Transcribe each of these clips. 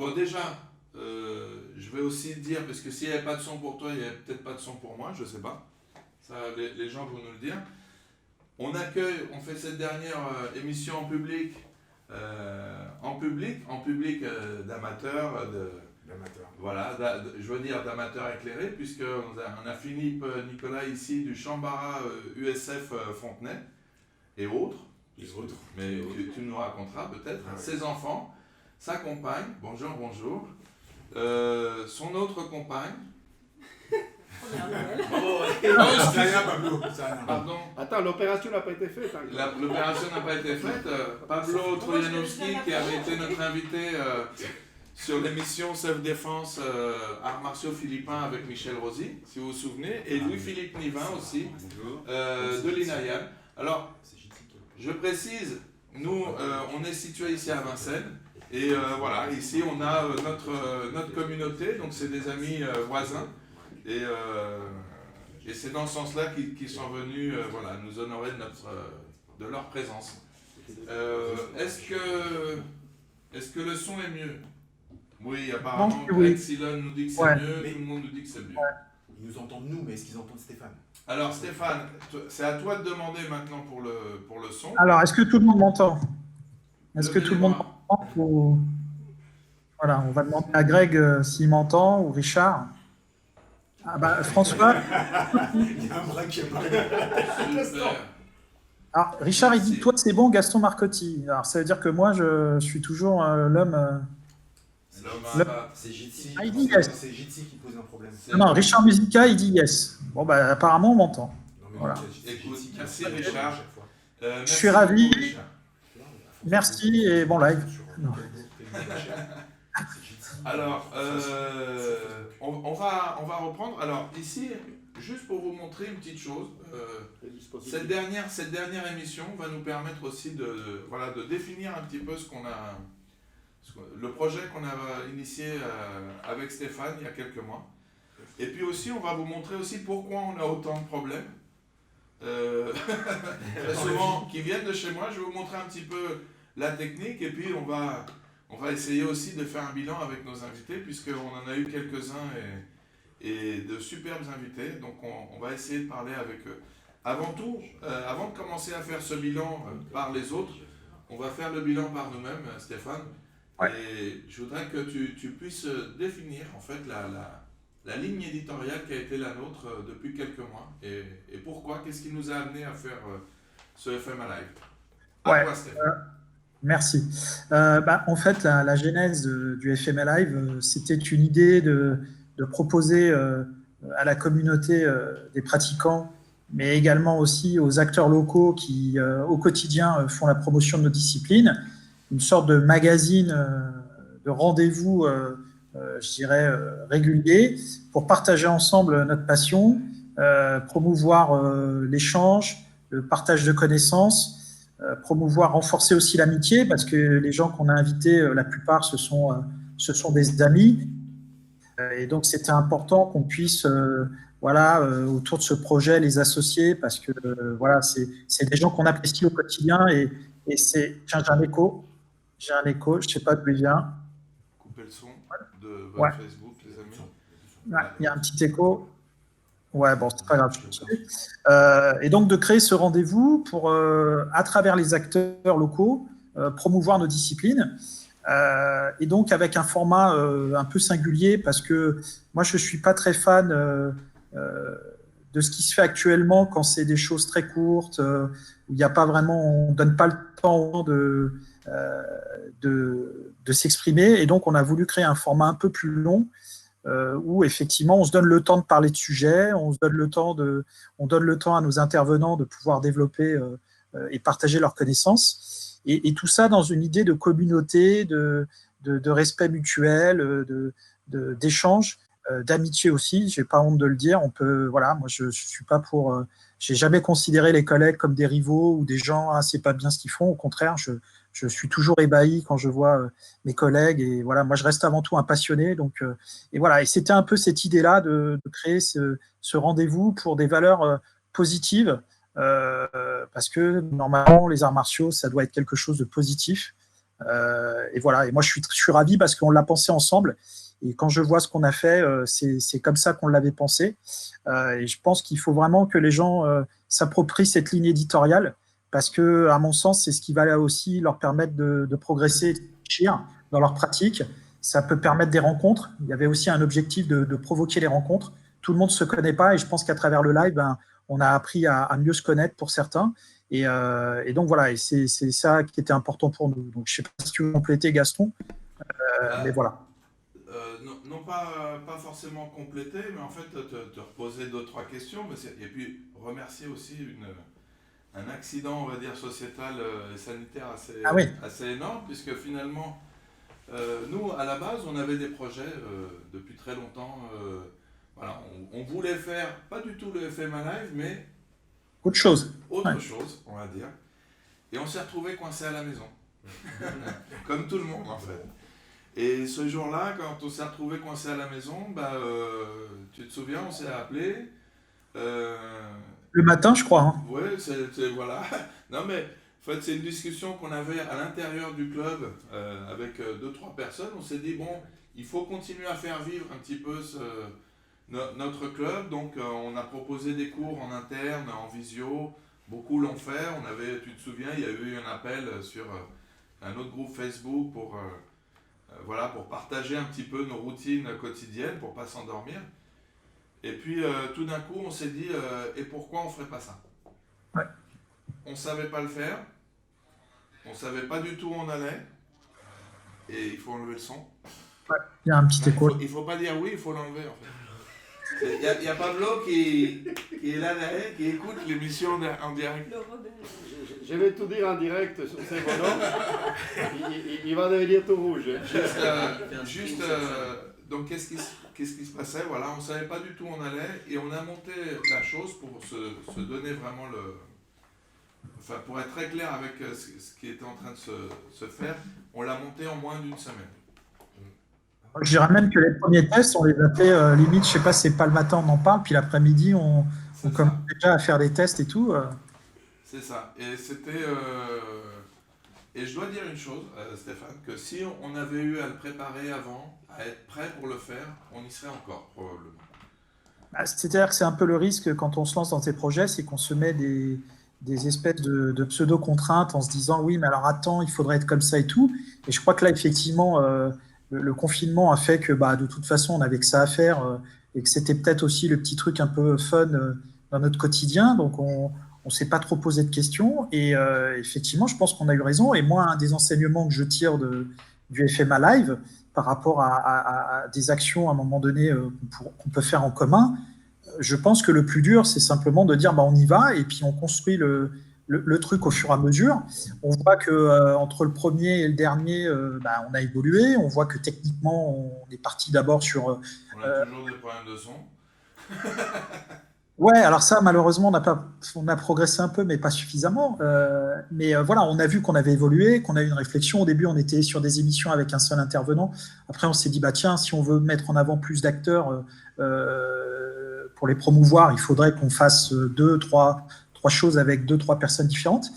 bon, déjà, je vais aussi dire, parce que s'il n'y avait pas de son pour toi, il n'y avait peut-être pas de son pour moi, je ne sais pas. Ça, les gens vont nous le dire. On fait cette dernière émission en public d'amateurs, voilà, je veux dire d'amateurs éclairés, puisqu'on a Philippe Nicolas ici du Chambara USF Fontenay et autres. Mais tu nous raconteras peut-être. Ah, ses enfants, sa compagne, bonjour. Son autre compagne. Pardon. Attends, l'opération n'a pas été faite. L'opération n'a pas été faite. Pablo Trojanowski, qui avait été notre invité sur l'émission Self-Défense Arts Martiaux Philippins avec Michel Rosy, si vous vous souvenez, et Louis-Philippe Nivin aussi, de l'INAIAL. Alors, je précise, nous, on est situé ici à Vincennes, et voilà, ici on a notre communauté, donc c'est des amis voisins, et c'est dans ce sens-là qu'ils sont venus voilà, nous honorer de leur présence. Est-ce que le son est mieux? Oui, apparemment, Greg Silon nous dit que c'est mieux, tout le monde nous dit que c'est mieux. Ils nous entendent nous, mais est-ce qu'ils entendent Stéphane? Alors Stéphane, c'est à toi de demander maintenant pour le son. Alors, est-ce que tout le monde m'entend? Est-ce que tout le monde m'entend ou... Voilà, on va demander à Greg s'il m'entend ou Richard. Ah bah, François. Il y a un bras qui est pas. Alors, Richard, il dit, toi, c'est bon, Gaston Marcotti. Alors, ça veut dire que moi, je suis toujours l'homme... C'est Jitsi. Ah, il dit yes. C'est Jitsi qui pose un problème. Non, Richard Musica, il dit yes. Bon, bah, apparemment, on m'entend. Voilà. Écoute, merci Richard. Je suis ravi. Merci et bon live. Non. Alors, on va reprendre. Alors, ici, juste pour vous montrer une petite chose, cette dernière émission va nous permettre aussi de définir un petit peu le projet qu'on a initié avec Stéphane il y a quelques mois. Et puis aussi, on va vous montrer aussi pourquoi on a autant de problèmes. Très souvent, qui viennent de chez moi. Je vais vous montrer un petit peu la technique et puis on va essayer aussi de faire un bilan avec nos invités puisqu'on en a eu quelques-uns et de superbes invités. Donc on va essayer de parler avec eux. Avant tout, avant de commencer à faire ce bilan par les autres, on va faire le bilan par nous-mêmes, Stéphane. Ouais. Et je voudrais que tu puisses définir en fait la ligne éditoriale qui a été la nôtre depuis quelques mois et pourquoi, qu'est-ce qui nous a amené à faire ce FMA Live. À toi, Stéphane. Merci. En fait, la genèse du FMA Live, c'était une idée de proposer à la communauté des pratiquants, mais également aussi aux acteurs locaux qui, au quotidien, font la promotion de nos disciplines, une sorte de magazine, de rendez-vous, je dirais, régulier, pour partager ensemble notre passion, promouvoir l'échange, le partage de connaissances, promouvoir, renforcer aussi l'amitié, parce que les gens qu'on a invités, la plupart, ce sont des amis. Et donc, c'était important qu'on puisse, autour de ce projet, les associer, parce que c'est des gens qu'on apprécie au quotidien. Et c'est... Tiens, j'ai un écho, je ne sais pas d'où il vient. Coupez le son de votre Facebook, les amis. Il y a un petit écho. Ouais, bon, c'est pas grave. Et donc, de créer ce rendez-vous pour, à travers les acteurs locaux, promouvoir nos disciplines. Et donc, avec un format un peu singulier, parce que moi, je ne suis pas très fan de ce qui se fait actuellement quand c'est des choses très courtes, où il n'y a pas vraiment, on ne donne pas le temps de s'exprimer. Et donc, on a voulu créer un format un peu plus long, où effectivement on se donne le temps de parler de sujets, on donne le temps à nos intervenants de pouvoir développer et partager leurs connaissances, et tout ça dans une idée de communauté, de respect mutuel, d'échange, d'amitié aussi. J'ai pas honte de le dire. Moi je suis pas pour. J'ai jamais considéré les collègues comme des rivaux ou des gens c'est pas bien ce qu'ils font. Au contraire, je suis toujours ébahi quand je vois mes collègues, et voilà, moi je reste avant tout un passionné, donc et voilà, et c'était un peu cette idée-là de créer ce rendez-vous pour des valeurs positives, parce que normalement les arts martiaux ça doit être quelque chose de positif, Et voilà. Et moi, je suis ravi parce qu'on l'a pensé ensemble. Et quand je vois ce qu'on a fait, c'est comme ça qu'on l'avait pensé. Et je pense qu'il faut vraiment que les gens s'approprient cette ligne éditoriale parce que, à mon sens, c'est ce qui va aussi leur permettre de progresser et de réfléchir dans leur pratique. Ça peut permettre des rencontres. Il y avait aussi un objectif de provoquer les rencontres. Tout le monde ne se connaît pas et je pense qu'à travers le live, on a appris à mieux se connaître pour certains. Et donc voilà, et c'est ça qui était important pour nous. Donc je ne sais pas si tu veux compléter, Gaston, mais voilà. Non pas forcément compléter, mais en fait te reposer 2-3 questions, et puis remercier aussi un accident, on va dire, sociétal et sanitaire assez énorme, puisque finalement, nous, à la base, on avait des projets depuis très longtemps. Voilà, on voulait faire, pas du tout le FMA Live, mais autre chose, on va dire. Et on s'est retrouvé coincé à la maison, comme tout le monde en fait. Et ce jour-là, quand on s'est retrouvé coincé à la maison, tu te souviens, on s'est appelé. Le matin, je crois. Hein. Oui, voilà. Non, mais en fait, c'est une discussion qu'on avait à l'intérieur du club avec 2-3 personnes. On s'est dit, bon, il faut continuer à faire vivre un petit peu notre club. Donc, on a proposé des cours en interne, en visio. Beaucoup l'ont fait. Tu te souviens, il y a eu un appel sur un autre groupe Facebook pour partager un petit peu nos routines quotidiennes, pour ne pas s'endormir. Et puis, tout d'un coup, on s'est dit, et pourquoi on ne ferait pas ça? Ouais. On ne savait pas le faire, on ne savait pas du tout où on allait, et il faut enlever le son. Ouais. Il y a un petit écho. Il ne faut pas dire oui, il faut l'enlever en fait. Il y a Pablo qui est là derrière, qui écoute l'émission en direct. Je vais tout dire en direct sur ces bonhommes. Il va devenir tout rouge. Donc qu'est-ce qui se passait? Voilà, on ne savait pas du tout où on allait et on a monté la chose pour se donner vraiment pour être très clair avec ce qui était en train de se faire, on l'a monté en moins d'une semaine. Je dirais même que les premiers tests, on les a fait limite, je sais pas, c'est pas le matin, on en parle, puis l'après-midi, on commence déjà à faire des tests et tout. C'est ça. Et c'était. Et je dois dire une chose, Stéphane, que si on avait eu à le préparer avant, à être prêt pour le faire, on y serait encore, probablement. C'est-à-dire que c'est un peu le risque quand on se lance dans ces projets, c'est qu'on se met des espèces de pseudo-contraintes en se disant oui, mais alors attends, il faudrait être comme ça et tout. Et je crois que là, effectivement, le confinement a fait que de toute façon, on n'avait que ça à faire et que c'était peut-être aussi le petit truc un peu fun dans notre quotidien. Donc, on ne s'est pas trop posé de questions. Et effectivement, je pense qu'on a eu raison. Et moi, un des enseignements que je tire du FMA Live par rapport à des actions à un moment donné qu'on peut faire en commun, je pense que le plus dur, c'est simplement de dire on y va et puis on construit le truc au fur et à mesure. On voit qu'entre le premier et le dernier, on a évolué. On voit que techniquement, on est parti d'abord sur... on a toujours des problèmes de son. Ouais, alors ça, malheureusement, on a progressé un peu, mais pas suffisamment. Mais voilà, on a vu qu'on avait évolué, qu'on a eu une réflexion. Au début, on était sur des émissions avec un seul intervenant. Après, on s'est dit, tiens, si on veut mettre en avant plus d'acteurs pour les promouvoir, il faudrait qu'on fasse trois choses avec 2-3 personnes différentes.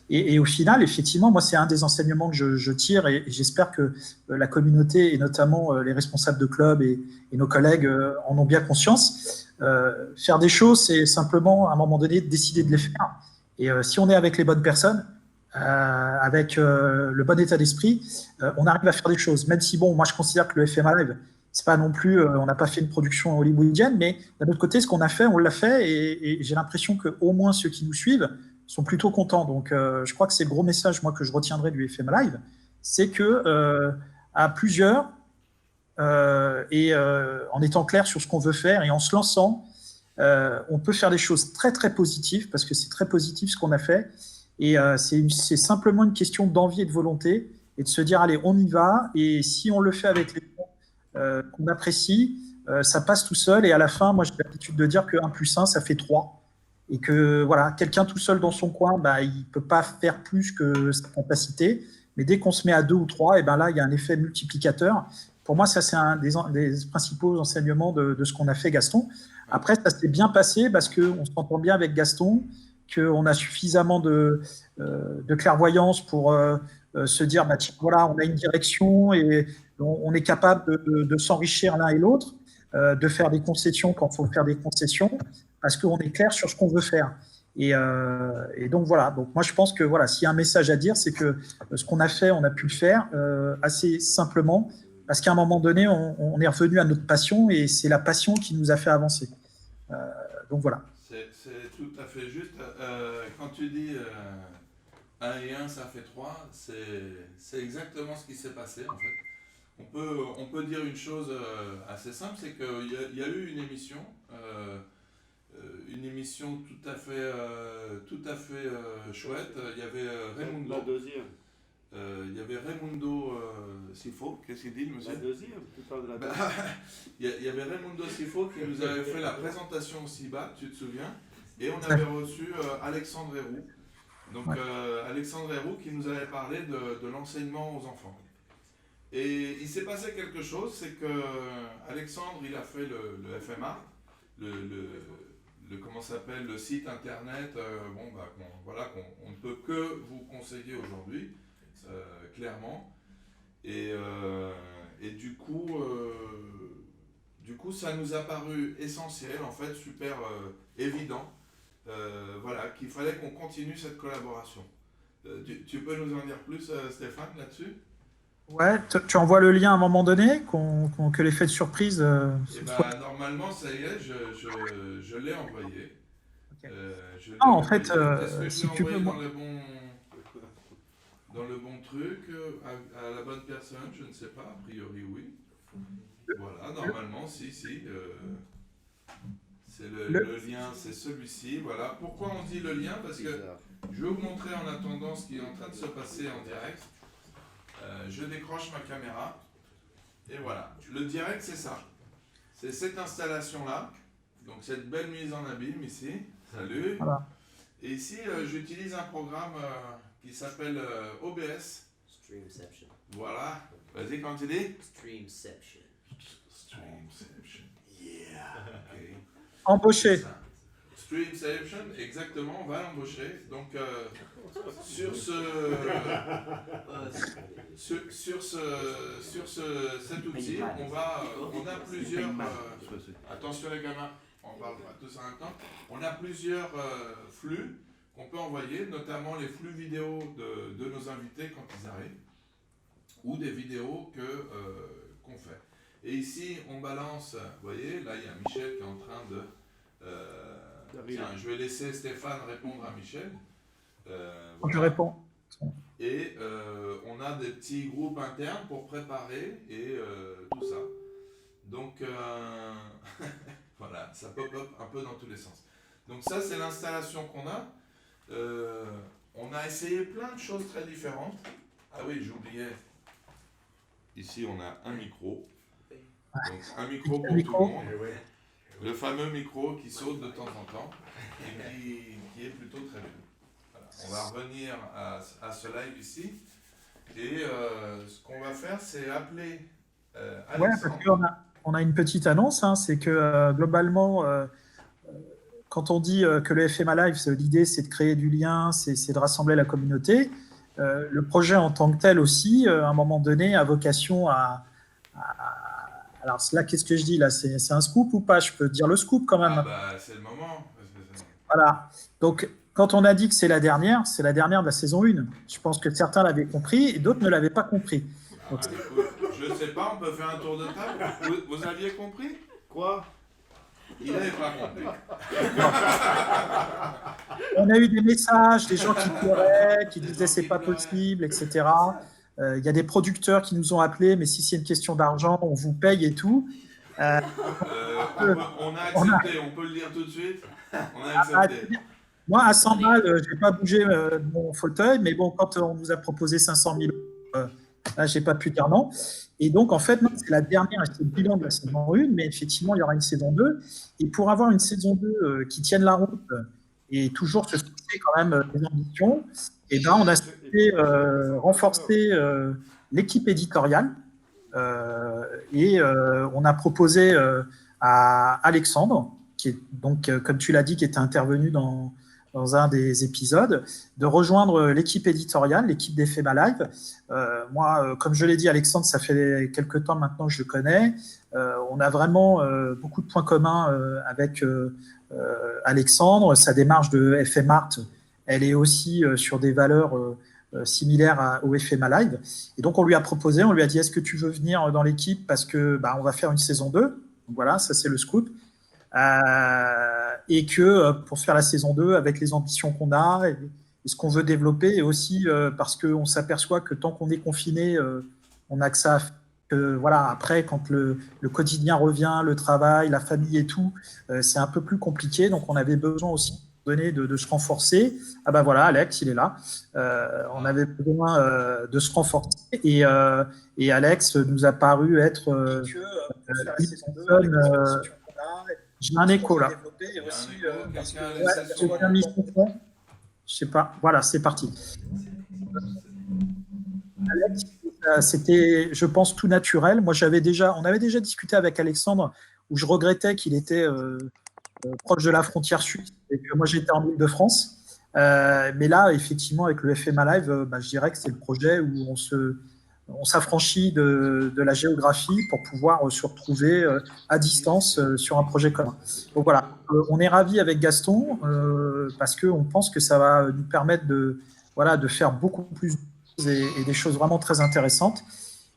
Et au final, effectivement, moi, c'est un des enseignements que je tire et j'espère que la communauté et notamment les responsables de clubs et nos collègues en ont bien conscience. Faire des choses, c'est simplement, à un moment donné, décider de les faire. Et si on est avec les bonnes personnes, avec le bon état d'esprit, on arrive à faire des choses. Même si, moi, je considère que le FMA Live, c'est pas non plus, on n'a pas fait une production hollywoodienne, mais d'un autre côté, ce qu'on a fait, on l'a fait et j'ai l'impression qu'au moins ceux qui nous suivent sont plutôt contents. Donc, je crois que c'est le gros message, moi, que je retiendrai du FMA Live, c'est que à plusieurs, et en étant clair sur ce qu'on veut faire et en se lançant, on peut faire des choses très, très positives, parce que c'est très positif ce qu'on a fait. Et c'est simplement une question d'envie et de volonté, et de se dire, allez, on y va, et si on le fait avec les gens qu'on apprécie, ça passe tout seul, et à la fin, moi, j'ai l'habitude de dire que 1 + 1, ça fait 3. Et que voilà, quelqu'un tout seul dans son coin, il ne peut pas faire plus que sa capacité. Mais dès qu'on se met à 2 ou 3, et là, il y a un effet multiplicateur. Pour moi, ça, c'est un des principaux enseignements de ce qu'on a fait, Gaston. Après, ça s'est bien passé parce qu'on s'entend bien avec Gaston, qu'on a suffisamment de clairvoyance pour se dire, bah, tiens, voilà, on a une direction et on est capable de s'enrichir l'un et l'autre, de faire des concessions quand il faut faire des concessions, parce qu'on est clair sur ce qu'on veut faire. Et donc voilà, donc moi je pense que voilà, s'il y a un message à dire, c'est que ce qu'on a fait, on a pu le faire assez simplement, parce qu'à un moment donné, on est revenu à notre passion et c'est la passion qui nous a fait avancer. Donc voilà. C'est tout à fait juste. Quand tu dis 1 et 1, ça fait 3, c'est exactement ce qui s'est passé en fait. On peut dire une chose assez simple, c'est qu'il y a eu une émission tout à fait chouette. Il y avait Raimundo. La deuxième. Il y avait Raimundo Sifo. Qu'est-ce qu'il dit, le monsieur? La deuxième, tu parles de la deuxième. Il y avait Raimundo Sifo qui nous avait fait la présentation au CIBA, tu te souviens? Et on avait reçu Alexandre Héroux. Donc Alexandre Héroux qui nous avait parlé de l'enseignement aux enfants. Et il s'est passé quelque chose, c'est que Alexandre, il a fait le FMA, comment s'appelle, le site internet, qu'on ne peut que vous conseiller aujourd'hui, clairement. Et du coup, ça nous a paru essentiel, en fait, super évident, qu'il fallait qu'on continue cette collaboration. Tu peux nous en dire plus, Stéphane, là-dessus? Ouais, tu envoies le lien à un moment donné, que l'effet de surprise. Normalement, ça y est, je l'ai envoyé. Okay. En fait, est-ce que si je tu l'ai veux. envoyé dans le bon truc, à la bonne personne, je ne sais pas, a priori oui. Voilà, normalement, si. C'est le lien, c'est celui-ci, voilà. Pourquoi on dit le lien? Parce que je vais vous montrer en attendant ce qui est en train de se passer en direct. Je décroche ma caméra et voilà. Le direct, c'est ça. C'est cette installation-là. Donc cette belle mise en abîme ici. Salut. Voilà. Et ici, j'utilise un programme qui s'appelle OBS. Streamception. Voilà. Vas-y, quand tu dis. Streamception. Streamception. Yeah. Okay. Embauché. Streamception, exactement, on va l'embaucher. Donc sur cet outil, on a plusieurs. Attention les gamins, on parle pas tous en même temps. On a plusieurs flux qu'on peut envoyer, notamment les flux vidéo de nos invités quand ils arrivent, ou des vidéos qu'on fait. Et ici, on balance, vous voyez, là il y a Michel qui est en train de. Tiens, je vais laisser Stéphane répondre à Michel. Voilà. Je réponds. Et on a des petits groupes internes pour préparer et tout ça. Donc voilà, ça pop-up un peu dans tous les sens. Donc ça, c'est l'installation qu'on a. On a essayé plein de choses très différentes. Ah oui, j'oubliais. Ici, on a un micro. Donc un micro pour tout le monde. Le fameux micro qui saute de temps en temps et qui est plutôt très bien. Voilà. On va revenir à ce live ici. Et ce qu'on va faire, c'est appeler Alexandre. Ouais, parce qu'on a une petite annonce, hein, c'est que globalement, quand on dit que le FMA Live, l'idée c'est de créer du lien, c'est de rassembler la communauté. Le projet en tant que tel aussi, à un moment donné, a vocation à alors là, qu'est-ce que je dis là? C'est un scoop ou pas? Je peux dire le scoop quand même. C'est le moment. Voilà. Donc, quand on a dit que c'est la dernière de la saison 1. Je pense que certains l'avaient compris et d'autres ne l'avaient pas compris. Donc, je ne sais pas, on peut faire un tour de table. Vous aviez compris? Quoi? Il n'avait pas compris. On a eu des messages, des gens qui pleuraient, qui disaient c'est pas possible, etc. Il y a des producteurs qui nous ont appelés, mais si c'est une question d'argent, on vous paye et tout. On a accepté, on peut le dire tout de suite. On a accepté. Moi, à 100 balles, je n'ai pas bougé de mon fauteuil, mais bon, quand on nous a proposé 500 000 euros, là, je n'ai pas pu dire non. Et donc, en fait, c'est la dernière, c'est le bilan de la saison 1, mais effectivement, il y aura une saison 2. Et pour avoir une saison 2 qui tienne la route et toujours se fixer quand même des ambitions, et ben, on a souhaité renforcer l'équipe éditoriale et on a proposé à Alexandre, qui est donc, comme tu l'as dit, qui était intervenu dans un des épisodes, de rejoindre l'équipe éditoriale, l'équipe d'FMA Live. Moi, comme je l'ai dit, Alexandre, ça fait quelques temps maintenant que je le connais. On a vraiment beaucoup de points communs avec Alexandre. Sa démarche de FM Art, elle est aussi sur des valeurs similaires au FMA Live. Et donc, on lui a proposé, on lui a dit, est-ce que tu veux venir dans l'équipe parce que on va faire une saison 2. Donc, voilà, ça c'est le scoop. Et que pour faire la saison 2, avec les ambitions qu'on a et ce qu'on veut développer, et aussi parce qu'on s'aperçoit que tant qu'on est confiné, on n'a que ça à faire. Voilà, après, quand le quotidien revient, le travail, la famille et tout, c'est un peu plus compliqué. Donc, on avait besoin aussi de se renforcer. Ah ben voilà, Alex, il est là. On avait besoin de se renforcer. Et Alex nous a paru être j'ai un écho là. J'ai un micro. Je sais pas. Voilà, c'est parti. Alex, c'était, je pense, tout naturel. Moi, on avait déjà discuté avec Alexandre où je regrettais qu'il était proche de la frontière suisse et que moi j'étais en Île-de-France. Mais là, effectivement, avec le FMA Live, je dirais que c'est le projet où on s'affranchit de la géographie pour pouvoir se retrouver à distance sur un projet commun. Donc voilà, on est ravis avec Gaston parce qu'on pense que ça va nous permettre de faire beaucoup plus et des choses vraiment très intéressantes.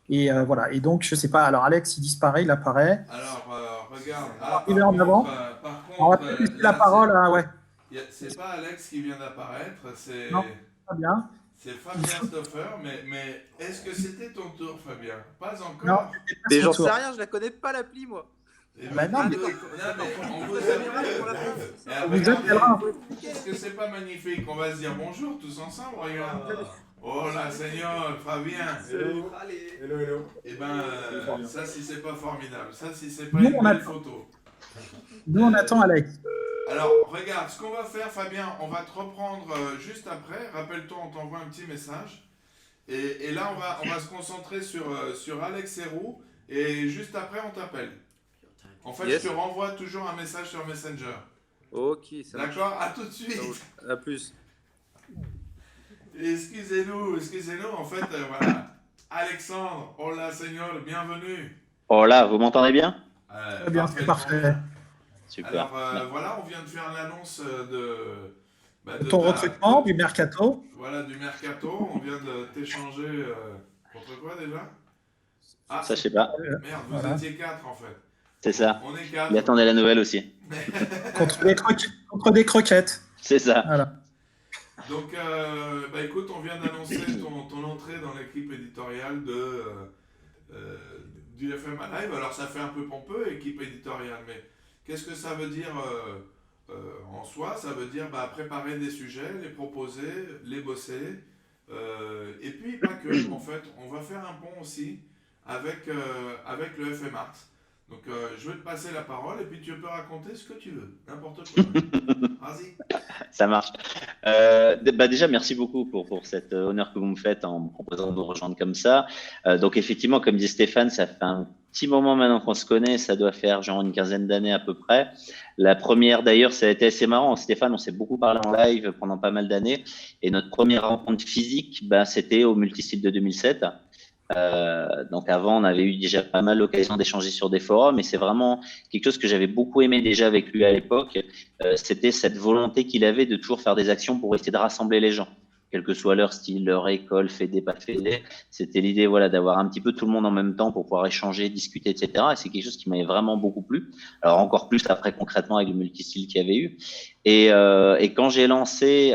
Et voilà. Et donc, je sais pas. Alors, Alex, il disparaît, il apparaît. Alors, regarde. Il est en avant. Par contre, on va peut-être laisser la parole à. Ouais. C'est pas Alex qui vient d'apparaître, c'est. Non, pas bien. C'est Fabien Stoffer, mais est-ce que c'était ton tour, Fabien? Pas encore. Non, Mais j'en sais rien, je la connais pas l'appli, moi. Eh Bah ben, non, on vous appelle. On vous appellera. Est-ce que c'est pas magnifique? On va se dire bonjour tous ensemble, regarde. Oh là, Seigneur, Fabien. Hello. Eh ben, ça si c'est pas formidable, ça si c'est pas Nous, une on belle attend. photo. Nous, on attend Alex. Alors, regarde, ce qu'on va faire, Fabien, on va te reprendre juste après. Rappelle-toi, on t'envoie un petit message. Et là, on va se concentrer sur Alex Héroux. Et juste après, on t'appelle. En fait, Yes. je te renvoie toujours un message sur Messenger. Ok, ça marche. D'accord? À tout de suite. À plus. Excusez-nous. En fait, voilà. Alexandre, hola, Seigneur, bienvenue. Hola, vous m'entendez bien? Très bien, c'est parfait. Super. Alors, voilà, on vient de faire l'annonce de Ton recrutement, du mercato. Voilà, du mercato. On vient de t'échanger contre quoi déjà? Ah, Ça, je sais pas. merde, vous Voilà. étiez 4 en fait. C'est ça. On est 4. Il attendait la nouvelle aussi. Contre des croquettes. C'est ça. Voilà. Donc, écoute, on vient d'annoncer ton entrée dans l'équipe éditoriale du FMA Live. Alors, ça fait un peu pompeux, équipe éditoriale, mais qu'est-ce que ça veut dire en soi? Ça veut dire préparer des sujets, les proposer, les bosser. Et puis, pas que, en fait, on va faire un pont aussi avec le FM Art. Donc, je vais te passer la parole et puis tu peux raconter ce que tu veux, n'importe quoi. Vas-y. Ça marche. Déjà, merci beaucoup pour cet honneur que vous me faites en me proposant de nous rejoindre comme ça. Donc, effectivement, comme dit Stéphane, ça fait un petit moment maintenant qu'on se connaît. Ça doit faire genre une quinzaine d'années à peu près. La première, d'ailleurs, ça a été assez marrant. Stéphane, on s'est beaucoup parlé en live pendant pas mal d'années. Et notre première rencontre physique, c'était au Multisite de 2007. Donc avant, on avait eu déjà pas mal l'occasion d'échanger sur des forums, et c'est vraiment quelque chose que j'avais beaucoup aimé déjà avec lui à l'époque. C'était cette volonté qu'il avait de toujours faire des actions pour essayer de rassembler les gens, quel que soit leur style, leur école, fédé, pas fédé. C'était l'idée, voilà, d'avoir un petit peu tout le monde en même temps pour pouvoir échanger, discuter, etc. Et c'est quelque chose qui m'avait vraiment beaucoup plu. Alors encore plus après concrètement avec le multistyle qu'il y avait eu. Et quand j'ai lancé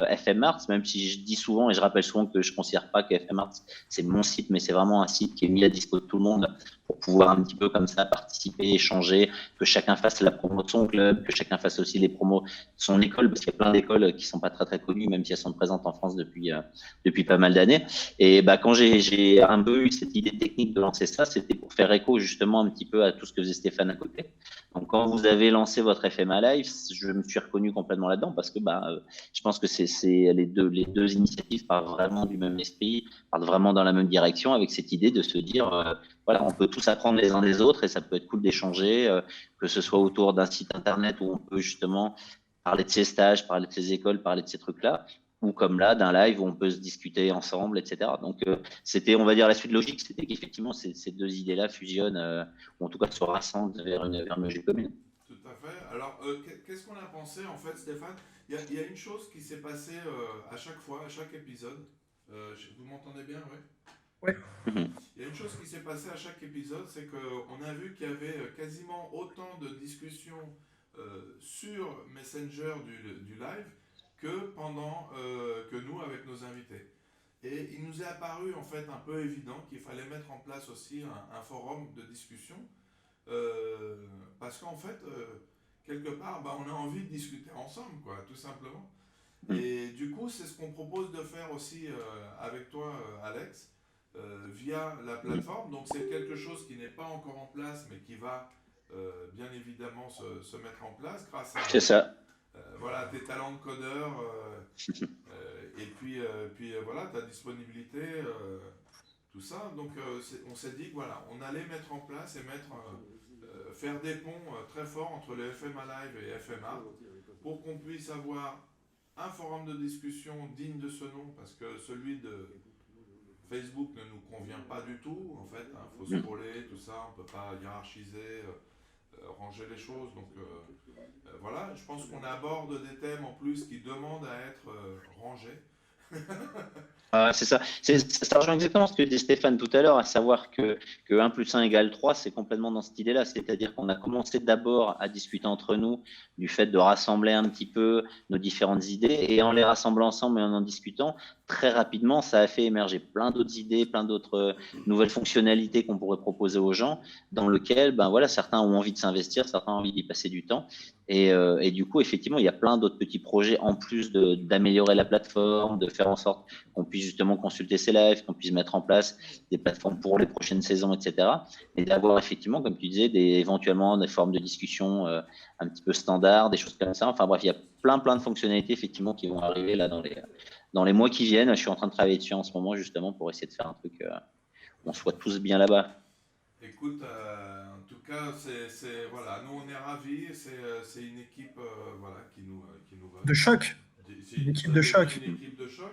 FM Arts, même si je dis souvent et je rappelle souvent que je considère pas que FM Arts c'est mon site, mais c'est vraiment un site qui est mis à dispo de tout le monde pour pouvoir un petit peu comme ça participer, échanger, que chacun fasse la promo de son club, que chacun fasse aussi les promos de son école, parce qu'il y a plein d'écoles qui sont pas très très connues, même si elles sont présentes en France depuis pas mal d'années. Et quand j'ai un peu eu cette idée technique de lancer ça, c'était pour faire écho justement un petit peu à tout ce que faisait Stéphane à côté. Donc quand vous avez lancé votre FMA Live, je me suis reconnu complètement là-dedans parce que je pense que c'est les deux initiatives partent vraiment du même esprit, partent vraiment dans la même direction, avec cette idée de se dire voilà, on peut tous apprendre les uns des autres et ça peut être cool d'échanger, que ce soit autour d'un site internet où on peut justement parler de ses stages, parler de ses écoles, parler de ces trucs-là, ou comme là, d'un live où on peut se discuter ensemble, etc. Donc, c'était, on va dire, la suite logique, c'était qu'effectivement, ces deux idées-là fusionnent, ou en tout cas se rassemblent vers une logique commune. Tout à fait. Alors, qu'est-ce qu'on a pensé, en fait, Stéphane? Il y a une chose qui s'est passée à chaque fois, à chaque épisode. Vous m'entendez bien, oui? Oui. Il y a une chose qui s'est passée à chaque épisode, c'est qu'on a vu qu'il y avait quasiment autant de discussions sur Messenger du live que que nous avec nos invités. Et il nous est apparu en fait un peu évident qu'il fallait mettre en place aussi un forum de discussion parce qu'en fait, quelque part, on a envie de discuter ensemble, quoi, tout simplement. Et du coup, c'est ce qu'on propose de faire aussi avec toi, Alex, via la plateforme. Donc c'est quelque chose qui n'est pas encore en place, mais qui va bien évidemment se mettre en place grâce à... C'est ça. Voilà, tes talents de codeur et puis voilà, ta disponibilité, tout ça. Donc on s'est dit que voilà, on allait mettre en place et faire des ponts très forts entre le FMA Live et FMA pour qu'on puisse avoir un forum de discussion digne de ce nom, parce que celui de Facebook ne nous convient pas du tout, en fait. Faut scroller, tout ça, on ne peut pas hiérarchiser, ranger les choses. Donc voilà, je pense qu'on aborde des thèmes en plus qui demandent à être rangés. C'est ça. Ça rejoint exactement ce que dit Stéphane tout à l'heure, à savoir que 1 plus 1 égale 3, c'est complètement dans cette idée-là. C'est-à-dire qu'on a commencé d'abord à discuter entre nous du fait de rassembler un petit peu nos différentes idées, et en les rassemblant ensemble et en discutant, très rapidement, ça a fait émerger plein d'autres idées, plein d'autres nouvelles fonctionnalités qu'on pourrait proposer aux gens, dans lesquelles voilà, certains ont envie de s'investir, certains ont envie d'y passer du temps. Et du coup, effectivement, il y a plein d'autres petits projets en plus d'améliorer la plateforme, de faire en sorte qu'on puisse justement consulter ces lives, qu'on puisse mettre en place des plateformes pour les prochaines saisons, etc. Et d'avoir effectivement, comme tu disais, éventuellement des formes de discussion un petit peu standard, des choses comme ça. Enfin bref, il y a plein de fonctionnalités effectivement qui vont arriver là dans les mois qui viennent. Je suis en train de travailler dessus en ce moment justement pour essayer de faire un truc où on soit tous bien là-bas. Écoute, en tout cas, voilà, nous on est ravis. C'est une équipe voilà, qui nous va. De choc. Une équipe de choc. Une équipe de choc.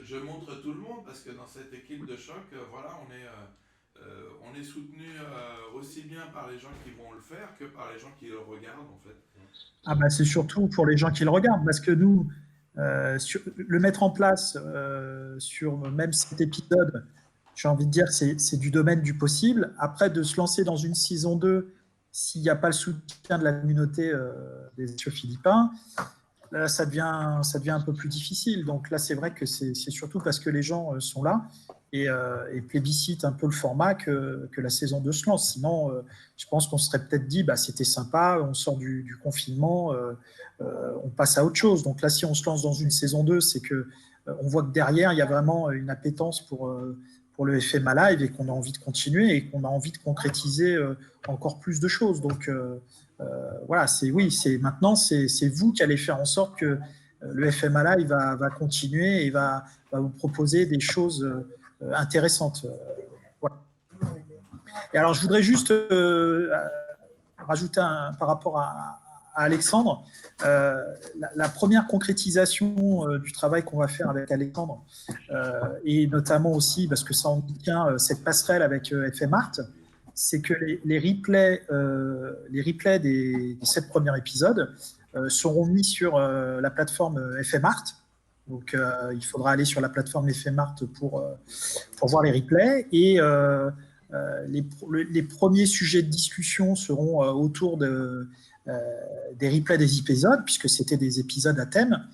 Je montre tout le monde parce que dans cette équipe de choc, voilà, on est soutenu aussi bien par les gens qui vont le faire que par les gens qui le regardent en fait. Ah bah c'est surtout pour les gens qui le regardent, parce que nous, le mettre en place sur même cet épisode, j'ai envie de dire, c'est du domaine du possible. Après, de se lancer dans une saison 2, s'il n'y a pas le soutien de la communauté des essieux philippins, là, ça devient un peu plus difficile. Donc là, c'est vrai que c'est surtout parce que les gens sont là et plébiscitent un peu le format que la saison 2 se lance. Sinon, je pense qu'on se serait peut-être dit, c'était sympa, on sort du confinement, on passe à autre chose. Donc là, si on se lance dans une saison 2, c'est que on voit que derrière, il y a vraiment une appétence pour le FMA Live et qu'on a envie de continuer et qu'on a envie de concrétiser encore plus de choses. Donc voilà, maintenant, c'est vous qui allez faire en sorte que le FMA Live va continuer et va vous proposer des choses intéressantes. Voilà. Et alors, je voudrais juste rajouter par rapport à Alexandre, la première concrétisation du travail qu'on va faire avec Alexandre, et notamment aussi, parce que ça en tient cette passerelle avec FMArt, c'est que les replays des 7 premiers épisodes seront mis sur la plateforme FMArt. Donc, il faudra aller sur la plateforme FMArt pour voir les replays. Et les premiers sujets de discussion seront autour des replays des épisodes, puisque c'était des épisodes à thème,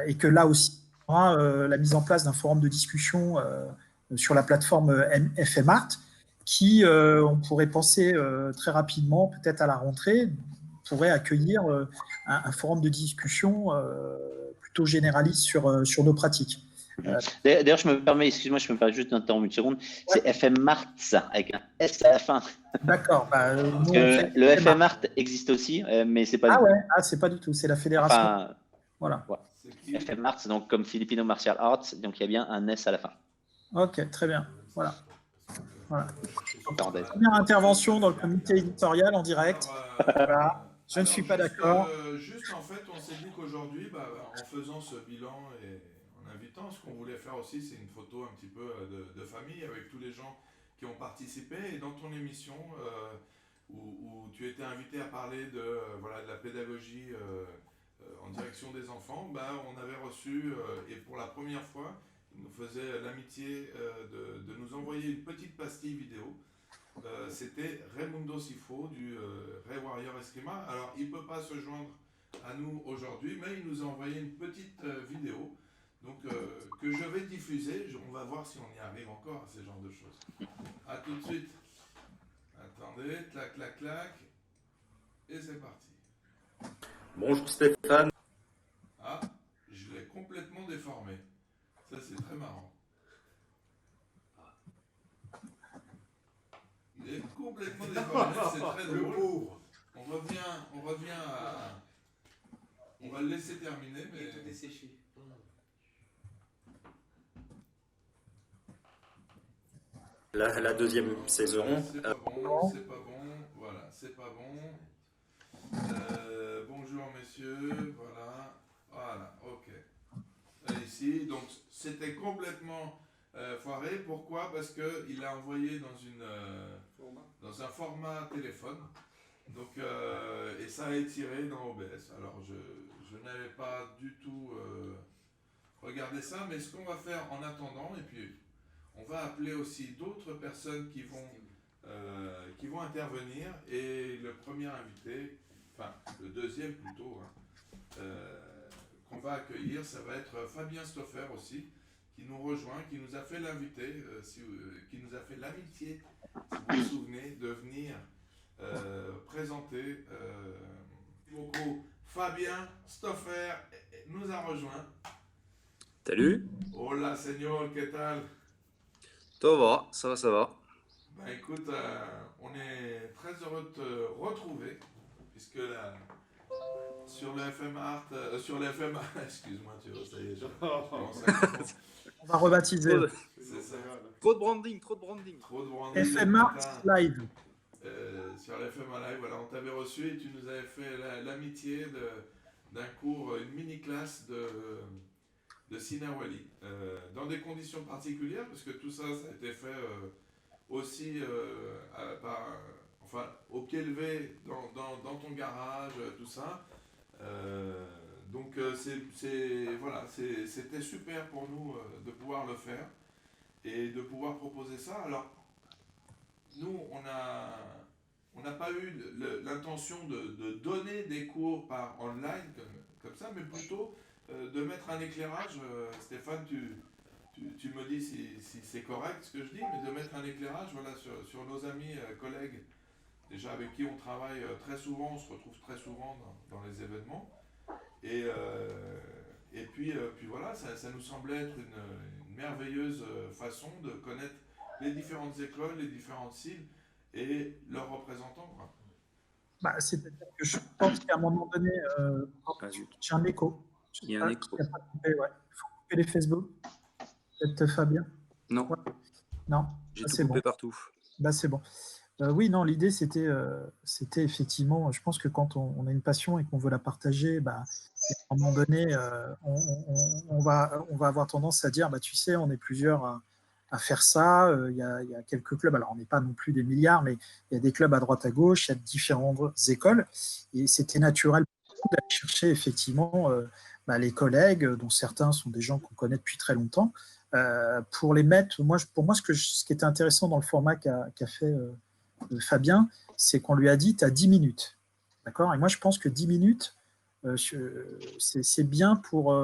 et que là aussi, il y aura la mise en place d'un forum de discussion sur la plateforme FMArt, qui, on pourrait penser très rapidement, peut-être à la rentrée, pourrait accueillir un forum de discussion plutôt généraliste sur nos pratiques. D'ailleurs, excuse-moi, je me permets juste d'interrompre une seconde. C'est FMArt, ça, avec un S à la fin. D'accord. Le FMArt existe aussi, mais c'est pas. C'est pas du tout. C'est la fédération. Enfin, voilà. Ouais. FMArt, donc comme Filipino Martial Arts, donc il y a bien un S à la fin. Ok, très bien. Voilà. Première intervention dans le comité éditorial en direct. Voilà. Je ne suis pas d'accord. Juste en fait, on s'est dit qu'aujourd'hui, en faisant ce bilan et en invitant, ce qu'on voulait faire aussi, c'est une photo un petit peu de famille avec tous les gens qui ont participé. Et dans ton émission, où tu étais invité à parler de la pédagogie en direction des enfants, on avait reçu, et pour la première fois, il nous faisait l'amitié de nous envoyer une petite pastille vidéo. C'était Raimundo Sifo du Ray Warrior Eskrima. Alors, il ne peut pas se joindre à nous aujourd'hui, mais il nous a envoyé une petite vidéo donc, que je vais diffuser. On va voir si on y arrive encore à ce genre de choses. A tout de suite. Attendez, clac, clac, clac. Et c'est parti. Bonjour Stéphane. Ah, je l'ai complètement déformé. Ça, c'est très marrant. Il est complètement déformé, c'est très drôle. On revient à... On va le laisser terminer, mais... Tout est séché. La deuxième saison. C'est pas bon, c'est pas bon. Voilà, c'est pas bon. Bonjour messieurs, voilà. Voilà, ok. Et ici, donc c'était complètement foiré. Pourquoi? Parce qu'il l'a envoyé dans un format téléphone. Donc, et ça a étiré dans OBS. Alors je n'avais pas du tout regardé ça, mais ce qu'on va faire en attendant, et puis on va appeler aussi d'autres personnes qui vont intervenir, et le premier invité, enfin le deuxième plutôt, qu'on va accueillir, ça va être Fabien Stoffer aussi, qui nous rejoint, qui nous a fait l'invité, qui nous a fait l'amitié, si vous vous souvenez, de venir présenter. Beaucoup. Fabien Stoffer nous a rejoint. Salut. Hola, señor, ¿qué tal? Ça va. Écoute, on est très heureux de te retrouver, puisque là, sur le FM Art, excuse-moi, tu vois, ça y est, je commence à comprendre. On va rebaptiser. C'est ça. Trop de branding. Trop de branding. FM Art Live. Sur l'FM Live, voilà, on t'avait reçu et tu nous avais fait l'amitié d'un cours, une mini-classe de Sinawali, dans des conditions particulières, parce que tout ça, ça a été fait aussi au pied levé dans ton garage, tout ça. Donc c'était super pour nous de pouvoir le faire et de pouvoir proposer ça. Alors, nous, on n'a pas eu l'intention de donner des cours par online comme ça, mais plutôt de mettre un éclairage. Stéphane, tu me dis si c'est correct ce que je dis, mais de mettre un éclairage sur nos amis, collègues, déjà avec qui on travaille très souvent, on se retrouve très souvent dans les événements. Et puis voilà, ça nous semblait être une merveilleuse façon de connaître les différentes écoles, les différentes cibles et leurs représentants. C'est-à-dire que je pense qu'à un moment donné, j'ai un écho. Il y a un écho. Il faut couper les Facebook. Peut-être Fabien? Non. Ouais. Non. J'ai c'est tout coupé bon. partout. C'est bon. Oui, non, l'idée, c'était effectivement, je pense que quand on a une passion et qu'on veut la partager, à un moment donné, on va avoir tendance à dire, tu sais, on est plusieurs à faire ça. Il y a quelques clubs, alors on n'est pas non plus des milliards, mais il y a des clubs à droite à gauche, il y a différentes écoles, et c'était naturel d'aller chercher effectivement les collègues, dont certains sont des gens qu'on connaît depuis très longtemps, pour les mettre. Pour moi, ce qui était intéressant dans le format qu'a fait Fabien, c'est qu'on lui a dit, tu as 10 minutes. D'accord? Et moi, je pense que 10 minutes, c'est bien pour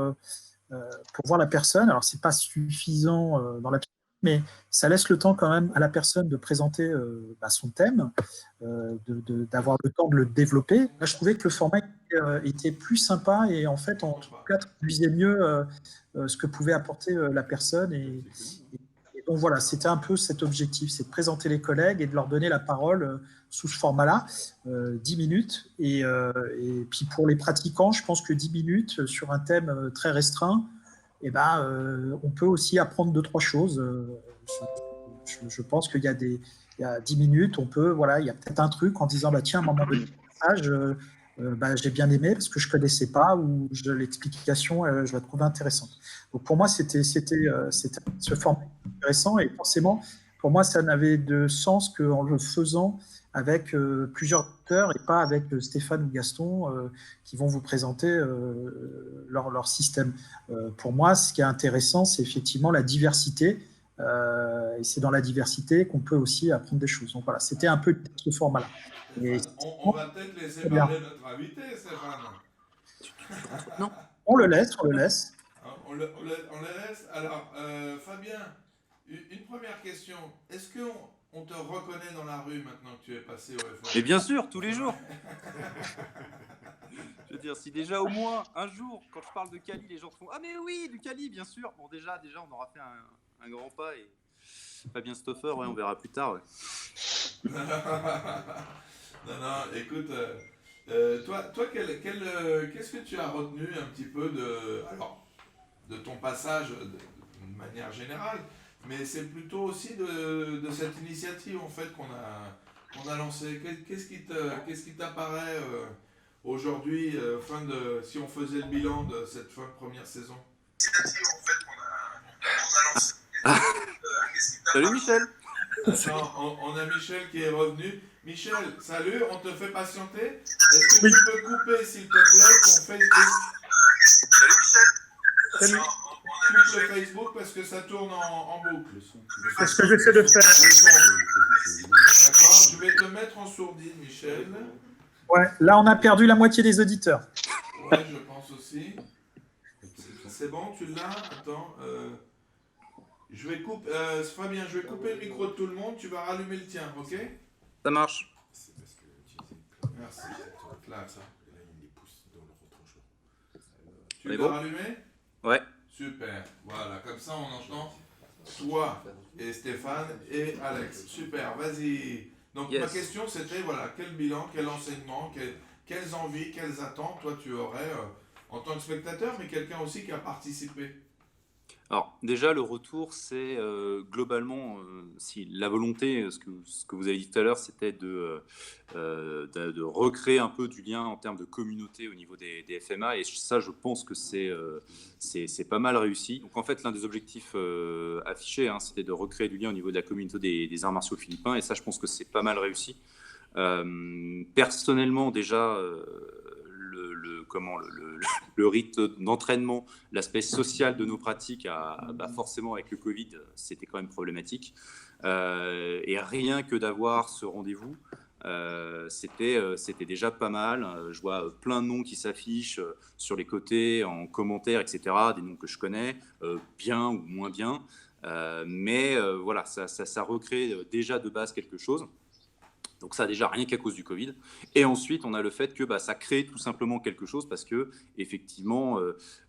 voir la personne. Alors, ce n'est pas suffisant dans la, mais ça laisse le temps quand même à la personne de présenter son thème, d'avoir le temps de le développer. Là, je trouvais que le format était plus sympa et en fait, en tout cas, traduisait mieux ce que pouvait apporter la personne. Et donc voilà, c'était un peu cet objectif, c'est de présenter les collègues et de leur donner la parole sous ce format-là, 10 minutes. Et puis pour les pratiquants, je pense que 10 minutes sur un thème très restreint, on peut aussi apprendre 2-3 choses. Je pense qu'il y a 10 minutes, il y a peut-être un truc en disant, tiens, à un moment donné, j'ai bien aimé parce que je ne connaissais pas ou l'explication, je la trouvais intéressante. Donc pour moi, c'était ce format intéressant et forcément, pour moi, ça n'avait de sens qu'en le faisant avec plusieurs acteurs et pas avec Stéphane ou Gaston qui vont vous présenter leur système. Pour moi, ce qui est intéressant, c'est effectivement la diversité. Et c'est dans la diversité qu'on peut aussi apprendre des choses. Donc voilà, c'était un peu ce format-là. On va peut-être laisser parler notre invité, Stéphane. Non. On le laisse. On le laisse. Alors, Fabien, une première question. Est-ce qu'on te reconnaît dans la rue maintenant que tu es passé au FOM? Et bien sûr, tous les jours. Je veux dire, si déjà au moins un jour, quand je parle de Cali, les gens font « Ah mais oui, du Cali, bien sûr !» Bon, déjà, on aura fait un grand pas et Fabien Stoffer, ouais, on verra plus tard. Ouais. Non, écoute, toi qu'est-ce que tu as retenu un petit peu de ton passage de manière générale, mais c'est plutôt aussi de cette initiative en fait qu'on a lancée. Qu'est-ce qui t'apparaît aujourd'hui, si on faisait le bilan de cette fin de première saison? Salut Michel. Attends, on a Michel qui est revenu. Michel, salut, on te fait patienter. Est-ce que tu peux couper, s'il te plaît, ton Facebook? Salut Michel. Salut. Coupe le Facebook parce que ça tourne en boucle. C'est ce que j'essaie de faire. D'accord, je vais te mettre en sourdine, Michel. Ouais, là, on a perdu la moitié des auditeurs. Ouais, je pense aussi. C'est bon, tu l'as? Attends. Je vais couper, Fabien, je vais couper le micro de tout le monde. Tu vas rallumer le tien, ok? Ça marche. Merci. Là, ça. Tu On est l'as bon? rallumé? Ouais. Super. Voilà, comme ça on entend toi et Stéphane et Alex. Super, vas-y. Donc Yes. ma question c'était, voilà, quel bilan, quel enseignement, quelles envies, quelles attentes toi tu aurais en tant que spectateur, mais quelqu'un aussi qui a participé. Alors déjà le retour c'est globalement si la volonté ce que vous avez dit tout à l'heure c'était de recréer un peu du lien en termes de communauté au niveau des FMA et ça je pense que c'est pas mal réussi. Donc en fait l'un des objectifs affichés c'était de recréer du lien au niveau de la communauté des arts martiaux philippins et ça je pense que c'est pas mal réussi. Personnellement déjà le rythme d'entraînement, l'aspect social de nos pratiques, forcément avec le Covid, c'était quand même problématique. Et rien que d'avoir ce rendez-vous, c'était déjà pas mal. Je vois plein de noms qui s'affichent sur les côtés, en commentaire, etc. Des noms que je connais, bien ou moins bien. Mais voilà, ça recrée déjà de base quelque chose. Donc ça déjà rien qu'à cause du Covid. Et ensuite on a le fait que ça crée tout simplement quelque chose parce que effectivement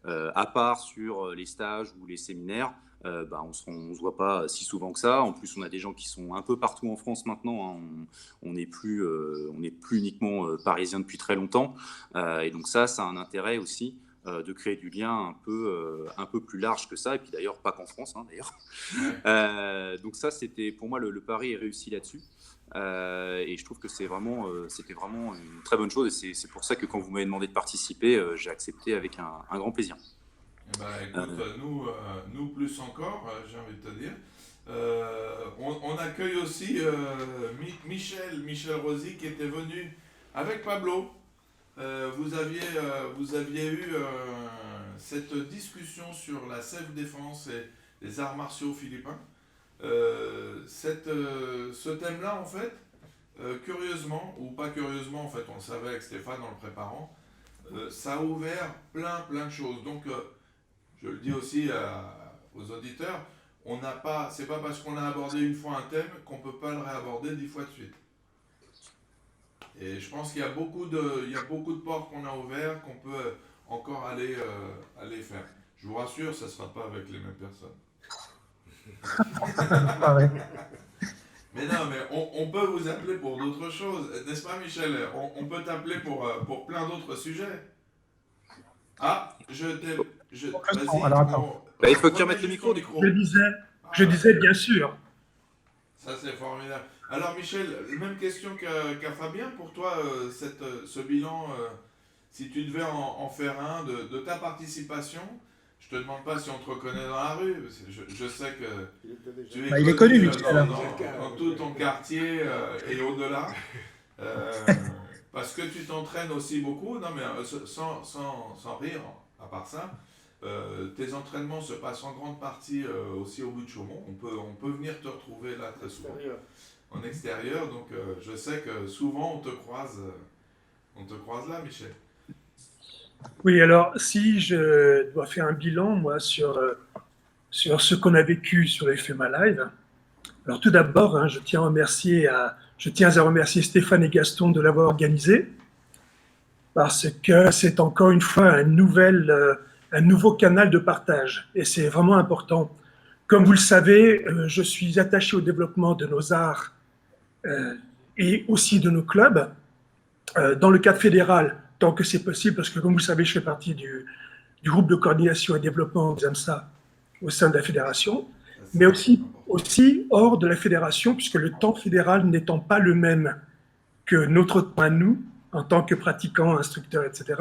à part sur les stages ou les séminaires, on se voit pas si souvent que ça. En plus on a des gens qui sont un peu partout en France maintenant. On n'est plus uniquement parisiens depuis très longtemps. Et donc ça a un intérêt aussi. De créer du lien un peu plus large que ça, et puis d'ailleurs pas qu'en France, d'ailleurs. Donc ça, c'était pour moi le pari est réussi là-dessus, et je trouve que c'était vraiment une très bonne chose, et c'est pour ça que quand vous m'avez demandé de participer, j'ai accepté avec un grand plaisir. Écoute, nous plus encore, j'ai envie de te dire. On accueille aussi Michel Rosy qui était venu avec Pablo. Vous aviez eu cette discussion sur la self-défense et les arts martiaux philippins. Ce thème-là, en fait, curieusement, ou pas curieusement, en fait, on le savait avec Stéphane en le préparant, ça a ouvert plein de choses. Donc, je le dis aussi aux auditeurs, c'est pas parce qu'on a abordé une fois un thème qu'on ne peut pas le réaborder 10 fois de suite. Et je pense qu'il y a beaucoup de portes qu'on a ouvertes, qu'on peut encore aller faire. Je vous rassure, ça ne sera pas avec les mêmes personnes. Ah ouais. Mais non, mais on peut vous appeler pour d'autres choses, n'est-ce pas Michel? On peut t'appeler pour plein d'autres sujets. Ah, vas-y. Alors, attends. Il faut que tu remettes le micro. Je disais bien sûr. Ça c'est formidable. Alors Michel, même question qu'à Fabien. Pour toi, ce bilan, si tu devais en faire un de ta participation, je te demande pas si on te reconnaît dans la rue. Parce que je sais que tu es Il est connu, connu Michel. dans tout ton quartier et au-delà. Euh, Parce que tu t'entraînes aussi beaucoup. Non mais sans rire, à part ça. Tes entraînements se passent en grande partie aussi au bout de Chaumont. On peut venir te retrouver là très souvent en extérieur. Donc je sais que souvent on te croise là, Michel. Oui, alors si je dois faire un bilan, moi, sur ce qu'on a vécu sur les FEMA Live, alors tout d'abord, hein, je tiens à remercier Stéphane et Gaston de l'avoir organisé, parce que c'est encore une fois un nouveau canal de partage, et c'est vraiment important. Comme vous le savez, je suis attaché au développement de nos arts et aussi de nos clubs, dans le cadre fédéral, tant que c'est possible, parce que comme vous le savez, je fais partie du groupe de coordination et développement des AMSA au sein de la fédération, mais aussi hors de la fédération, puisque le temps fédéral n'étant pas le même que notre temps à nous, en tant que pratiquants, instructeurs, etc.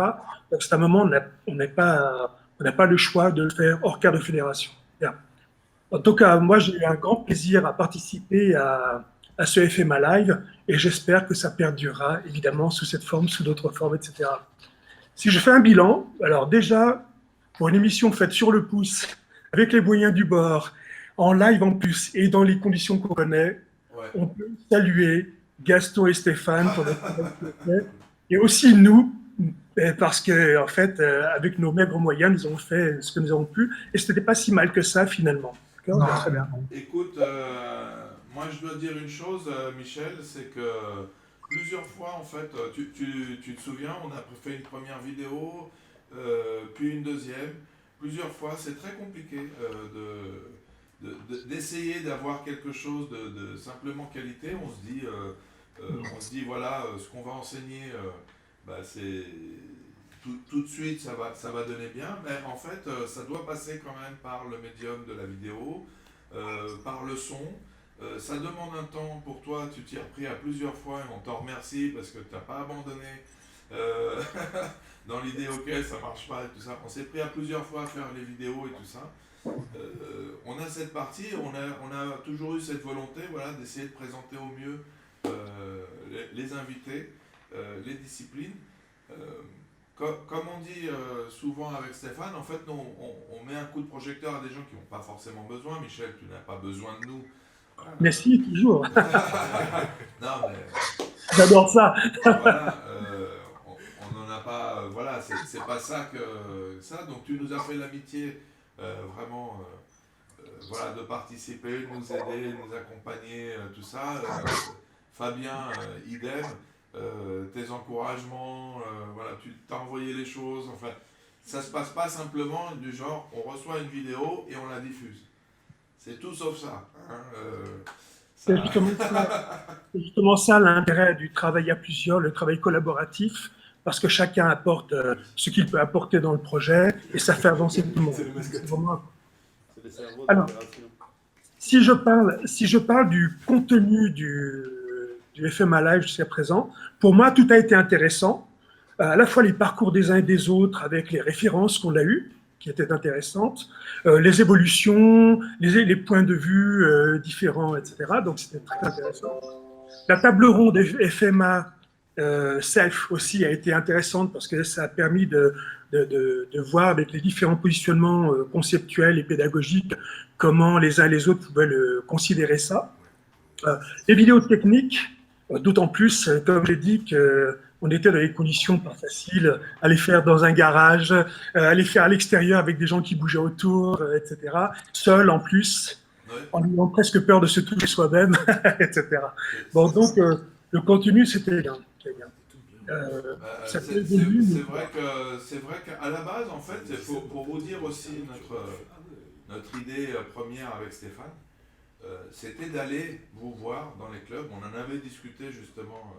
Donc c'est un moment, on n'a pas le choix de le faire hors cadre de fédération. Bien. En tout cas, moi, j'ai eu un grand plaisir à participer à ce FMA Live et j'espère que ça perdurera, évidemment, sous cette forme, sous d'autres formes, etc. Si je fais un bilan, alors déjà, pour une émission faite sur le pouce, avec les moyens du bord, en live en plus et dans les conditions qu'on connaît, on peut saluer Gaston et Stéphane pour notre travail fait, et aussi nous, parce que en fait, avec nos maigres moyens, nous avons fait ce que nous avons pu, et ce n'était pas si mal que ça finalement. Non, très bien. Écoute, moi je dois dire une chose, Michel, c'est que plusieurs fois, en fait, tu te souviens, on a fait une première vidéo, puis une deuxième. Plusieurs fois, c'est très compliqué d'essayer d'avoir quelque chose de simplement qualité. On se dit voilà, ce qu'on va enseigner, c'est tout de suite, ça va donner bien. Mais en fait, ça doit passer quand même par le médium de la vidéo, par le son. Ça demande un temps pour toi, tu t'y es repris à plusieurs fois et on t'en remercie parce que tu n'as pas abandonné dans l'idée ok ça marche pas et tout ça. On s'est pris à plusieurs fois à faire les vidéos et tout ça. On a cette partie, on a toujours eu cette volonté voilà, d'essayer de présenter au mieux les invités, les disciplines. Comme on dit souvent avec Stéphane, en fait, nous, on met un coup de projecteur à des gens qui n'ont pas forcément besoin. Michel, tu n'as pas besoin de nous. Mais si, toujours. Non, mais... J'adore ça. Voilà, on n'en a pas... voilà, c'est pas ça que ça. Donc, tu nous as fait l'amitié, vraiment, voilà, de participer, de nous aider, de nous accompagner, tout ça. Fabien, idem. Tes encouragements, voilà, tu t'as envoyé les choses, enfin, ça se passe pas simplement du genre, on reçoit une vidéo et on la diffuse. C'est tout sauf ça. Hein, C'est justement ça l'intérêt du travail à plusieurs, le travail collaboratif, parce que chacun apporte ce qu'il peut apporter dans le projet et ça fait avancer tout le monde. C'est vraiment... Alors, si je parle du contenu du FMA Live jusqu'à présent, pour moi, tout a été intéressant. À la fois les parcours des uns et des autres avec les références qu'on a eues, qui étaient intéressantes, les évolutions, les points de vue différents, etc. Donc, c'était très intéressant. La table ronde FMA Self aussi a été intéressante parce que ça a permis de voir avec les différents positionnements conceptuels et pédagogiques comment les uns et les autres pouvaient considérer ça. Les vidéos techniques, d'autant plus, comme j'ai dit, qu'on était dans des conditions pas faciles, à les faire dans un garage, à les faire à l'extérieur avec des gens qui bougeaient autour, etc. Seul en plus, en ayant presque peur de se toucher soi-même, etc. Bon, donc, le contenu, c'était bien. c'est vrai qu'à la base, en fait, pour vous dire aussi notre idée première avec Stéphane, c'était d'aller vous voir dans les clubs. On en avait discuté justement,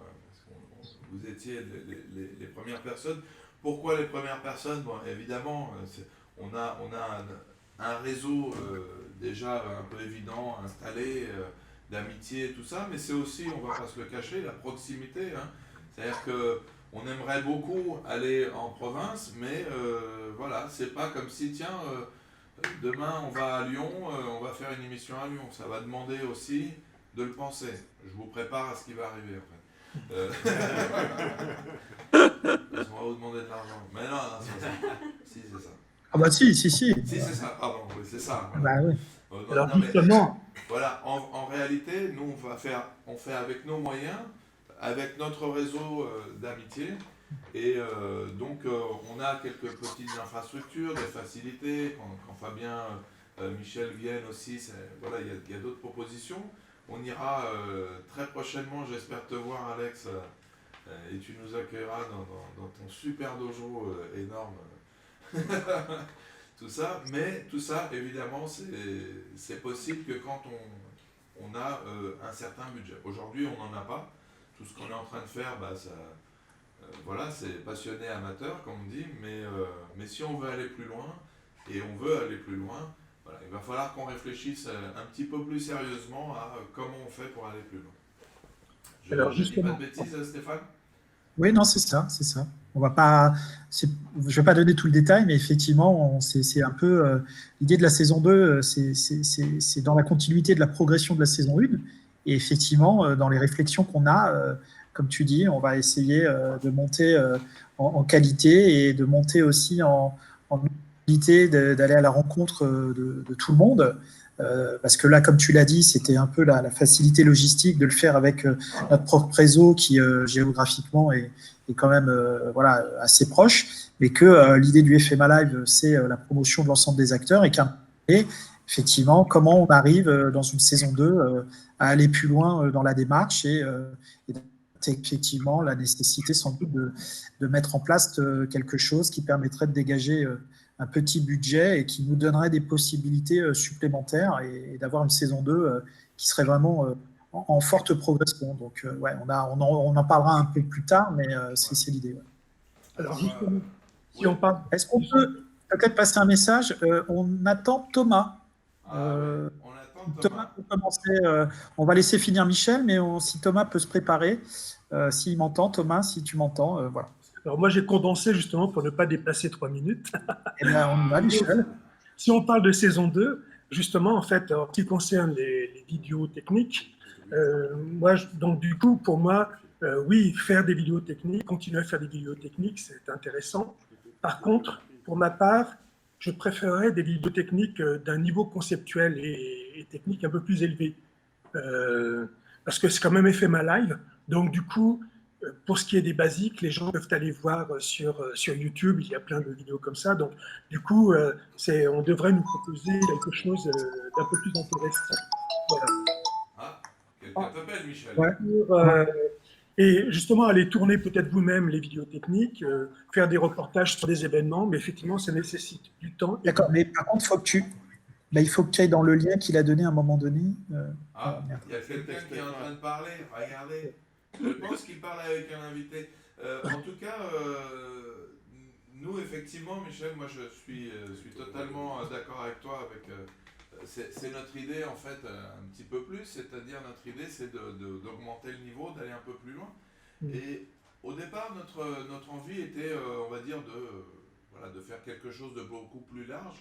parce que vous étiez les premières personnes. Pourquoi les premières personnes? Bon, évidemment, on a un réseau déjà un peu évident, installé, d'amitié et tout ça, mais c'est aussi, on va pas se le cacher, la proximité. Hein. C'est-à-dire que on aimerait beaucoup aller en province, mais voilà, c'est pas comme si, tiens, demain on va à Lyon, on va faire une émission à Lyon. Ça va demander aussi de le penser. Je vous prépare à ce qui va arriver après. Parce qu'on va vous demander de l'argent. Mais non, c'est ça. Si, c'est ça. Ah bah si. Si, c'est ça. Pardon, oui, c'est ça. Voilà. Bah oui. Alors Non, mais justement, voilà, en réalité, nous, on fait avec nos moyens, avec notre réseau d'amitié. Et donc, on a quelques petites infrastructures, des facilités. Quand Fabien, Michel viennent aussi, voilà, il y a d'autres propositions. On ira très prochainement, j'espère te voir, Alex, et tu nous accueilleras dans ton super dojo énorme. Tout ça, mais tout ça, évidemment, c'est possible que quand on a un certain budget. Aujourd'hui, on n'en a pas. Tout ce qu'on est en train de faire, bah, ça, voilà, c'est passionné amateur, comme on dit, mais si on veut aller plus loin, et on veut aller plus loin, voilà, il va falloir qu'on réfléchisse un petit peu plus sérieusement à comment on fait pour aller plus loin. Alors, Je dis pas justement. de bêtises, Stéphane? Oui, non, c'est ça. On va pas, je vais pas donner tout le détail, mais effectivement, c'est un peu l'idée de la saison 2, c'est dans la continuité de la progression de la saison 1. Et effectivement, dans les réflexions qu'on a, comme tu dis, on va essayer de monter en qualité et de monter aussi en qualité, d'aller à la rencontre de tout le monde. Parce que là, comme tu l'as dit, c'était un peu la facilité logistique de le faire avec notre propre réseau qui géographiquement est quand même voilà, assez proche, mais que l'idée du FMA Live, c'est la promotion de l'ensemble des acteurs et effectivement, comment on arrive dans une saison 2 à aller plus loin dans la démarche et effectivement la nécessité sans doute de mettre en place quelque chose qui permettrait de dégager un petit budget et qui nous donnerait des possibilités supplémentaires et d'avoir une saison 2 qui serait vraiment en forte progression. Donc, ouais, on en parlera un peu plus tard, mais c'est l'idée. Ouais. Alors justement, si on parle... Est-ce qu'on peut peut-être passer un message? On attend Thomas. Ouais, on attend Thomas peut commencer. On va laisser finir Michel, mais si Thomas peut se préparer, s'il m'entend, Thomas, si tu m'entends, voilà. Alors moi, j'ai condensé justement pour ne pas dépasser 3 minutes. Eh bien, on y va, Michel. Si on parle de saison 2, justement, en fait, en ce qui concerne les vidéos techniques, donc du coup, pour moi, oui, faire des vidéos techniques, continuer à faire des vidéos techniques, c'est intéressant. Par contre, pour ma part, je préférerais des vidéos techniques d'un niveau conceptuel et technique un peu plus élevé. Parce que c'est quand même FMA Live, donc du coup, pour ce qui est des basiques, les gens peuvent aller voir sur YouTube, il y a plein de vidéos comme ça. Donc, du coup, on devrait nous proposer quelque chose d'un peu plus intéressant. Voilà. Ah, quelqu'un t'appelle, Michel. Ouais. Et justement, aller tourner peut-être vous-même les vidéos techniques, faire des reportages sur des événements, mais effectivement, ça nécessite du temps. D'accord, mais par contre, il faut que tu ailles dans le lien qu'il a donné à un moment donné. Il y a quelqu'un qui est en train de parler, regardez. Je pense qu'il parle avec un invité. En tout cas, nous, effectivement, Michel, moi je suis totalement d'accord avec toi. C'est notre idée, en fait, un petit peu plus. C'est-à-dire, notre idée, c'est d'augmenter le niveau, d'aller un peu plus loin. Et au départ, notre envie était, on va dire, de faire quelque chose de beaucoup plus large.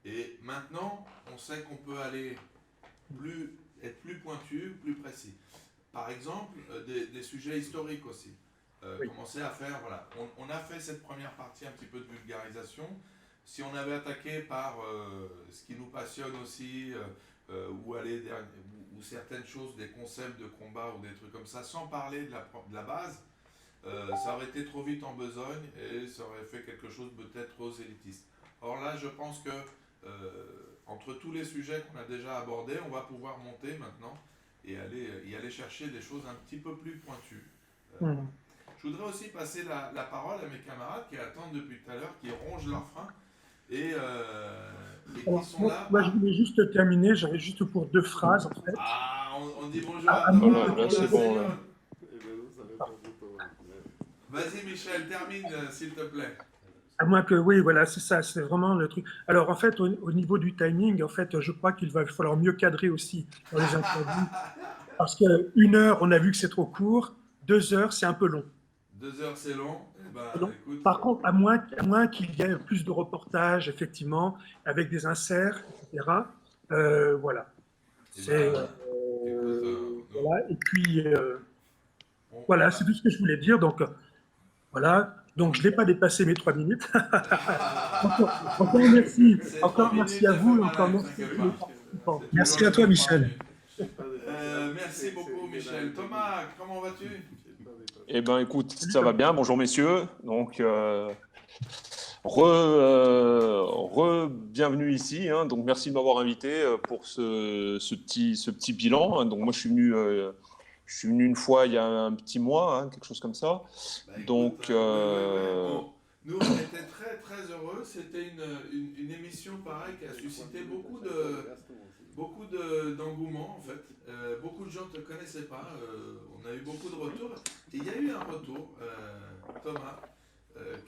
Et maintenant, on sait qu'on peut aller être plus pointu, plus précis. Par exemple, des sujets historiques aussi. Oui. Commencer à faire, voilà. On a fait cette première partie un petit peu de vulgarisation. Si on avait attaqué par ce qui nous passionne aussi, ou certaines choses, des concepts de combat ou des trucs comme ça, sans parler de la base, ça aurait été trop vite en besogne et ça aurait fait quelque chose peut-être trop élitiste. Or là, je pense que entre tous les sujets qu'on a déjà abordés, on va pouvoir monter maintenant et aller chercher des choses un petit peu plus pointues. Je voudrais aussi passer la parole à mes camarades qui attendent depuis tout à l'heure, qui rongent leurs freins et qui sont là. Moi, je voulais juste terminer, j'avais juste pour 2 phrases, en fait. Ah, on dit bonjour à Thomas. là, c'est bon, là. Vas-y, Michel, termine, s'il te plaît. À moins que, oui, voilà, c'est ça, c'est vraiment le truc. Alors, en fait, au niveau du timing, en fait, je crois qu'il va falloir mieux cadrer aussi dans les interviews. Parce qu'une heure, on a vu que c'est trop court. 2 heures, c'est un peu long. 2 heures, c'est long. Eh ben, C'est long. écoute, Par contre, à moins qu'il y ait plus de reportages, effectivement, avec des inserts, etc. Voilà. eh C'est, ben, écoute, voilà. Et puis, on- voilà, c'est tout ce que je voulais dire. Donc, voilà. Donc, je n'ai pas dépassé mes 3 minutes. Encore merci. C'est Encore 3 merci à minutes, vous. ça fait Encore malade, merci t'inquiète à tous les pas. participants. C'est Merci toujours à toi, le Michel. premier. Merci beaucoup, Michel. Thomas, comment vas-tu? Eh ben, écoute, Salut, ça va Tom. bien. Bonjour, messieurs. Donc, bienvenue ici. Hein. Donc, merci de m'avoir invité pour ce petit bilan. Hein. Donc, moi, je suis venu une fois il y a un petit mois, hein, quelque chose comme ça. Bah, écoute, Donc, nous, on était très très heureux. C'était une émission pareille qui a suscité beaucoup d'engouement en fait. Beaucoup de gens ne te connaissaient pas. On a eu beaucoup de retours. Et il y a eu un retour, Thomas,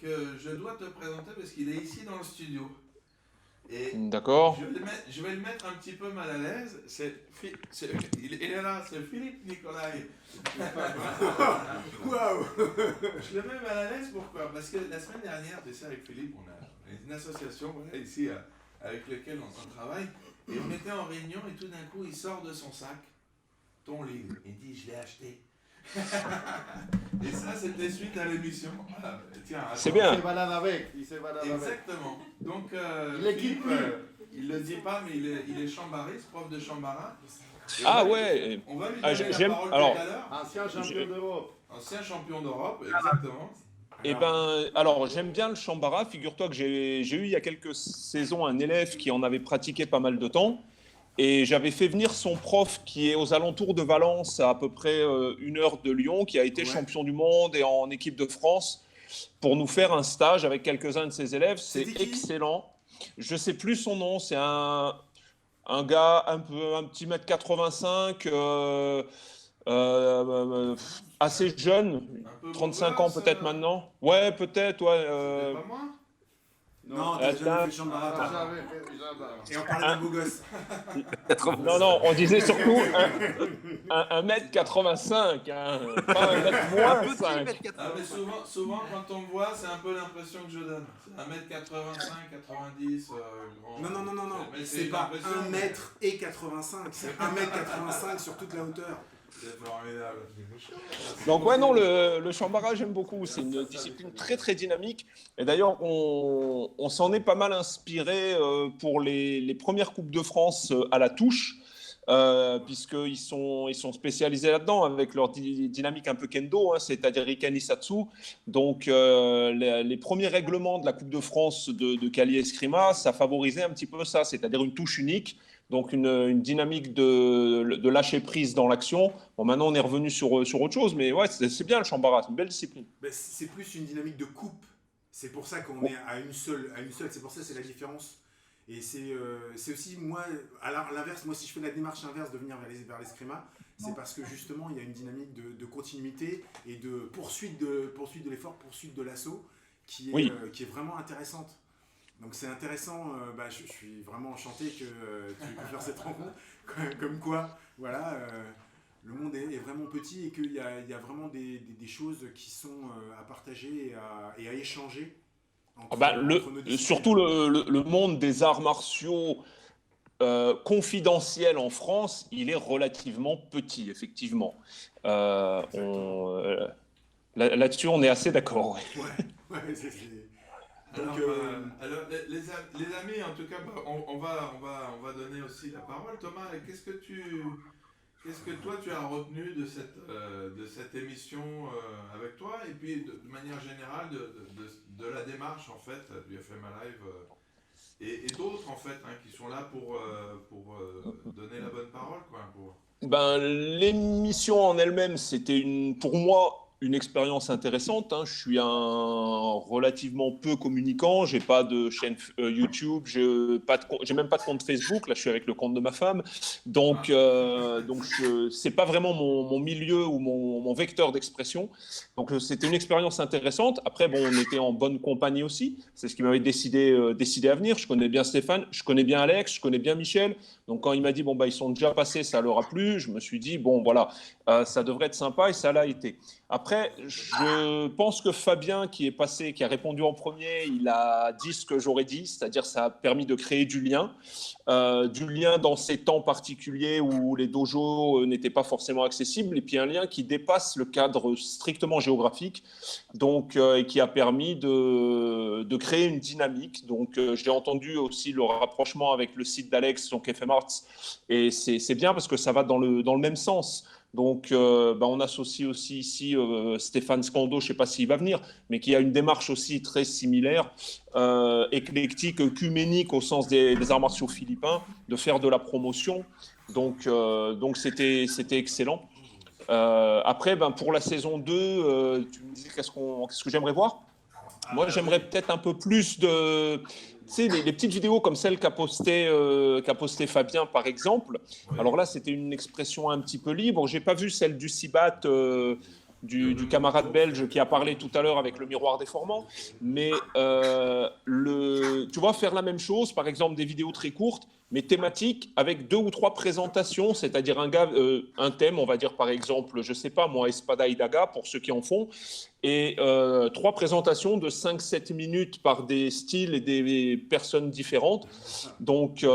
que je dois te présenter parce qu'il est ici dans le studio. Et d'accord. je vais le mettre un petit peu mal à l'aise. Il est là, c'est Philippe Nicolai. Waouh! Je le mets mal à l'aise, pourquoi? Parce que la semaine dernière, tu sais, avec Philippe, on a une association voilà, ici avec laquelle on travaille. Et on était en réunion et tout d'un coup, il sort de son sac ton livre. Il dit, je l'ai acheté. Et ça, c'était suite à l'émission. Voilà. Tiens, attends. C'est bien. Il se balade avec. Il se balade avec. Exactement. Donc, Il est Philippe, qui, lui il le dit pas, mais il est chambariste, prof de chambara. Et Ah on va- ouais. On va lui Ah, donner la j'aime- parole alors- tout à l'heure. Ancien champion d'Europe. Ancien champion d'Europe, exactement. Eh ben, alors j'aime bien le chambara. Figure-toi que j'ai eu il y a quelques saisons un élève qui en avait pratiqué pas mal de temps. Et j'avais fait venir son prof qui est aux alentours de Valence, à peu près 1 heure de Lyon, qui a été champion du monde et en équipe de France, pour nous faire un stage avec quelques-uns de ses élèves. C'est C'était qui ? excellent. Je sais plus son nom. C'est un gars un petit mètre 85, assez jeune, Un peu 35 beau ans gosse, peut-être maintenant. Ouais, peut-être. Ouais. C'était pas moi? Non, t'as jamais attends. fait chambara, toi. J'avais fait déjà dans- Et on parlait d'un beau gosse. Non, on disait surtout 1m85, hein, pas 1m moins 5. Ah, mais souvent, quand on me voit, c'est un peu l'impression que je donne. C'est 1m85, 90, grand. Non. Mais C'est une pas impression, 1m85, c'est 1m85 sur toute la hauteur. C'est formidable. Donc ouais, non, le chambara, j'aime beaucoup. C'est une discipline très, très dynamique. Et d'ailleurs, on s'en est pas mal inspiré pour les premières Coupes de France à la touche, puisqu'ils sont spécialisés là-dedans avec leur dynamique un peu kendo, hein, c'est-à-dire Ikanisatsu. Donc, les premiers règlements de la Coupe de France de Kali Eskrima, ça favorisait un petit peu ça, c'est-à-dire une touche unique. Donc, une dynamique de lâcher prise dans l'action. Bon, maintenant, on est revenu sur autre chose, mais ouais, c'est bien le chambara, c'est une belle discipline. Ben, c'est plus une dynamique de coupe. C'est pour ça qu'on est à une seule. C'est pour ça que c'est la différence. Et c'est aussi, moi, à l'inverse, moi, si je fais la démarche inverse de venir vers l'escrima, c'est parce que justement, il y a une dynamique de continuité et de poursuite de l'effort, poursuite de l'assaut qui est vraiment intéressante. Donc c'est intéressant, je suis vraiment enchanté que tu aies pu faire cette rencontre, comme quoi, voilà, le monde est vraiment petit et qu'il y a vraiment des choses qui sont à partager et à échanger. Entre nos disciplines. Surtout le monde des arts martiaux confidentiels en France, il est relativement petit, effectivement. Là-dessus, on est assez d'accord. Ouais, c'est... Alors, Donc, les amis, en tout cas, on va donner aussi la parole. Thomas, qu'est-ce que toi tu as retenu de cette émission avec toi et puis de manière générale de la démarche en fait du FMA Live et d'autres en fait qui sont là pour donner la bonne parole quoi. Ben, l'émission en elle-même, c'était pour moi une expérience intéressante. Hein. Je suis un relativement peu communicant. J'ai pas de chaîne YouTube. J'ai même pas de compte Facebook. Là, je suis avec le compte de ma femme. Donc c'est pas vraiment mon milieu ou mon vecteur d'expression. Donc, c'était une expérience intéressante. Après, bon, on était en bonne compagnie aussi. C'est ce qui m'avait décidé à venir. Je connais bien Stéphane, je connais bien Alex, je connais bien Michel. Donc, quand il m'a dit, bon, bah, ils sont déjà passés, ça leur a plu, je me suis dit, bon, voilà, ça devrait être sympa et ça l'a été. Après, je pense que Fabien, qui est passé, qui a répondu en premier, il a dit ce que j'aurais dit, c'est-à-dire ça a permis de créer du lien dans ces temps particuliers où les dojos n'étaient pas forcément accessibles, et puis un lien qui dépasse le cadre strictement géographique, donc et qui a permis de créer une dynamique. Donc, j'ai entendu aussi le rapprochement avec le site d'Alex, donc FM Arts, et c'est bien parce que ça va dans le même sens. Donc, on associe aussi ici Stéphane Scando, je ne sais pas s'il va venir, mais qui a une démarche aussi très similaire, éclectique, œcuménique au sens des arts martiaux philippins, de faire de la promotion. Donc c'était excellent. Après, pour la saison 2, tu me disais qu'est-ce que j'aimerais voir. Moi, j'aimerais peut-être un peu plus de... Tu sais, les petites vidéos comme celle qu'a posté Fabien, par exemple. Alors là, c'était une expression un petit peu libre. Je n'ai pas vu celle du Sibat, du camarade belge qui a parlé tout à l'heure avec le miroir déformant. Mais tu vois, faire la même chose, par exemple des vidéos très courtes, mais thématiques, avec 2 ou 3 présentations, c'est-à-dire un thème, on va dire par exemple, je ne sais pas moi, Espada y Daga, pour ceux qui en font, et 3 présentations de 5-7 minutes par des styles et des personnes différentes, donc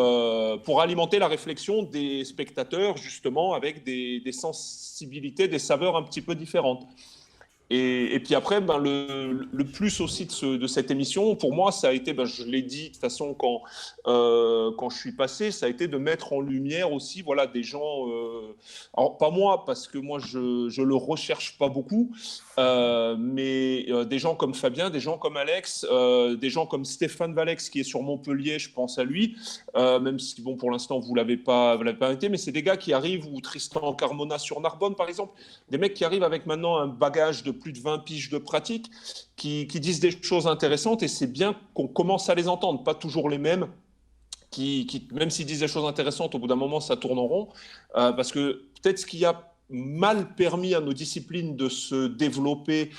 pour alimenter la réflexion des spectateurs, justement, avec des sensibilités, des saveurs un petit peu différentes. Et puis après, le plus aussi de cette émission, pour moi, ça a été, je l'ai dit de toute façon quand je suis passé, ça a été de mettre en lumière aussi, voilà, des gens, alors pas moi, parce que moi, je le recherche pas beaucoup, mais des gens comme Fabien, des gens comme Alex, des gens comme Stéphane Valex, qui est sur Montpellier, je pense à lui, même si, bon, pour l'instant, vous l'avez pas été, mais c'est des gars qui arrivent, ou Tristan Carmona sur Narbonne, par exemple, des mecs qui arrivent avec maintenant un bagage de plus de 20 piges de pratique, qui disent des choses intéressantes, et c'est bien qu'on commence à les entendre, pas toujours les mêmes, qui même s'ils disent des choses intéressantes, au bout d'un moment, ça tourne en rond, parce que peut-être ce qui a mal permis à nos disciplines de se développer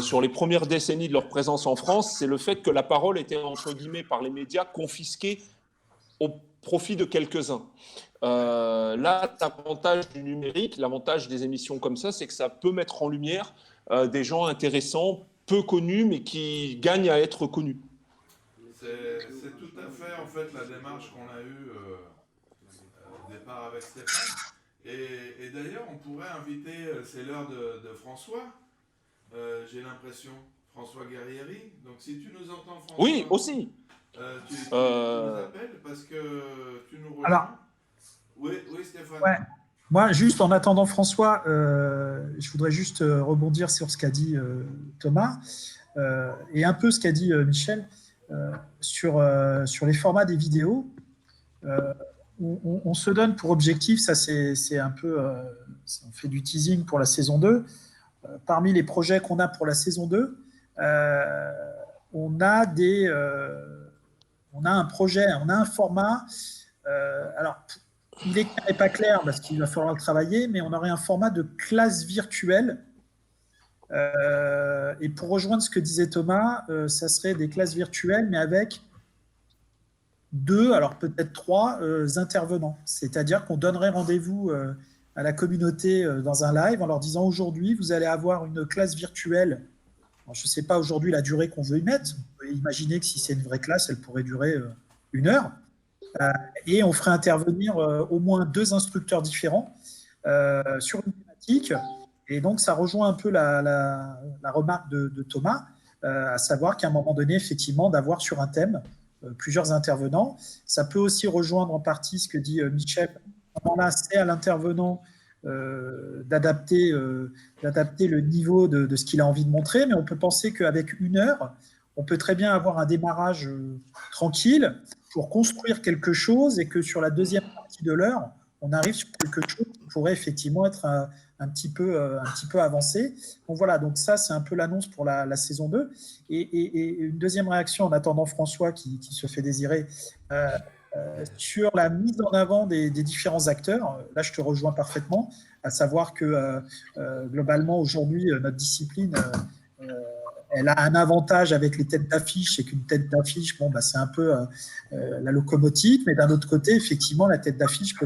sur les premières décennies de leur présence en France, c'est le fait que la parole était, entre guillemets, par les médias, confisquée au profit de quelques-uns. Là, l'avantage du numérique, l'avantage des émissions comme ça, c'est que ça peut mettre en lumière des gens intéressants, peu connus, mais qui gagnent à être connus. C'est tout à fait en fait la démarche qu'on a eue au départ avec Stéphane. Et d'ailleurs, on pourrait inviter, c'est l'heure de François, j'ai l'impression, François Guerrieri. Donc si tu nous entends, François, oui, aussi. Tu nous appelles parce que tu nous rejoins. Alors, oui, Stéphane. Ouais. Moi, juste en attendant François, je voudrais juste rebondir sur ce qu'a dit Thomas et un peu ce qu'a dit Michel sur les formats des vidéos. On se donne pour objectif, ça c'est un peu, on fait du teasing pour la saison 2. Parmi les projets qu'on a pour la saison 2, on a un projet, on a un format. Alors, il n'est pas clair parce qu'il va falloir le travailler, mais on aurait un format de classe virtuelle. Et pour rejoindre ce que disait Thomas, ça serait des classes virtuelles, mais avec 2, alors peut-être 3 intervenants. C'est-à-dire qu'on donnerait rendez-vous à la communauté dans un live en leur disant aujourd'hui, vous allez avoir une classe virtuelle. Alors, je ne sais pas aujourd'hui la durée qu'on veut y mettre. On peut imaginer que si c'est une vraie classe, elle pourrait durer 1 heure. Et on ferait intervenir au moins 2 instructeurs différents sur une thématique. Et donc, ça rejoint un peu la remarque de Thomas, à savoir qu'à un moment donné, effectivement, d'avoir sur un thème plusieurs intervenants. Ça peut aussi rejoindre en partie ce que dit Michel. Là, c'est à l'intervenant d'adapter le niveau de ce qu'il a envie de montrer, mais on peut penser qu'avec 1 heure, on peut très bien avoir un démarrage tranquille pour construire quelque chose et que sur la deuxième partie de l'heure, on arrive sur quelque chose qui pourrait effectivement être un petit peu avancé. Donc voilà, donc ça c'est un peu l'annonce pour la saison 2. Et une deuxième réaction en attendant François qui se fait désirer sur la mise en avant des différents acteurs. Là je te rejoins parfaitement, à savoir que globalement aujourd'hui notre discipline elle a un avantage avec les têtes d'affiche, c'est qu'une tête d'affiche, bon, bah, c'est un peu la locomotive, mais d'un autre côté, effectivement, la tête d'affiche ne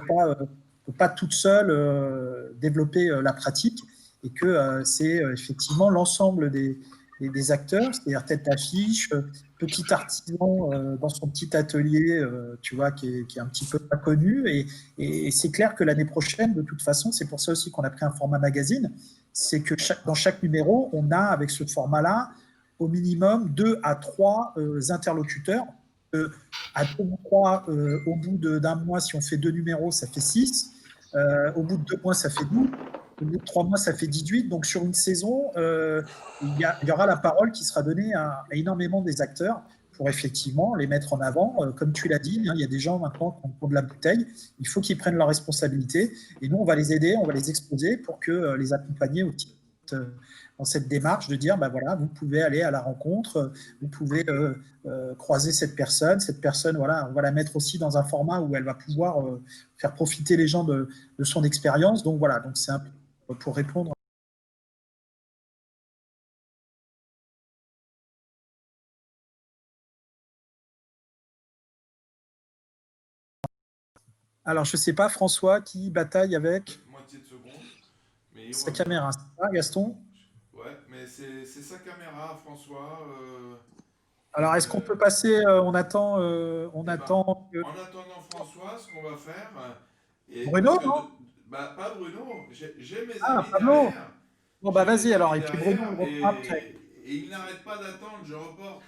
peut pas toute seule développer la pratique, et que c'est effectivement l'ensemble des acteurs, c'est-à-dire tête d'affiche, petit artisan dans son petit atelier, tu vois, qui est un petit peu pas connu, et c'est clair que l'année prochaine, de toute façon, c'est pour ça aussi qu'on a pris un format magazine, c'est que dans chaque numéro, on a, avec ce format-là, au minimum 2 à 3 interlocuteurs. À 2 ou 3, au bout d'un mois, si on fait 2 numéros, ça fait 6. Au bout de 2 mois, ça fait 12. Au bout de 3 mois, ça fait 18. Donc, sur une saison, il y aura la parole qui sera donnée à énormément des acteurs pour effectivement les mettre en avant. Comme tu l'as dit, il y a des gens maintenant qui ont de la bouteille. Il faut qu'ils prennent leurs responsabilités. Et nous, on va les aider, on va les exposer pour que les accompagner aussi dans cette démarche de dire, bah voilà, vous pouvez aller à la rencontre, vous pouvez croiser cette personne, voilà, on va la mettre aussi dans un format où elle va pouvoir faire profiter les gens de son expérience. Donc voilà, donc c'est un peu pour répondre. Alors, je ne sais pas, François, qui bataille avec Moitié de seconde. Mais sa caméra. C'est ça, Gaston? Ouais, mais c'est sa caméra, François. Alors, est-ce qu'on peut passer on attend. En attendant François, ce qu'on va faire. Bruno, non? Pas Bruno. J'ai mes Ah, amis Pablo. derrière. Bon, bah vas-y alors. Et puis Bruno, on reprend et, après. et il n'arrête pas d'attendre, je reporte.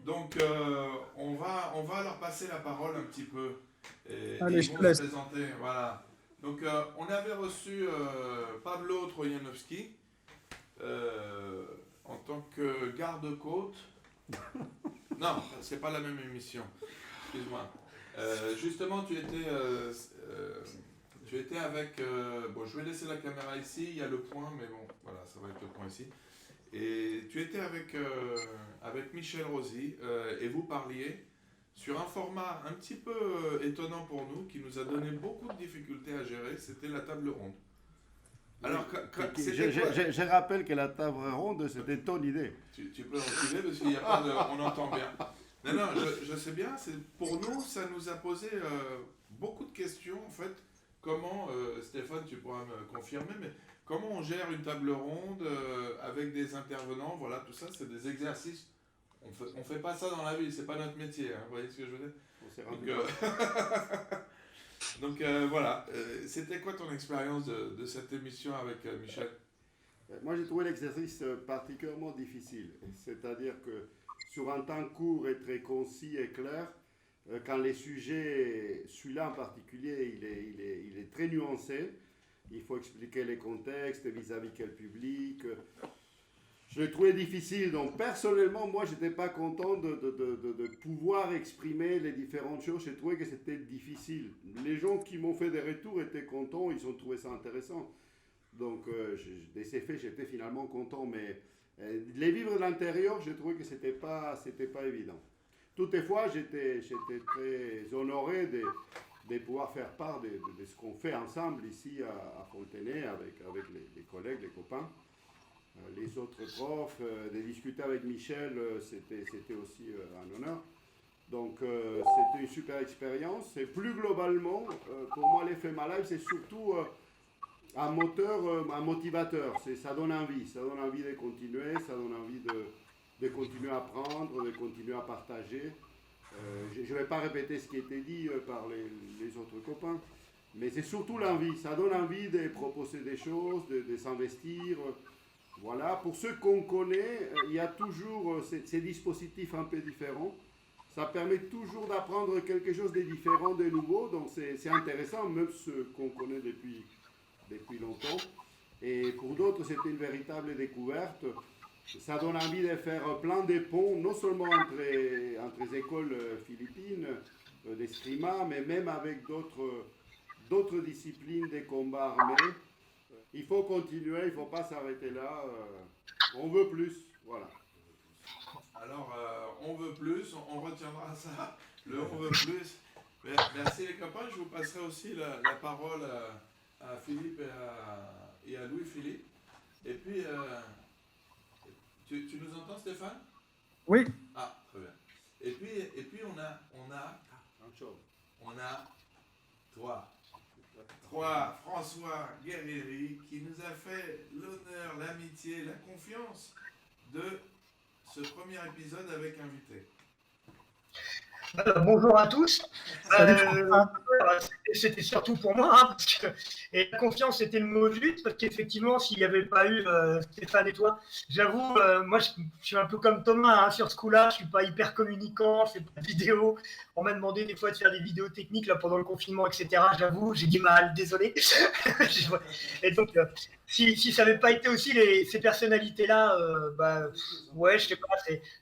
Donc, on va leur passer la parole un petit peu. Allez, ils je vont te laisse. se présenter. Voilà. Donc, on avait reçu Pablo Trojanowski en tant que garde-côte. Non, c'est pas la même émission. Excuse-moi. Justement, tu étais avec. Bon, je vais laisser la caméra ici. Il y a le point, mais bon, voilà, ça va être le point ici. Et tu étais avec Michel Rosy et vous parliez sur un format un petit peu étonnant pour nous, qui nous a donné beaucoup de difficultés à gérer. C'était la table ronde. Alors, je rappelle que la table ronde, c'était ton idée. Tu peux reculer parce qu'il n'y a pas de... On entend bien. Non, je sais bien. Pour nous, ça nous a posé beaucoup de questions, en fait. Comment, Stéphane, tu pourras me confirmer, mais comment on gère une table ronde avec des intervenants, voilà, tout ça, c'est des exercices. On fait pas ça dans la vie, c'est pas notre métier, hein, vous voyez ce que je veux dire? On s'est rendu Donc voilà, c'était quoi ton expérience de cette émission avec Michel? Moi, j'ai trouvé l'exercice particulièrement difficile. C'est-à-dire que sur un temps court et très concis et clair, quand les sujets, celui-là en particulier, il est très nuancé. Il faut expliquer les contextes vis-à-vis quel public. Je l'ai trouvé difficile. Donc, personnellement, moi, je n'étais pas content de pouvoir exprimer les différentes choses. J'ai trouvé que c'était difficile. Les gens qui m'ont fait des retours étaient contents. Ils ont trouvé ça intéressant. Donc, de ces faits, j'étais finalement content. Mais les vivre de l'intérieur, j'ai trouvé que c'était pas évident. Toutefois, j'étais très honoré de pouvoir faire part de ce qu'on fait ensemble ici à Fontenay avec les collègues, les copains, les autres profs. De discuter avec Michel, c'était aussi un honneur. Donc, c'était une super expérience. Et plus globalement, pour moi, l'effet Live, c'est surtout un moteur, un motivateur. Ça donne envie de continuer, ça donne envie de continuer à apprendre, de continuer à partager. Je ne vais pas répéter ce qui a été dit par les autres copains, mais c'est surtout l'envie. Ça donne envie de proposer des choses, de s'investir. Voilà. Pour ceux qu'on connaît, il y a toujours ces dispositifs un peu différents. Ça permet toujours d'apprendre quelque chose de différent, de nouveau. Donc c'est intéressant, même ceux qu'on connaît depuis longtemps. Et pour d'autres, c'était une véritable découverte. Ça donne envie de faire plein de ponts, non seulement entre les écoles philippines d'escrima, mais même avec d'autres disciplines des combats armés. il faut continuer, il ne faut pas s'arrêter là. On veut plus, voilà. Alors, on veut plus, on retiendra ça, le on veut plus. Merci les copains, je vous passerai aussi la parole à Philippe et à Louis-Philippe. Et puis, tu nous entends Stéphane? Oui. Ah, très bien. Et puis on a trois François Guerrieri qui nous a fait l'honneur, l'amitié, la confiance de ce premier épisode avec invité. Bonjour à tous. Salut, François. C'était surtout pour moi, hein, parce que et la confiance était le mot juste, parce qu'effectivement, s'il n'y avait pas eu Stéphane et toi, j'avoue, moi je suis un peu comme Thomas hein, sur ce coup-là, je suis pas hyper communicant, je fais pas de vidéo. On m'a demandé des fois de faire des vidéos techniques là, pendant le confinement, etc. J'avoue, j'ai du mal, désolé. Et donc, si ça n'avait pas été aussi ces personnalités-là, ouais, je sais pas,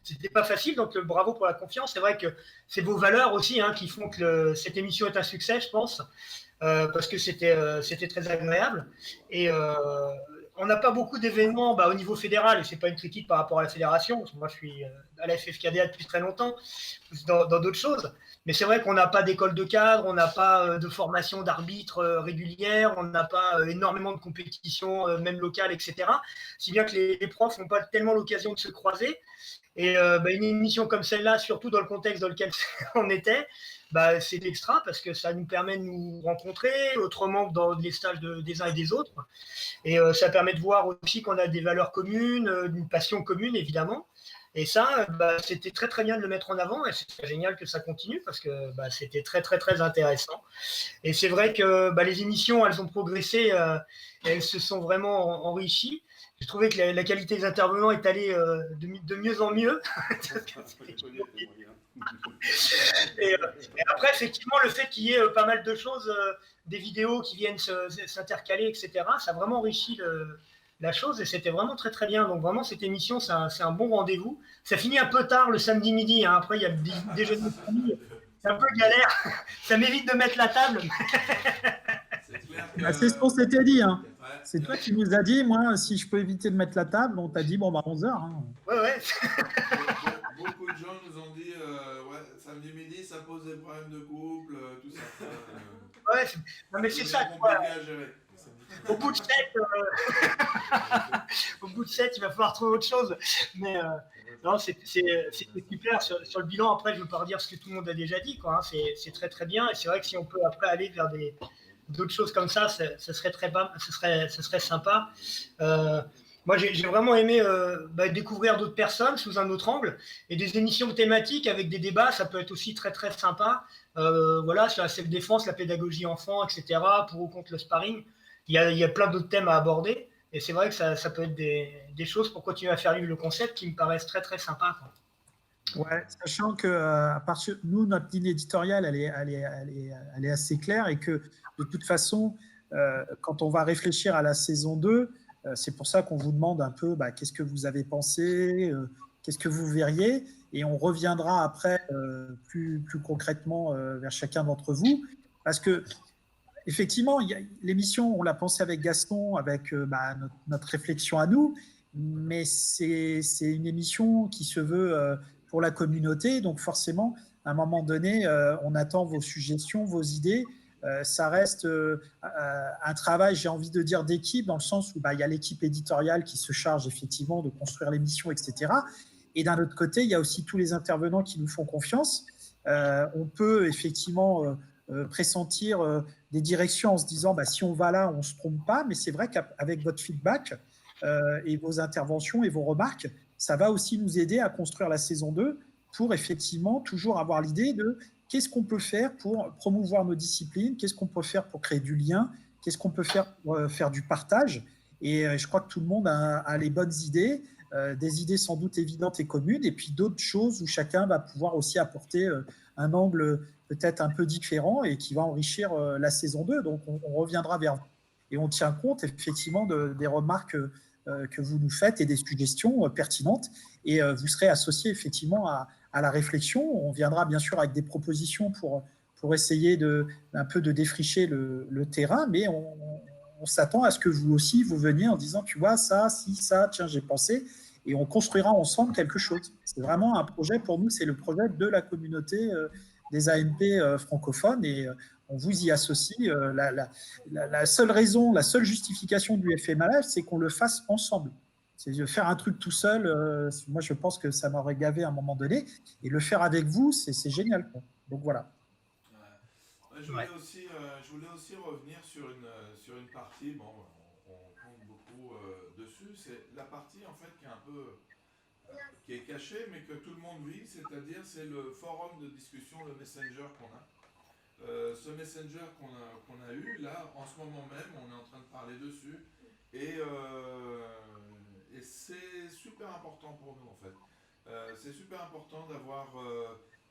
c'était pas facile, donc bravo pour la confiance. C'est vrai que c'est vos valeurs aussi hein, qui font que cette émission est un succès, je pense, parce que c'était très agréable. Et on n'a pas beaucoup d'événements au niveau fédéral, et c'est pas une critique par rapport à la fédération. Moi, je suis à la FFKDA depuis très longtemps, dans d'autres choses. Mais c'est vrai qu'on n'a pas d'école de cadre, on n'a pas de formation d'arbitre régulière, on n'a pas énormément de compétitions, même locales, etc. Si bien que les profs n'ont pas tellement l'occasion de se croiser. Et une émission comme celle-là, surtout dans le contexte dans lequel on était, c'est extra parce que ça nous permet de nous rencontrer autrement que dans les stages des uns et des autres. Et ça permet de voir aussi qu'on a des valeurs communes, une passion commune évidemment. Et ça, c'était très très bien de le mettre en avant et c'est génial que ça continue parce que c'était très très très intéressant. Et c'est vrai que les émissions, elles ont progressé, et elles se sont vraiment enrichies. J'ai trouvé que la qualité des intervenants est allée de mieux en mieux. et après, effectivement, le fait qu'il y ait pas mal de choses, des vidéos qui viennent s'intercaler, etc., ça a vraiment enrichi la chose et c'était vraiment très très bien. Donc vraiment, cette émission, c'est un bon rendez-vous. Ça finit un peu tard le samedi midi. Hein. Après, il y a le déjeuner de famille. C'est un peu galère. Ça m'évite de mettre la table. C'est ce qu'on s'était dit. Hein. C'est toi qui nous as dit, moi, si je peux éviter de mettre la table, on t'a dit, 11h. Hein. Ouais. Beaucoup de gens nous ont dit, samedi midi, ça pose des problèmes de couple, tout ça. Ouais, non, mais c'est ça. Compliqué à gérer. Au bout de 7, il va falloir trouver autre chose. Mais non, c'était super. Sur le bilan, après, je ne veux pas redire ce que tout le monde a déjà dit. Quoi, hein. C'est très très bien. Et c'est vrai que si on peut après aller vers d'autres choses comme ça, ce serait sympa. Moi, j'ai vraiment aimé découvrir d'autres personnes sous un autre angle et des émissions thématiques avec des débats, ça peut être aussi très très sympa. Sur la self-défense, la pédagogie enfant, etc., pour ou contre le sparring. Il y a plein d'autres thèmes à aborder et c'est vrai que ça peut être des choses pour continuer à faire vivre le concept qui me paraissent très très sympas. Quoi. Ouais, sachant que à partir nous, notre ligne éditoriale, elle est assez claire et que de toute façon, quand on va réfléchir à la saison 2, c'est pour ça qu'on vous demande un peu qu'est-ce que vous avez pensé, qu'est-ce que vous verriez, et on reviendra après plus concrètement vers chacun d'entre vous, parce que effectivement, l'émission, on l'a pensé avec Gaston, avec notre réflexion à nous, mais c'est une émission qui se veut pour la communauté, donc forcément, à un moment donné, on attend vos suggestions, vos idées. Ça reste un travail, j'ai envie de dire, d'équipe, dans le sens où il y a l'équipe éditoriale qui se charge effectivement de construire l'émission, etc. Et d'un autre côté, il y a aussi tous les intervenants qui nous font confiance. On peut effectivement pressentir des directions en se disant si on va là, on ne se trompe pas, mais c'est vrai qu'avec votre feedback et vos interventions et vos remarques, ça va aussi nous aider à construire la saison 2 pour effectivement toujours avoir l'idée de qu'est-ce qu'on peut faire pour promouvoir nos disciplines, qu'est-ce qu'on peut faire pour créer du lien, qu'est-ce qu'on peut faire pour faire du partage. Et je crois que tout le monde a les bonnes idées, des idées sans doute évidentes et communes, et puis d'autres choses où chacun va pouvoir aussi apporter un angle peut-être un peu différent et qui va enrichir la saison 2. Donc on reviendra vers vous. Et on tient compte effectivement des remarques que vous nous faites et des suggestions pertinentes. Et vous serez associés effectivement à la réflexion. On viendra bien sûr avec des propositions pour essayer un peu de défricher le terrain, mais on s'attend à ce que vous aussi, vous veniez en disant, tu vois, ça, si, ça, tiens, j'ai pensé, et on construira ensemble quelque chose. C'est vraiment un projet, pour nous, c'est le projet de la communauté des AMP francophones, et on vous y associe. La seule raison, la seule justification du FMA Live, c'est qu'on le fasse ensemble. C'est de faire un truc tout seul, moi je pense que ça m'aurait gavé à un moment donné, et le faire avec vous, c'est génial, quoi. Donc voilà. Je voulais aussi revenir sur une partie, bon, on compte beaucoup dessus, c'est la partie en fait qui est un peu qui est cachée mais que tout le monde vit, c'est-à-dire c'est le forum de discussion, le messenger qu'on a. Ce messenger qu'on a eu, là, en ce moment même, on est en train de parler dessus et c'est super important pour nous en fait. C'est super important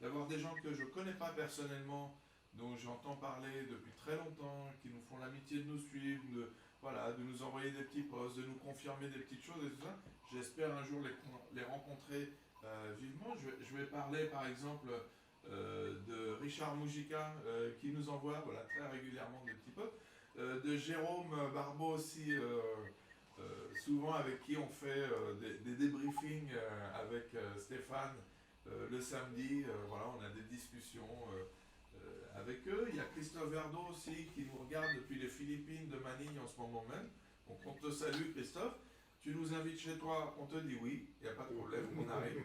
d'avoir des gens que je ne connais pas personnellement, dont j'entends parler depuis très longtemps, qui nous font l'amitié de nous suivre, de nous envoyer des petits posts, de nous confirmer des petites choses et tout ça. J'espère un jour les rencontrer vivement. Je vais parler par exemple de Richard Mujica qui nous envoie très régulièrement des petits posts, de Jérôme Barbeau aussi, souvent avec qui on fait des débriefings avec Stéphane le samedi. On a des discussions avec eux. Il y a Christophe Verdeau aussi qui nous regarde depuis les Philippines de Manille en ce moment même. Donc on te salue Christophe. Tu nous invites chez toi, on te dit oui, il n'y a pas de problème, on arrive.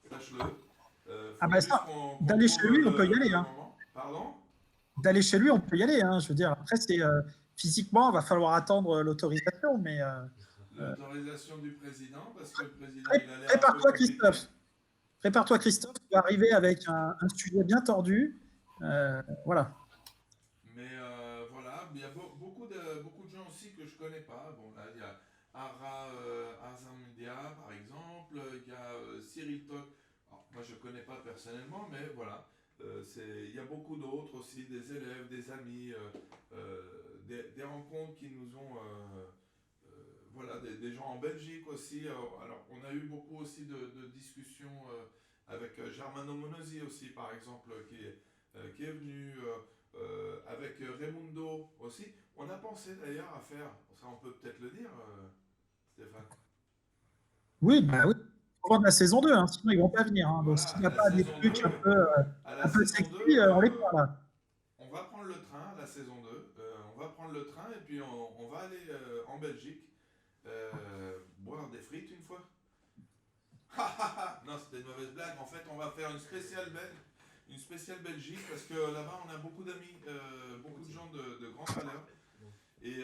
Sache-le. Ça, d'aller chez lui, on peut y aller. Hein. Pardon ? D'aller chez lui, on peut y aller. Hein. Je veux dire, après, physiquement, il va falloir attendre l'autorisation, mais... l'autorisation du président, parce que le président, il a l'air... Prépare-toi, Christophe. Prépare-toi, Christophe. Tu vas arriver avec un sujet bien tordu. Voilà. Mais voilà, il y a beaucoup de gens aussi que je ne connais pas. Bon, là, il y a Ara Azamdia, par exemple. Il y a Cyril Toc. Moi, je ne connais pas personnellement, mais voilà. Il y a beaucoup d'autres aussi, des élèves, des amis, des rencontres qui nous ont... des gens en Belgique aussi. Alors, on a eu beaucoup aussi de discussions avec Germano Monosi aussi, par exemple, qui est venu, avec Raimundo aussi. On a pensé d'ailleurs à faire, ça on peut peut-être le dire, Stéphane. Oui, bah oui. Pour la saison 2, hein, sinon ils ne vont pas venir. Hein. Donc s'il n'y a pas des trucs un peu sexy, on les prend là. On va prendre le train, la saison 2. On va prendre le train et puis on va aller en Belgique boire des frites une fois. Non, c'était une mauvaise blague. En fait, on va faire une spéciale Belgique parce que là-bas, on a beaucoup d'amis, beaucoup de gens de grande valeur et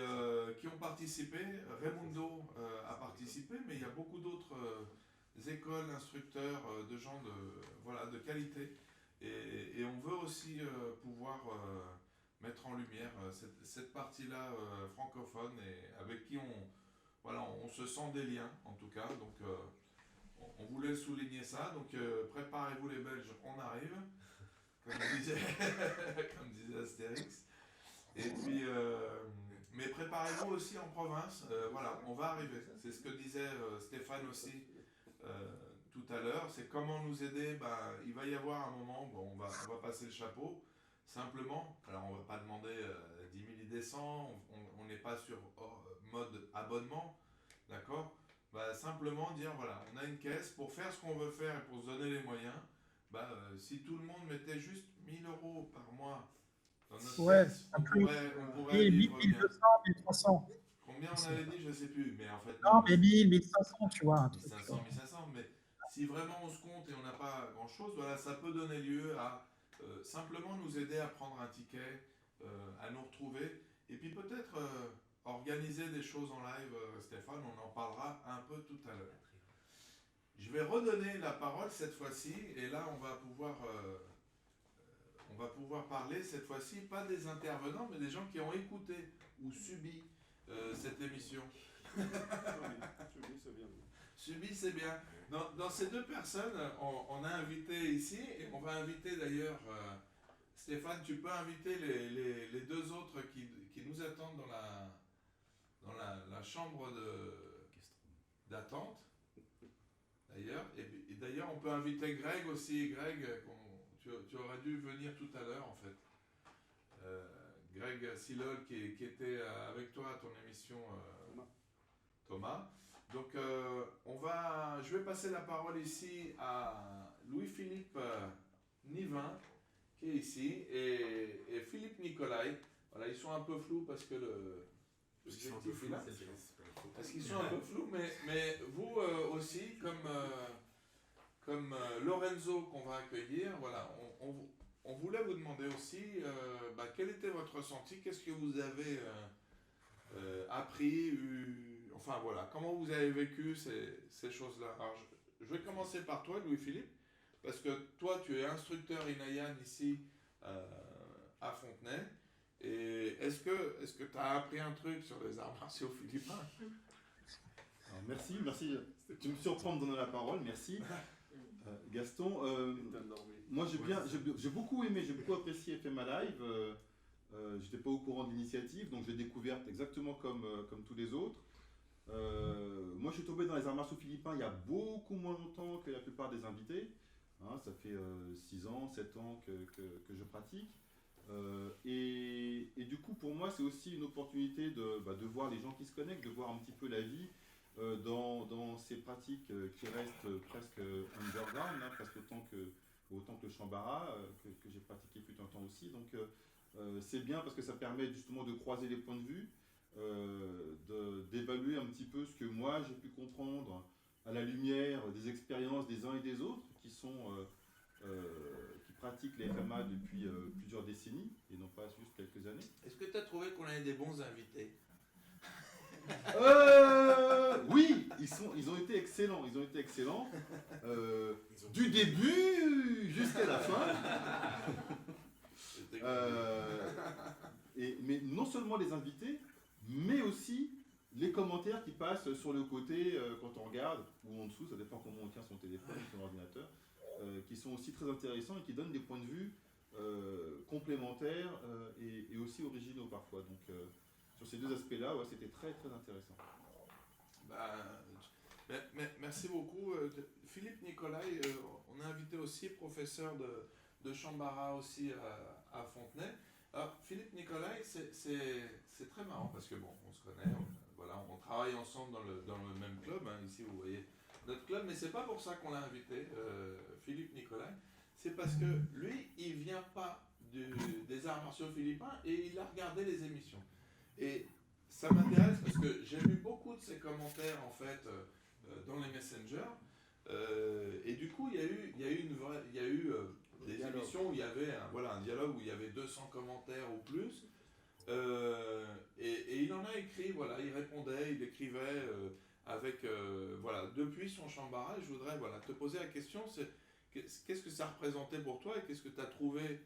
qui ont participé. Raimundo a participé, mais il y a beaucoup d'autres écoles, instructeurs, de gens de qualité. Et on veut aussi pouvoir mettre en lumière cette partie-là francophone et avec qui on se sent des liens, en tout cas. Donc, on voulait souligner ça. Donc, préparez-vous les Belges, on arrive, comme disait Astérix. Et puis, mais préparez-vous aussi en province. On va arriver. C'est ce que disait Stéphane aussi tout à l'heure. C'est comment nous aider. Il va y avoir un moment, on va passer le chapeau. Simplement, alors on ne va pas demander 10 000 idées sans, on n'est pas sur mode abonnement, d'accord ? Simplement dire, on a une caisse pour faire ce qu'on veut faire et pour se donner les moyens. Si tout le monde mettait juste 1 000 € par mois dans notre caisse, on pourrait vivre 1200, 1300. Combien on avait dit, je ne sais plus, mais en fait... Non, mais 1000, 1500, tu vois. 1500, 1500, mais si vraiment on se compte et on n'a pas grand-chose, ça peut donner lieu à simplement nous aider à prendre un ticket, à nous retrouver, et puis peut-être organiser des choses en live, Stéphane, on en parlera un peu tout à l'heure. Je vais redonner la parole cette fois-ci, et là on va pouvoir parler cette fois-ci, pas des intervenants, mais des gens qui ont écouté ou subi cette émission. Subi, c'est bien. Dans ces deux personnes, on a invité ici, et on va inviter d'ailleurs, Stéphane, tu peux inviter les deux autres qui nous attendent dans la chambre d'attente, d'ailleurs. Et d'ailleurs, on peut inviter Greg aussi. Greg, tu aurais dû venir tout à l'heure, en fait. Greg Silol qui était avec toi à ton émission, Thomas. Donc, je vais passer la parole ici à Louis-Philippe Nivin, qui est ici, et Philippe Nicolai. Voilà, ils sont un peu flous parce que l'objectif est là. Parce qu'ils sont un peu flous, mais vous aussi, comme Lorenzo qu'on va accueillir, voilà, on voulait vous demander aussi quel était votre ressenti, qu'est-ce que vous avez appris, enfin voilà, comment vous avez vécu ces choses-là. Alors, je vais commencer par toi, Louis-Philippe, parce que toi, tu es instructeur INAIAN ici à Fontenay. Et est-ce que tu as appris un truc sur les arts martiaux philippins? Alors, merci. Tu me surprends de donner la parole, merci. Gaston, moi j'ai beaucoup aimé, j'ai beaucoup apprécié FMA Live. J'étais pas au courant de l'initiative, donc je l'ai découverte exactement comme tous les autres. Moi je suis tombé dans les arts martiaux philippins il y a beaucoup moins longtemps que la plupart des invités. Hein, ça fait 6 ans, 7 ans que je pratique. Et du coup, pour moi, c'est aussi une opportunité de voir les gens qui se connectent, de voir un petit peu la vie dans ces pratiques qui restent presque underground, hein, presque autant que le Shambara, que j'ai pratiqué plus d'un temps aussi. Donc, c'est bien parce que ça permet justement de croiser les points de vue, d'évaluer un petit peu ce que moi j'ai pu comprendre à la lumière des expériences des uns et des autres qui pratiquent les FMA depuis plusieurs décennies et non pas juste quelques années. Est-ce que tu as trouvé qu'on avait des bons invités? Oui, ils ont été excellents. Du début jusqu'à la fin. Mais non seulement les invités, mais aussi les commentaires qui passent sur le côté quand on regarde, ou en dessous, ça dépend comment on tient son téléphone ou son ordinateur, qui sont aussi très intéressants et qui donnent des points de vue complémentaires et aussi originaux parfois. Donc sur ces deux aspects-là, ouais, c'était très très intéressant. Merci beaucoup. Philippe Nicolai, on a invité aussi professeur de Shambara aussi à Fontenay. Alors, Philippe Nicolai, c'est très marrant parce que bon, on se connaît, on travaille ensemble dans le même club, hein, ici vous voyez notre club, mais c'est pas pour ça qu'on l'a invité, Philippe Nicolai, c'est parce que lui, il vient pas des arts martiaux philippins et il a regardé les émissions. Et ça m'intéresse parce que j'ai lu beaucoup de ses commentaires en fait dans les messengers, et du coup il y a eu des émissions où il y avait un dialogue où il y avait 200 commentaires ou plus, et il en a écrit, voilà, il répondait, il écrivait avec, depuis son Shambara. Je voudrais te poser la question, c'est qu'est-ce que ça représentait pour toi et qu'est-ce que tu as trouvé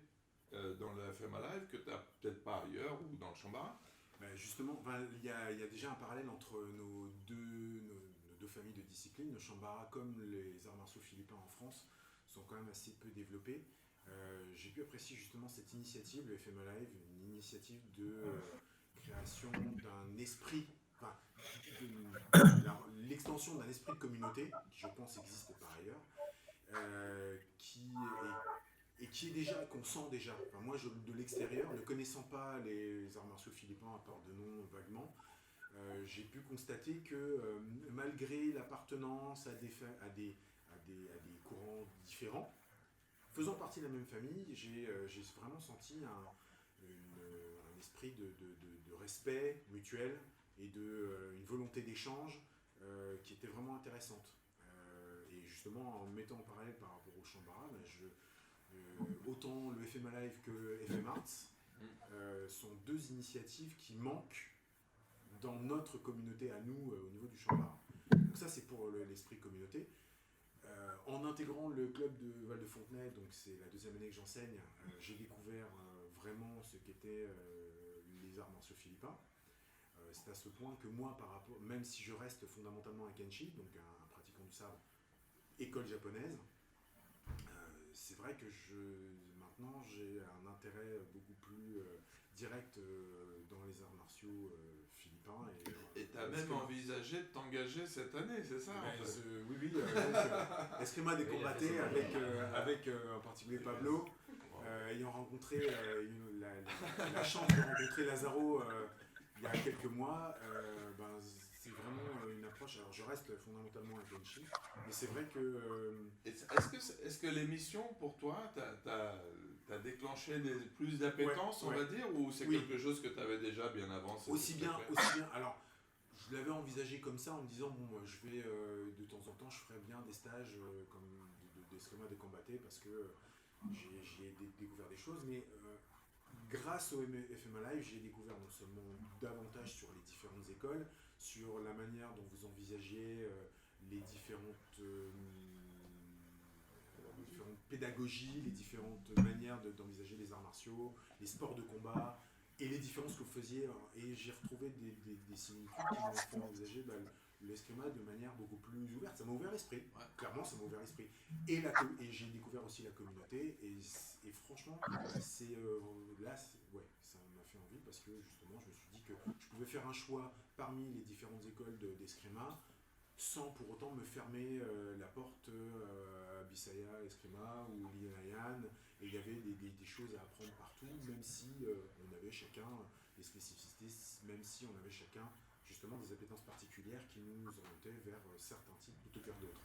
dans le FMA Live que tu n'as peut-être pas ailleurs ou dans le Shambara? Justement, il y a déjà un parallèle entre nos deux familles de disciplines. Le Shambara comme les arts martiaux philippins en France sont quand même assez peu développés. J'ai pu apprécier justement cette initiative, le FMA Live, une initiative de création d'un esprit, l'extension d'un esprit de communauté, qui je pense existe par ailleurs, qui est déjà, qu'on sent déjà. Moi, de l'extérieur, ne connaissant pas les arts martiaux philippins, à part de nom vaguement, j'ai pu constater que malgré l'appartenance à des courants différents, faisant partie de la même famille, j'ai vraiment senti un esprit de respect mutuel et une volonté d'échange qui était vraiment intéressante. Et justement, en me mettant en parallèle par rapport au Shambara, autant le FMA Live que FM Arts sont deux initiatives qui manquent dans notre communauté à nous au niveau du Shambara. Donc ça, c'est pour l'esprit communauté. En intégrant le club de Val-de-Fontenay, donc c'est la deuxième année que j'enseigne, j'ai découvert vraiment ce qu'étaient les arts martiaux philippins. C'est à ce point que moi, même si je reste fondamentalement un Kenshi, donc un pratiquant du sabre, école japonaise, c'est vrai que maintenant j'ai un intérêt beaucoup plus direct dans les arts martiaux philippins. Et tu as même envisagé de t'engager cette année, c'est ça en fait. Oui. Eskrima des Combatés avec en particulier Pablo. ayant rencontré la chance de rencontrer Lazaro il y a quelques mois, c'est vraiment une approche. Alors je reste fondamentalement un Kenshi, mais c'est vrai que... Est-ce que l'émission, pour toi, t'as déclenché plus d'appétence, on va dire, ou c'est quelque chose que tu avais déjà bien avant? Aussi bien. Alors, je l'avais envisagé comme ça en me disant, bon, je vais de temps en temps, je ferai bien des stages comme d'escrima de combatté parce que j'y ai découvert des choses, mais grâce au FMA Live, j'ai découvert non seulement davantage sur les différentes écoles, sur la manière dont vous envisagez les différentes pédagogies, les différentes manières d'envisager les arts martiaux, les sports de combat, et les différences que vous faisiez. Et j'ai retrouvé des similitudes qui m'ont fait envisager l'escrima de manière beaucoup plus ouverte. Ça m'a ouvert l'esprit, clairement ça m'a ouvert l'esprit. Et j'ai découvert aussi la communauté, et franchement, là, ça m'a fait envie parce que justement, je me suis dit que je pouvais faire un choix parmi les différentes écoles d'escrima sans pour autant me fermer la porte à Bisaya Escrima ou Linayan. Et il y avait des choses à apprendre partout, même si on avait chacun des spécificités, même si on avait chacun justement des appétences particulières qui nous orientaient vers certains types plutôt que vers d'autres.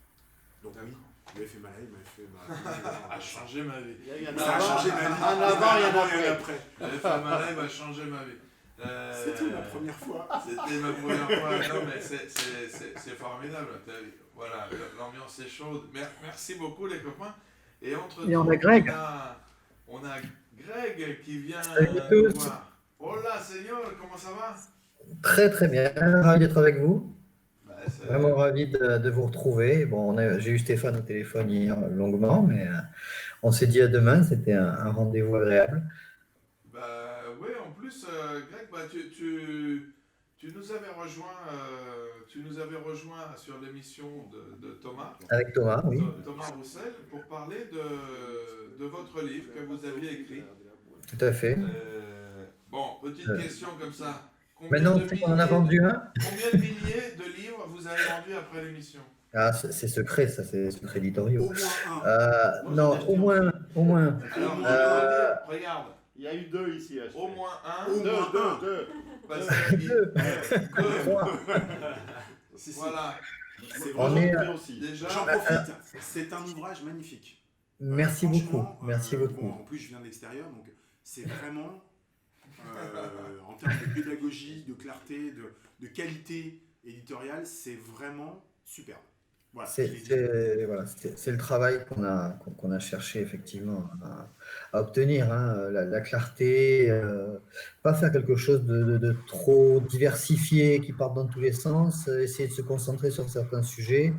Donc oui, le FMA Live a changé ma vie. Ça a changé ma vie. En avant et en après. Le FMA Live a changé ma vie. C'était ma première fois. C'était ma première fois. Non, mais c'est formidable. Voilà, l'ambiance est chaude. Merci beaucoup, les copains. Et on a Greg. On a Greg qui vient nous voir. Hola, Seigneur, comment ça va? Très très bien, ravi d'être avec vous. Vraiment ravi de vous retrouver. Bon, j'ai eu Stéphane au téléphone hier longuement, mais on s'est dit à demain, c'était un rendez-vous agréable. Oui, en plus, Greg, tu nous avais rejoint sur l'émission de Thomas. Avec Thomas, oui. Thomas Roussel, pour parler de votre livre que vous aviez écrit. Tout à fait. Bon, petite question comme ça. Maintenant, on en a vendu un. Combien de milliers de livres vous avez vendus après l'émission? Ah, c'est secret, ça, c'est secret éditorial. Au moins un. Non, au moins. Alors, regarde. Il y a eu 2 ici. Achetés. Au moins un. Deux. Parce que Deux. Voilà. C'est On vraiment est, aussi. J'en profite. C'est un ouvrage magnifique. Merci beaucoup. Merci Bon, beaucoup. en plus, je viens de l'extérieur, donc c'est vraiment, en termes de pédagogie, de clarté, de qualité éditoriale, c'est vraiment superbe. Voilà, C'est le travail qu'on a cherché effectivement à obtenir, hein, la clarté, pas faire quelque chose de trop diversifié qui parte dans tous les sens, essayer de se concentrer sur certains sujets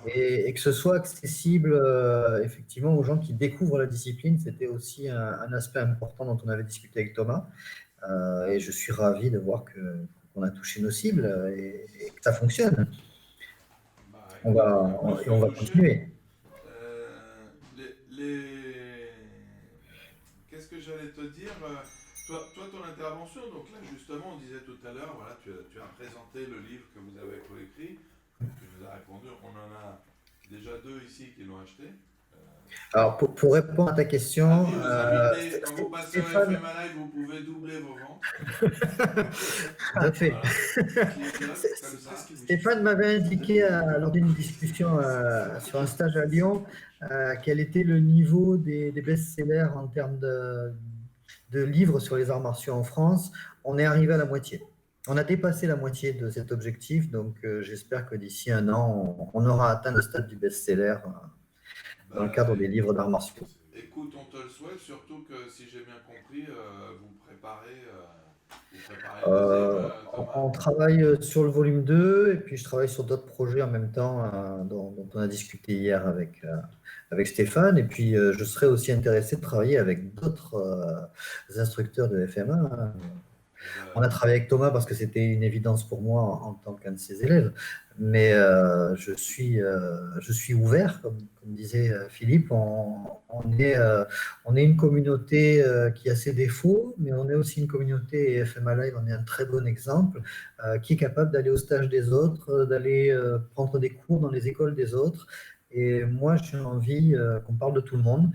et que ce soit accessible effectivement aux gens qui découvrent la discipline. C'était aussi un aspect important dont on avait discuté avec Thomas, et je suis ravi de voir qu'on a touché nos cibles et que ça fonctionne. On va continuer. Qu'est-ce que j'allais te dire? Toi, ton intervention, donc là, justement, on disait tout à l'heure, voilà, tu as présenté le livre que vous avez coécrit, tu nous as répondu, on en a déjà 2 ici qui l'ont acheté. Alors, pour répondre à ta question, quand vous passez au FMA Live, vous pouvez doubler vos ventes. Tout à fait. Stéphane m'avait indiqué lors d'une discussion sur un stage à Lyon quel était le niveau des best-sellers en termes de livres sur les arts martiaux en France. On est arrivé à la moitié. On a dépassé la moitié de cet objectif, donc j'espère que d'ici un an, on aura atteint le stade du best-seller dans le cadre des livres d'arts martiaux. Écoute, on te le souhaite, surtout que si j'ai bien compris, vous préparez le deuxième, on travaille sur le volume 2 et puis je travaille sur d'autres projets en même temps dont on a discuté hier avec Stéphane, et puis je serais aussi intéressé de travailler avec d'autres instructeurs de FMA. On a travaillé avec Thomas parce que c'était une évidence pour moi en tant qu'un de ses élèves, mais je suis ouvert, comme disait Philippe. On est une communauté qui a ses défauts, mais on est aussi une communauté, et FMA Live en est un très bon exemple, qui est capable d'aller au stage des autres, d'aller prendre des cours dans les écoles des autres, Et moi, j'ai envie qu'on parle de tout le monde.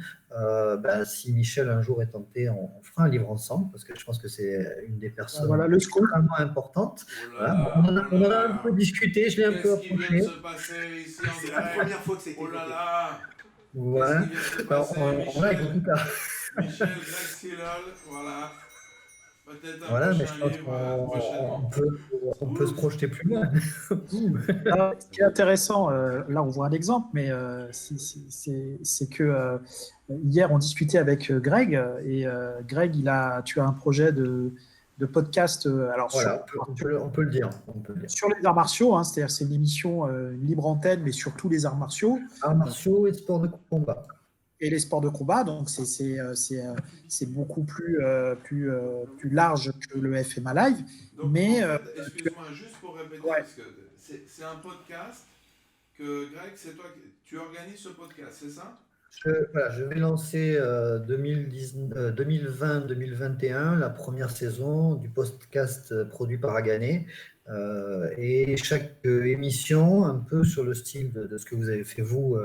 Si Michel un jour est tenté, on fera un livre ensemble, parce que je pense que c'est une des personnes Voilà le scoop. extrêmement importantes. Oh là Voilà. là, On oh en là a un là. peu discuté, je l'ai un peu Qu'est-ce qui vient de approché. se passer ici en C'est la direct? première fois que c'est Oh là écouté. là. Voilà. Qu'est-ce qui vient de se Alors, passer, on a écouté ça. Michel Greg-Silol, voilà. Peut-être un Voilà, mais je prochain pense livre prochainement. qu'on peut se projeter plus loin. Alors, ce qui est intéressant, là on voit un exemple, mais c'est que hier on discutait avec Greg et Greg, tu as un projet de podcast. Alors Voilà, on peut le dire. sur les arts martiaux, hein, c'est-à-dire c'est une émission, une libre antenne, mais sur tous les arts martiaux. Arts martiaux et sports de combat. Et les sports de combat, donc c'est beaucoup plus large que le FMA Live. Donc, mais en fait, excuse-moi, juste pour répéter, parce que c'est un podcast que, Greg, c'est toi qui tu organises ce podcast, c'est ça? Je vais lancer 2020-2021, la première saison du podcast produit par Agané. Et chaque émission, un peu sur le style de ce que vous avez fait vous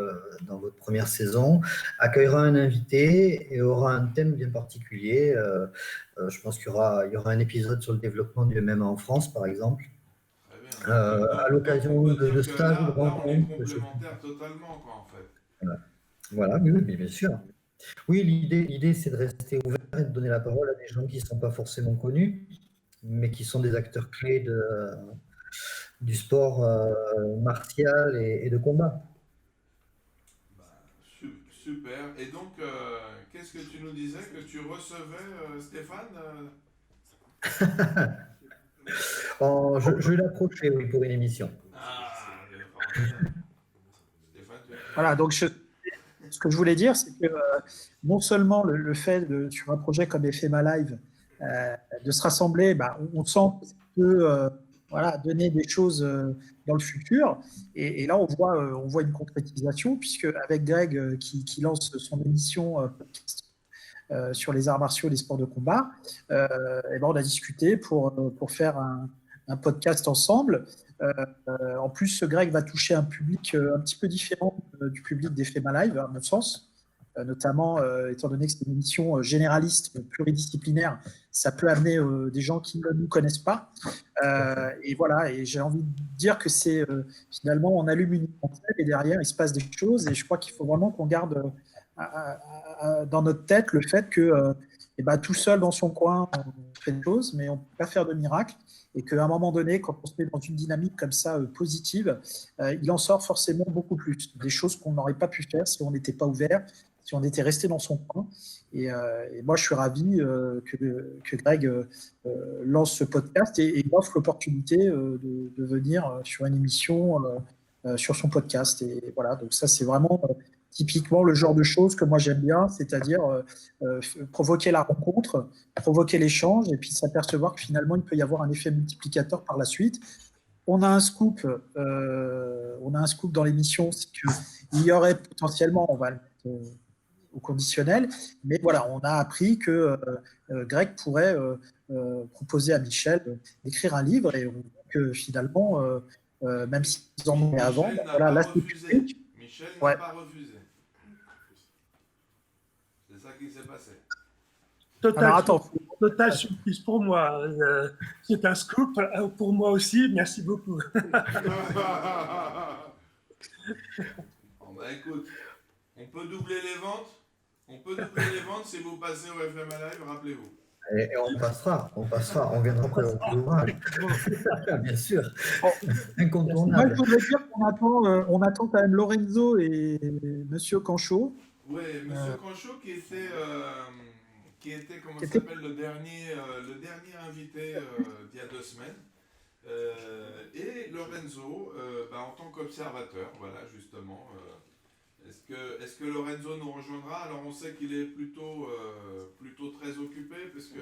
dans votre première saison, accueillera un invité et aura un thème bien particulier. Je pense qu'il y aura un épisode sur le développement du MMA en France, par exemple. À l'occasion de stages ou de rencontres. On est complémentaires totalement, quoi, en fait. Voilà, oui, mais bien sûr. Oui, l'idée, c'est de rester ouvert et de donner la parole à des gens qui ne sont pas forcément connus, mais qui sont des acteurs clés du sport martial et de combat. Super. Et donc, qu'est-ce que tu nous disais que tu recevais, Stéphane? Je vais l'approcher, oui, pour une émission. Voilà, donc ce que je voulais dire, c'est que non seulement le fait sur un projet comme FMA Live, de se rassembler, on sent que ça peut donner des choses dans le futur. Et là, on voit une concrétisation, puisque avec Greg qui lance son émission sur les arts martiaux et les sports de combat, on a discuté pour faire un podcast ensemble. En plus, Greg va toucher un public un petit peu différent du public des FMA Live, à mon sens. Notamment, étant donné que c'est une émission généraliste, pluridisciplinaire, ça peut amener des gens qui ne nous connaissent pas. Et voilà, et j'ai envie de dire que c'est finalement, on allume une antenne et derrière, il se passe des choses. Et je crois qu'il faut vraiment qu'on garde dans notre tête le fait que tout seul dans son coin, on fait des choses, mais on ne peut pas faire de miracle. Et qu'à un moment donné, quand on se met dans une dynamique comme ça positive, il en sort forcément beaucoup plus. Des choses qu'on n'aurait pas pu faire si on n'était pas ouvert, si on était resté dans son coin. Et moi, je suis ravi que Greg lance ce podcast et offre l'opportunité de venir sur une émission sur son podcast. Et voilà, donc ça, c'est vraiment typiquement le genre de choses que moi j'aime bien, c'est-à-dire provoquer la rencontre, provoquer l'échange et puis s'apercevoir que finalement il peut y avoir un effet multiplicateur par la suite. On a un scoop dans l'émission, c'est qu'il y aurait potentiellement, on va le mettre au conditionnel, mais voilà, on a appris que Greg pourrait proposer à Michel d'écrire un livre et que finalement, même s'ils en ont fait avant, là c'est public. Michel n'a pas refusé. C'est ça qui s'est passé. Total surprise pour moi. C'est un scoop pour moi aussi. Merci beaucoup. Écoute, on peut doubler les ventes. On peut doubler les ventes si vous passez au FMA Live, rappelez-vous. Et on passera, on viendra après l'ouvrage. Bien sûr, incontournable. Moi, je voudrais dire qu'on attend quand même Lorenzo et Monsieur Canchot. Oui, Monsieur Canchot qui était comment ça s'appelle, le dernier invité d'il y a 2 semaines. Et Lorenzo, en tant qu'observateur, voilà, justement. Est-ce que Lorenzo nous rejoindra? Alors on sait qu'il est plutôt très occupé, parce que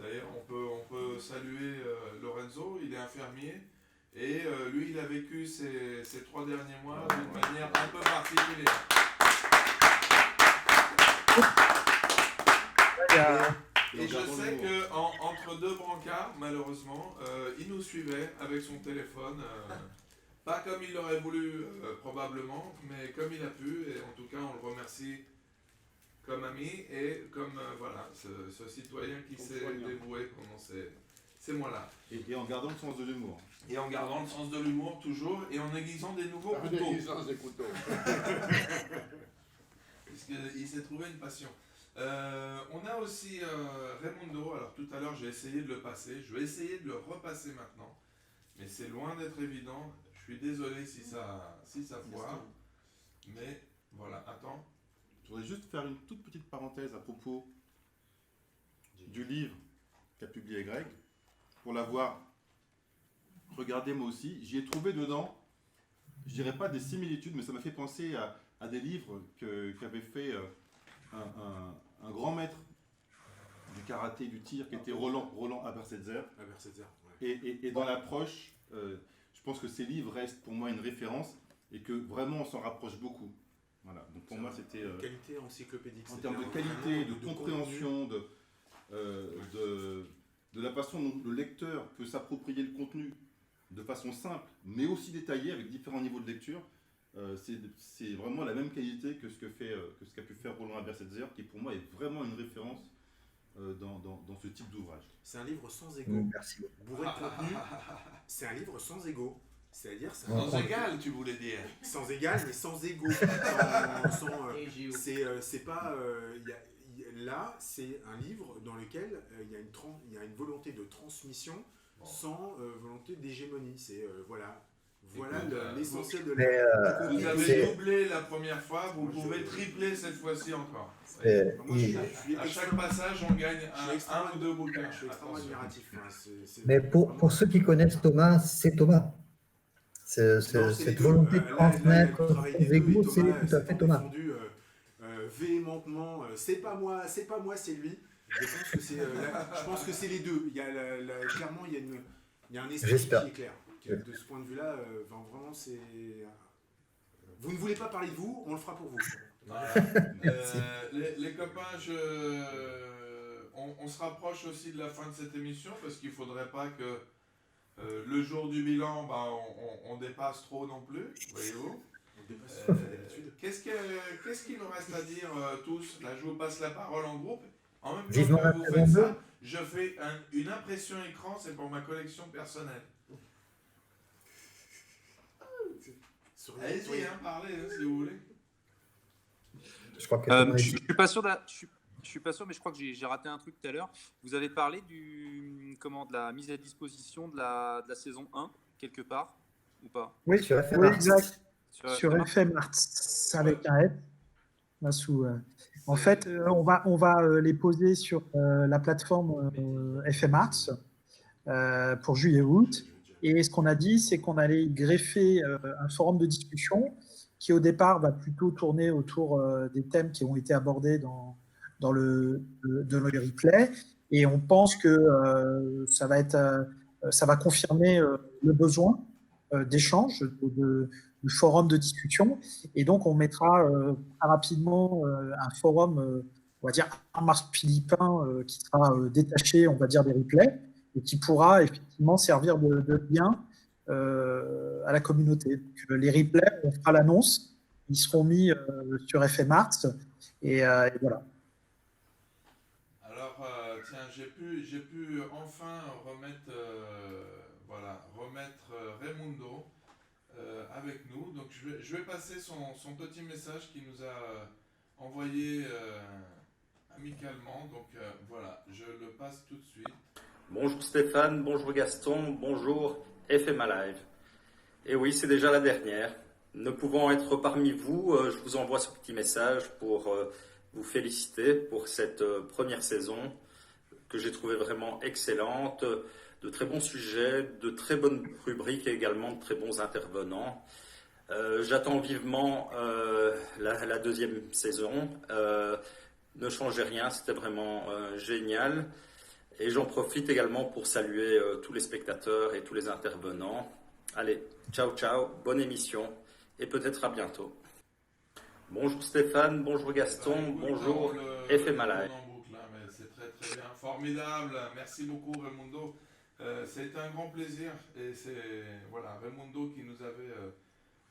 d'ailleurs on peut saluer Lorenzo, il est infirmier, et lui il a vécu ces 3 derniers mois d'une manière un peu particulière. Et je sais qu'entre 2 brancards, malheureusement, il nous suivait avec son téléphone Pas comme il l'aurait voulu probablement, mais comme il a pu, et en tout cas on le remercie comme ami et comme voilà, ce citoyen qui s'est dévoué pendant ces mois-là. Et en gardant le sens de l'humour. Et en gardant le sens de l'humour toujours, et en aiguisant des nouveaux En couteaux. aiguisant des couteaux. Puisqu'il s'est trouvé une passion. On a aussi Raimundo. Alors tout à l'heure j'ai essayé de le passer, je vais essayer de le repasser maintenant, mais c'est loin d'être évident. Je suis désolé si ça foire, mais voilà, attends. Je voudrais juste faire une toute petite parenthèse à propos du livre qu'a publié Greg. Pour l'avoir regardé moi aussi, j'y ai trouvé dedans, je dirais pas des similitudes, mais ça m'a fait penser à des livres qu'avait fait un grand maître du karaté, du tir, qui était Roland Abersetzer. Et dans l'approche, je pense que ces livres restent pour moi une référence et que vraiment on s'en rapproche beaucoup. Voilà. Donc pour moi c'était qualité encyclopédique. En termes de qualité, de compréhension, de la façon dont le lecteur peut s'approprier le contenu de façon simple, mais aussi détaillée avec différents niveaux de lecture. C'est vraiment la même qualité que ce qu'a pu faire Roland Abersetzer, qui pour moi est vraiment une référence dans ce type d'ouvrage. C'est un livre sans ego, Merci. bourré de contenu. C'est un livre sans ego, c'est-à-dire Sans égal, tu voulais dire. Sans égal, mais sans ego. C'est pas. Là, c'est un livre dans lequel il y a une volonté de transmission sans volonté d'hégémonie. C'est voilà l'essentiel de la. Vous avez doublé la première fois, vous pouvez tripler cette fois-ci encore. À chaque passage, on gagne un ou deux bouquins. Je suis extrêmement admiratif. Mais pour ceux qui connaissent Thomas, c'est Thomas. Cette volonté de transmettre sans égo, c'est tout à fait Thomas. Véhémentement, c'est pas moi, c'est lui. Je pense que c'est les deux. Clairement, il y a un esprit qui est clair. De ce point de vue-là, vraiment, c'est. Vous ne voulez pas parler de vous, on le fera pour vous. Les copains, on se rapproche aussi de la fin de cette émission parce qu'il ne faudrait pas que le jour du bilan, on dépasse trop non plus, voyez-vous. Qu'est-ce qu'il nous reste à dire tous? Là, je vous passe la parole en groupe. En même temps que vous faites ça, je fais une impression écran, c'est pour ma collection personnelle. Allez-y, parlez si vous voulez. Je crois que je suis pas sûr je suis pas sûr, mais je crois que j'ai raté un truc tout à l'heure. Vous avez parlé de la mise à disposition de la saison 1 quelque part ou pas? Oui, sur FM oui, Arts. exact. Sur FM Arts avec un F. En fait, on va les poser sur la plateforme FM Arts pour juillet-août. Et ce qu'on a dit, c'est qu'on allait greffer un forum de discussion qui, au départ, va plutôt tourner autour des thèmes qui ont été abordés dans le replay. Et on pense que ça va confirmer le besoin d'échange, de forum de discussion. Et donc, on mettra très rapidement un forum, on va dire, Mars philippin qui sera détaché, on va dire, des replays et qui pourra effectivement servir de lien à la communauté. Donc, les replays, on fera l'annonce, ils seront mis sur FM Arts et voilà. Alors, tiens, j'ai pu enfin remettre Raimundo avec nous. Donc, je vais passer son petit message qu'il nous a envoyé amicalement. Donc, voilà, je le passe tout de suite. Bonjour Stéphane, bonjour Gaston, bonjour FM Live. Et oui, c'est déjà la dernière. Ne pouvant être parmi vous, je vous envoie ce petit message pour vous féliciter pour cette première saison que j'ai trouvée vraiment excellente, de très bons sujets, de très bonnes rubriques et également de très bons intervenants. J'attends vivement la deuxième saison. Ne changez rien, c'était vraiment génial. Et j'en profite également pour saluer tous les spectateurs et tous les intervenants. Allez, ciao, ciao, bonne émission et peut-être à bientôt. Bonjour Stéphane, bonjour Gaston, bonjour FM Live. C'est très très bien, formidable. Merci beaucoup Raimundo. C'était un grand plaisir et c'est voilà, Raimundo qui nous avait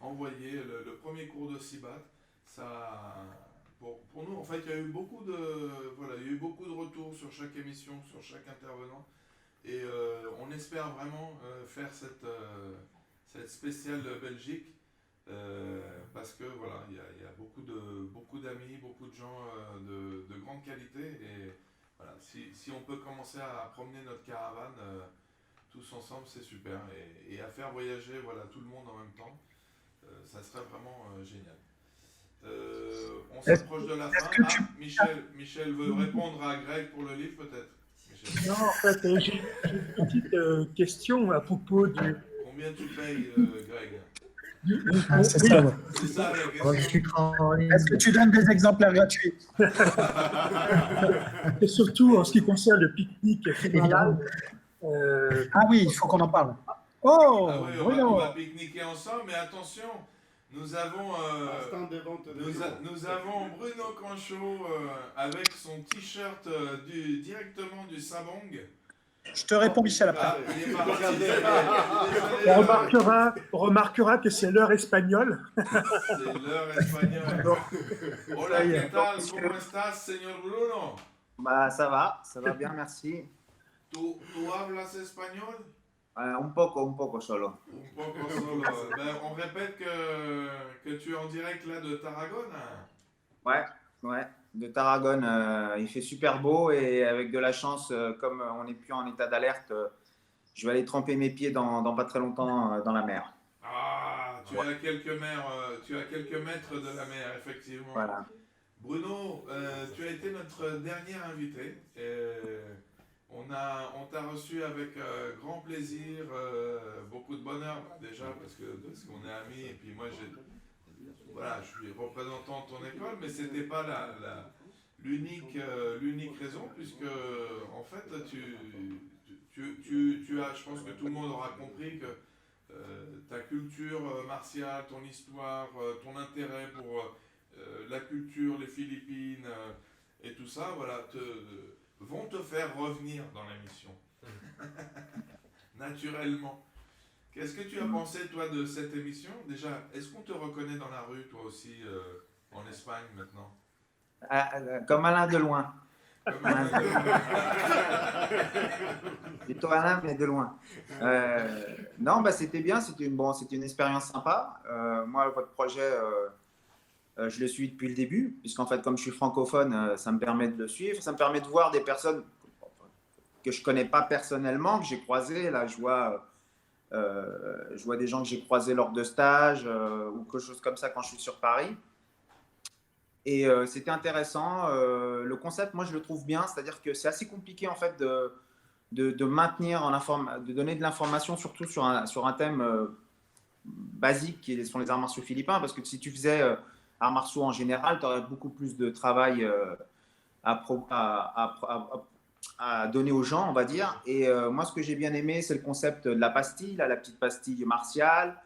envoyé le premier cours de Sibat. Ça, pour nous, en fait, il y a eu beaucoup de retours sur chaque émission, sur chaque intervenant. Et on espère vraiment faire cette spéciale Belgique parce que voilà, il y a beaucoup d'amis, beaucoup de gens de grande qualité et voilà, si on peut commencer à promener notre caravane tous ensemble, c'est super et à faire voyager voilà tout le monde en même temps, ça serait vraiment génial. On s'approche de la fin. Michel veut répondre à Greg pour le livre peut-être. Non, en fait, j'ai une petite question à propos du... Combien tu payes, Greg? C'est ça, ouais. C'est ça la On question. discutera en ligne. Est-ce que tu donnes des exemplaires gratuits? Et surtout en ce qui concerne le pique-nique Évidemment. Ah oui, il faut qu'on en parle. Oh, Ah oui, on Bruno. va pique-niquer ensemble, mais attention, nous avons, nous avons Bruno Canchot avec son t-shirt directement du Sabong. Je te réponds, Michel, après. Ah, il est parti. On remarquera que c'est l'heure espagnole. C'est l'heure espagnole. Hola, ¿qué tal? ¿Cómo estás, señor Bruno? Bah, ça va bien, merci. ¿Tú hablas español? Un poco solo. Un poco solo. Ben, on répète que tu es en direct là de Tarragone. Ouais, de Tarragone. Il fait super beau et avec de la chance, comme on n'est plus en état d'alerte, je vais aller tremper mes pieds dans pas très longtemps dans la mer. Ah, tu as quelques mètres de la mer, effectivement. Voilà. Bruno, tu as été notre dernier invité. On t'a reçu avec grand plaisir, beaucoup de bonheur déjà parce qu'on est amis et puis moi je suis représentant de ton école, mais c'était pas l'unique raison puisque en fait tu as, je pense que tout le monde aura compris que ta culture martiale, ton histoire, ton intérêt pour la culture, les Philippines et tout ça, voilà, vont te faire revenir dans l'émission. Naturellement. Qu'est-ce que tu as pensé, toi, de cette émission? Déjà, est-ce qu'on te reconnaît dans la rue, toi aussi, en Espagne, maintenant? Comme Alain de loin. Comme Alain de loin. Plutôt Alain, mais de loin. Non, bah, c'était bien, c'était une expérience sympa. Moi, votre projet... je le suis depuis le début, puisqu'en fait, comme je suis francophone, ça me permet de le suivre. Ça me permet de voir des personnes que je ne connais pas personnellement, que j'ai croisées. Là, je vois des gens que j'ai croisés lors de stages ou quelque chose comme ça quand je suis sur Paris. Et c'était intéressant. Le concept, moi, je le trouve bien. C'est-à-dire que c'est assez compliqué, en fait, de maintenir, de donner de l'information, surtout sur un thème basique qui sont les arts martiaux philippins. Parce que si tu faisais... arts martiaux en général, tu aurais beaucoup plus de travail à donner aux gens, on va dire. Et moi, ce que j'ai bien aimé, c'est le concept de la pastille, la petite pastille martiale,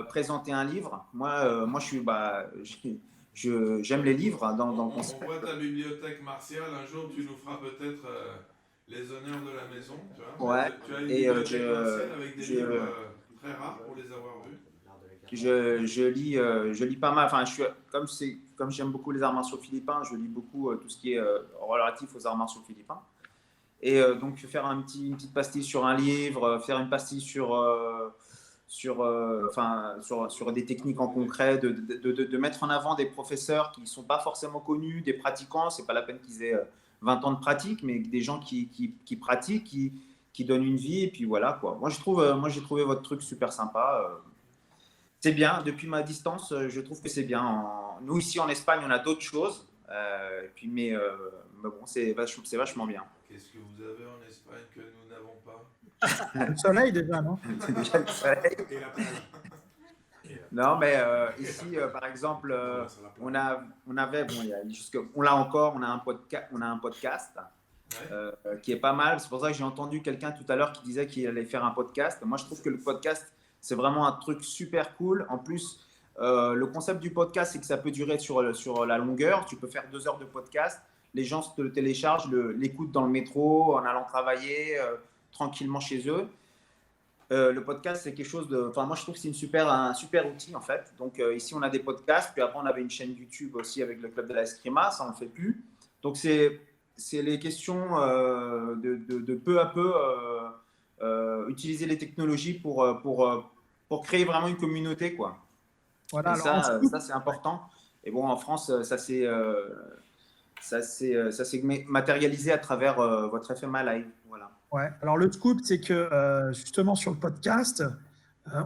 présenter un livre. Moi j'aime les livres dans le concept. On voit ta bibliothèque martiale. Un jour, tu nous feras peut-être les honneurs de la maison. Tu vois, ouais. Tu as une bibliothèque martiale avec des livres très rares pour les avoir vus. Je lis pas mal. Enfin, comme j'aime beaucoup les arts martiaux philippins, je lis beaucoup tout ce qui est relatif aux arts martiaux philippins. Et donc faire une petite pastille sur un livre, faire une pastille sur des techniques en concret, de mettre en avant des professeurs qui ne sont pas forcément connus, des pratiquants. C'est pas la peine qu'ils aient 20 ans de pratique, mais des gens qui pratiquent, qui donnent une vie. Et puis voilà quoi. Moi j'ai trouvé votre truc super sympa. C'est bien, depuis ma distance, je trouve que c'est bien. Nous, ici en Espagne, on a d'autres choses, mais bon, c'est vachement bien. Qu'est-ce que vous avez en Espagne que nous n'avons pas? Le soleil déjà, non? Déjà le soleil. Non, mais ici, par exemple, on l'a encore, on a un podcast qui est pas mal. C'est pour ça que j'ai entendu quelqu'un tout à l'heure qui disait qu'il allait faire un podcast. Moi, je trouve que le podcast, c'est vraiment un truc super cool. En plus, le concept du podcast, c'est que ça peut durer sur la longueur. Tu peux faire 2 heures de podcast. Les gens te le téléchargent, l'écoutent dans le métro, en allant travailler, tranquillement chez eux. Le podcast, c'est quelque chose de. Enfin, moi, je trouve que c'est un super outil, en fait. Donc, ici, on a des podcasts. Puis après, on avait une chaîne YouTube aussi avec le Club de la Escrima. Ça, on ne le fait plus. Donc, c'est les questions de peu à peu utiliser les technologies pour créer vraiment une communauté, quoi. Voilà, Et alors, ça c'est important. Et bon, en France, ça s'est matérialisé à travers votre FMA Live. Voilà. ouais. Alors le scoop, c'est que justement sur le podcast,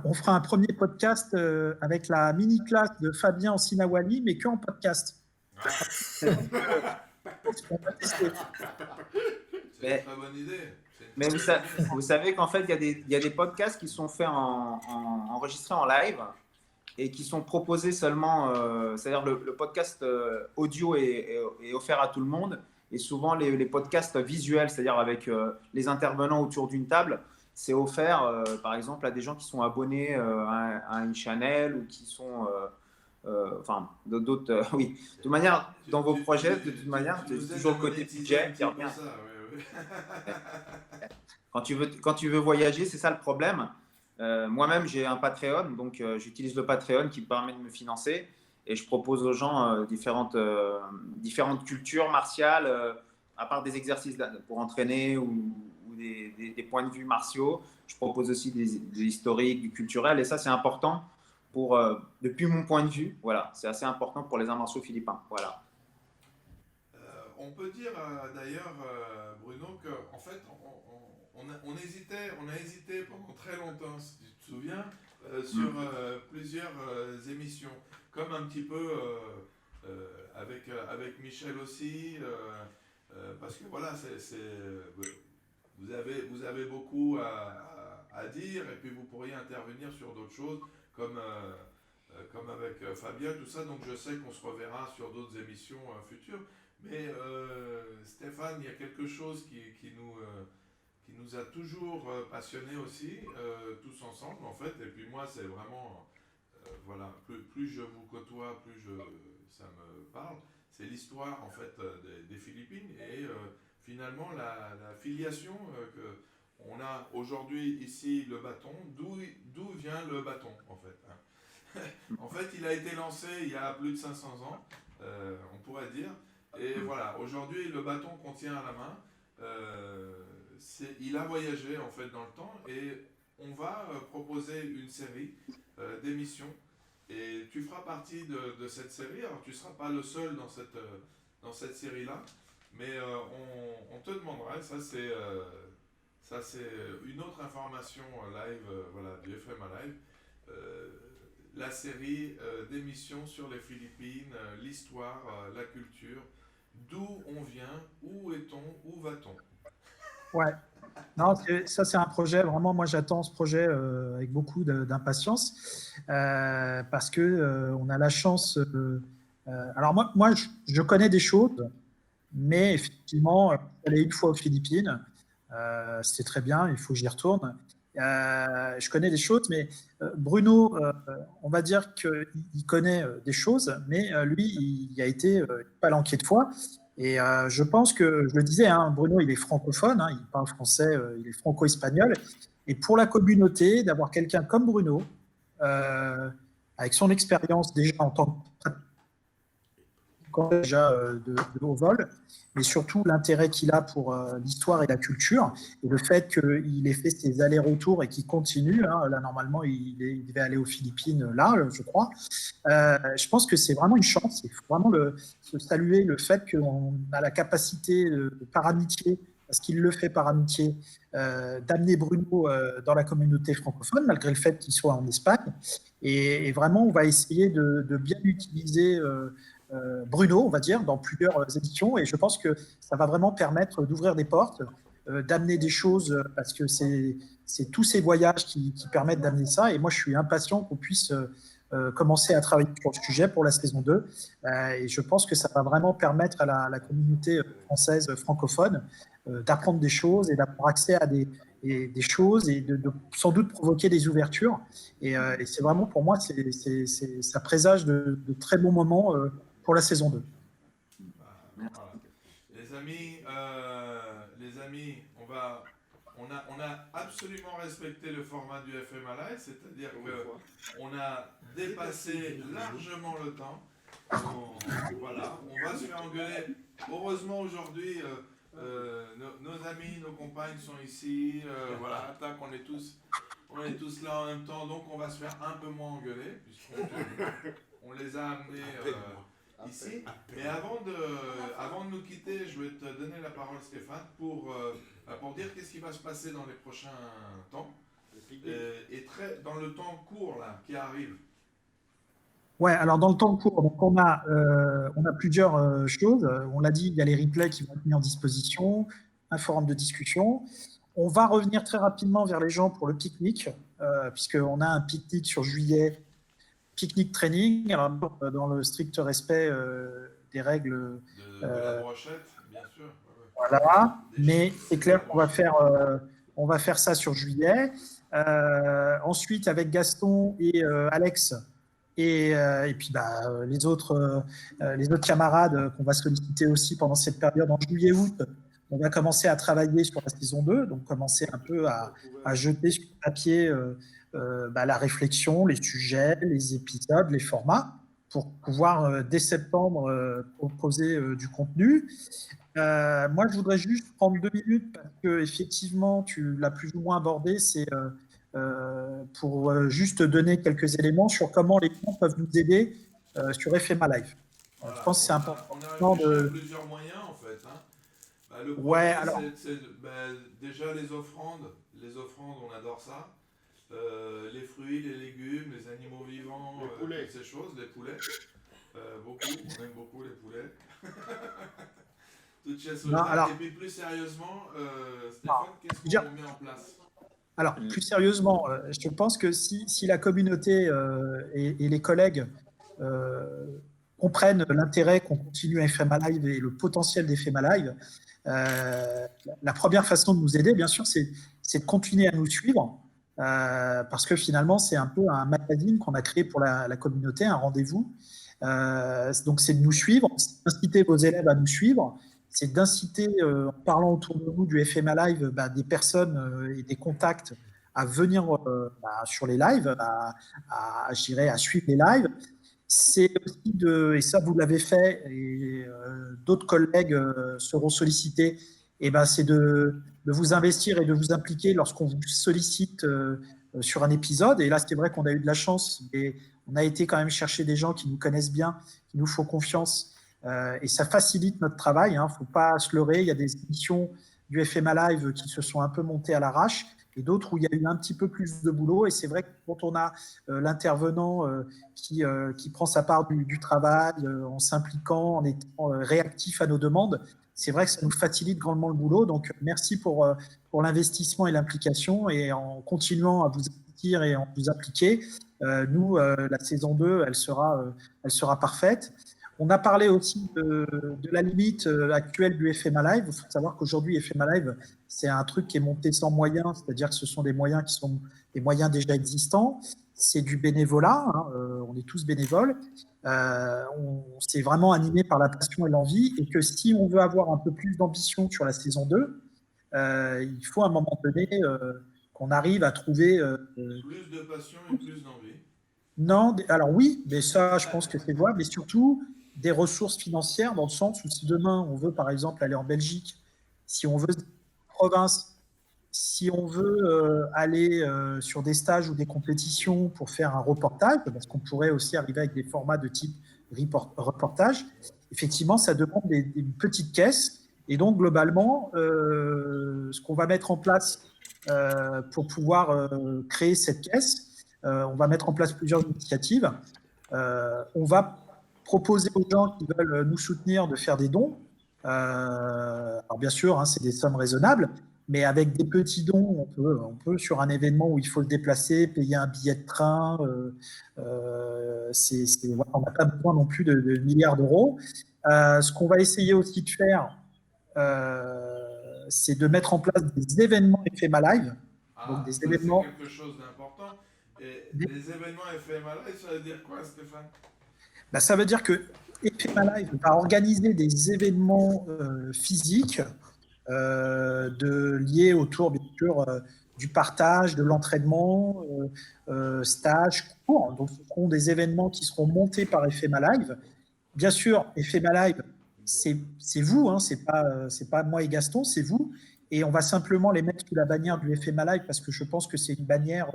on fera un premier podcast avec la mini classe de Fabien Ancinawali, mais que en podcast. On va tester. C'est une très bonne idée. Mais vous savez qu'en fait, il y a des podcasts qui sont faits enregistrés en live et qui sont proposés seulement, c'est-à-dire le podcast audio est offert à tout le monde, et souvent les podcasts visuels, c'est-à-dire avec les intervenants autour d'une table, c'est offert par exemple à des gens qui sont abonnés à une channel ou qui sont enfin d'autres oui. De toute manière, dans vos projets, de toute manière, c'est toujours le côté budget qui revient. Quand tu veux voyager, c'est ça le problème. Moi-même, j'ai un Patreon, donc j'utilise le Patreon qui me permet de me financer, et je propose aux gens différentes cultures martiales, à part des exercices pour entraîner ou des points de vue martiaux. Je propose aussi des historiques, du culturel, et ça, c'est important depuis mon point de vue. Voilà, c'est assez important pour les arts martiaux philippins. Voilà. On peut dire d'ailleurs, Bruno, qu'en fait, on a hésité pendant très longtemps, si tu te souviens, sur plusieurs émissions, comme un petit peu avec Michel aussi, parce que voilà, vous avez beaucoup à dire, et puis vous pourriez intervenir sur d'autres choses, comme avec Fabien, tout ça, donc je sais qu'on se reverra sur d'autres émissions futures. Mais Stéphane, il y a quelque chose qui nous a toujours passionnés aussi, tous ensemble en fait, et puis moi c'est vraiment, voilà, plus je vous côtoie, ça me parle, c'est l'histoire en fait des Philippines, et finalement la filiation qu'on a aujourd'hui ici, le bâton, d'où vient le bâton en fait, hein. En fait il a été lancé il y a plus de 500 ans, on pourrait dire. Et voilà, aujourd'hui, le bâton qu'on tient à la main, il a voyagé en fait dans le temps, et on va proposer une série d'émissions, et tu feras partie de cette série. Alors tu ne seras pas le seul dans cette série-là, mais on te demandera, ça c'est une autre information live, voilà, du FMA Live, la série d'émissions sur les Philippines, l'histoire, la culture, d'où on vient, où est-on, où va-t-on? Ouais. Non, ça c'est un projet, vraiment, moi j'attends ce projet avec beaucoup d'impatience, parce que on a la chance. Alors moi je connais des choses, mais effectivement, aller une fois aux Philippines, c'était très bien, il faut que j'y retourne. Je connais des choses, mais Bruno, on va dire qu'il connaît des choses, mais lui, il a été palanqué de fois. Et je pense que, je le disais, hein, Bruno, il est francophone, hein, il parle français, il est franco-espagnol. Et pour la communauté, d'avoir quelqu'un comme Bruno, avec son expérience déjà en tant que déjà de haut vol, mais surtout l'intérêt qu'il a pour l'histoire et la culture, et le fait qu'il ait fait ses allers-retours et qu'il continue, hein, là normalement il devait aller aux Philippines là, je crois. Je pense que c'est vraiment une chance, il faut vraiment se saluer le fait qu'on a la capacité par amitié, parce qu'il le fait par amitié, d'amener Bruno dans la communauté francophone, malgré le fait qu'il soit en Espagne, et vraiment on va essayer de bien utiliser Bruno, on va dire, dans plusieurs éditions, et je pense que ça va vraiment permettre d'ouvrir des portes, d'amener des choses, parce que c'est tous ces voyages qui permettent d'amener ça, et moi je suis impatient qu'on puisse commencer à travailler sur le sujet pour la saison 2, et je pense que ça va vraiment permettre à la communauté française francophone d'apprendre des choses et d'avoir accès à des choses, et de sans doute provoquer des ouvertures, et c'est vraiment, pour moi, ça présage de très bons moments pour la saison 2. Voilà. Les amis, on on a absolument respecté le format du FMA Live, c'est-à-dire qu'on a dépassé largement le temps. Voilà, on va se faire engueuler. Heureusement aujourd'hui, nos amis, nos compagnes sont ici. Voilà, tac, on est tous là en même temps, donc on va se faire un peu moins engueuler, puisqu'on les a amenés ici. Mais avant de nous quitter, je vais te donner la parole, Stéphane, pour dire qu'est-ce qui va se passer dans les prochains temps, et dans le temps court là, qui arrive. Ouais, alors dans le temps court, donc on a plusieurs choses. On l'a dit, il y a les replays qui vont être mis en disposition, un forum de discussion. On va revenir très rapidement vers les gens pour le pique-nique, puisqu'on a un pique-nique sur juillet, pique-nique training, alors, dans le strict respect des règles. De la brochette, bien sûr. Voilà, mais c'est clair qu'on va faire ça sur juillet. Ensuite, avec Gaston et Alex, et puis les autres camarades qu'on va solliciter aussi pendant cette période en juillet-août, on va commencer à travailler sur la saison 2, donc commencer un peu à jeter sur le papier la réflexion, les sujets, les épisodes, les formats, pour pouvoir dès septembre proposer du contenu. Moi, je voudrais juste prendre 2 minutes parce que effectivement, tu l'as plus ou moins abordé, c'est pour juste donner quelques éléments sur comment les gens peuvent nous aider sur FMA Live. Voilà, je pense que c'est important. On a plusieurs moyens en fait. Hein. Le premier, c'est déjà les offrandes, on adore ça. Les fruits, les légumes, les animaux vivants, toutes ces choses, les poulets. On aime beaucoup les poulets. Toutes ces choses-là. Et puis plus sérieusement, Stéphane, qu'est-ce qu'on met en place? Alors, plus sérieusement, je pense que si la communauté et les collègues comprennent l'intérêt qu'on continue à FMA Live et le potentiel des FMA Live, la première façon de nous aider, bien sûr, c'est de continuer à nous suivre, parce que finalement, c'est un peu un magazine qu'on a créé pour la communauté, un rendez-vous. Donc, c'est de nous suivre, c'est d'inciter vos élèves à nous suivre, c'est d'inciter, en parlant autour de nous du FMA Live, des personnes et des contacts à venir sur les lives, à suivre les lives. C'est aussi et ça vous l'avez fait, et d'autres collègues seront sollicités, c'est de vous investir et de vous impliquer lorsqu'on vous sollicite sur un épisode. Et là, c'est vrai qu'on a eu de la chance, mais on a été quand même chercher des gens qui nous connaissent bien, qui nous font confiance, et ça facilite notre travail. Il ne faut pas se leurrer, il y a des émissions du FMA Live qui se sont un peu montées à l'arrache, et d'autres où il y a eu un petit peu plus de boulot. Et c'est vrai que quand on a l'intervenant qui prend sa part du travail, en s'impliquant, en étant réactif à nos demandes, c'est vrai que ça nous facilite grandement le boulot. Donc, merci pour l'investissement et l'implication, et en continuant à vous investir et à vous appliquer, nous, la saison 2, elle sera parfaite. On a parlé aussi de la limite actuelle du FMA Live. Il faut savoir qu'aujourd'hui, FMA Live, c'est un truc qui est monté sans moyens, c'est-à-dire que ce sont des moyens qui sont des moyens déjà existants. C'est du bénévolat, on est tous bénévoles. C'est vraiment animé par la passion et l'envie, et que si on veut avoir un peu plus d'ambition sur la saison 2, il faut à un moment donné qu'on arrive à trouver… plus de passion et plus d'envie. Non, alors oui, mais ça, je pense que c'est jouable, mais surtout des ressources financières, dans le sens où si demain on veut par exemple aller en Belgique, si on veut en province, si on veut aller sur des stages ou des compétitions pour faire un reportage, parce qu'on pourrait aussi arriver avec des formats de type reportage, effectivement, ça demande des petites caisses. Et donc, globalement, ce qu'on va mettre en place pour pouvoir créer cette caisse, on va mettre en place plusieurs initiatives. On va proposer aux gens qui veulent nous soutenir de faire des dons. Alors bien sûr, c'est des sommes raisonnables, mais avec des petits dons, on peut sur un événement où il faut se déplacer, payer un billet de train. On n'a pas besoin non plus de milliards d'euros. Ce qu'on va essayer aussi de faire, c'est de mettre en place des événements FMA Live. Donc des événements. C'est quelque chose d'important. Et les événements FMA Live, ça veut dire quoi, Stéphane? Ça veut dire que FMA Live va organiser des événements physiques liés autour, bien sur du partage, de l'entraînement, stage, cours. Donc, ce seront des événements qui seront montés par FMA Live. Bien sûr, FMA Live, c'est vous, hein, c'est pas moi et Gaston, c'est vous. Et on va simplement les mettre sous la bannière du FMA Live parce que je pense que c'est une bannière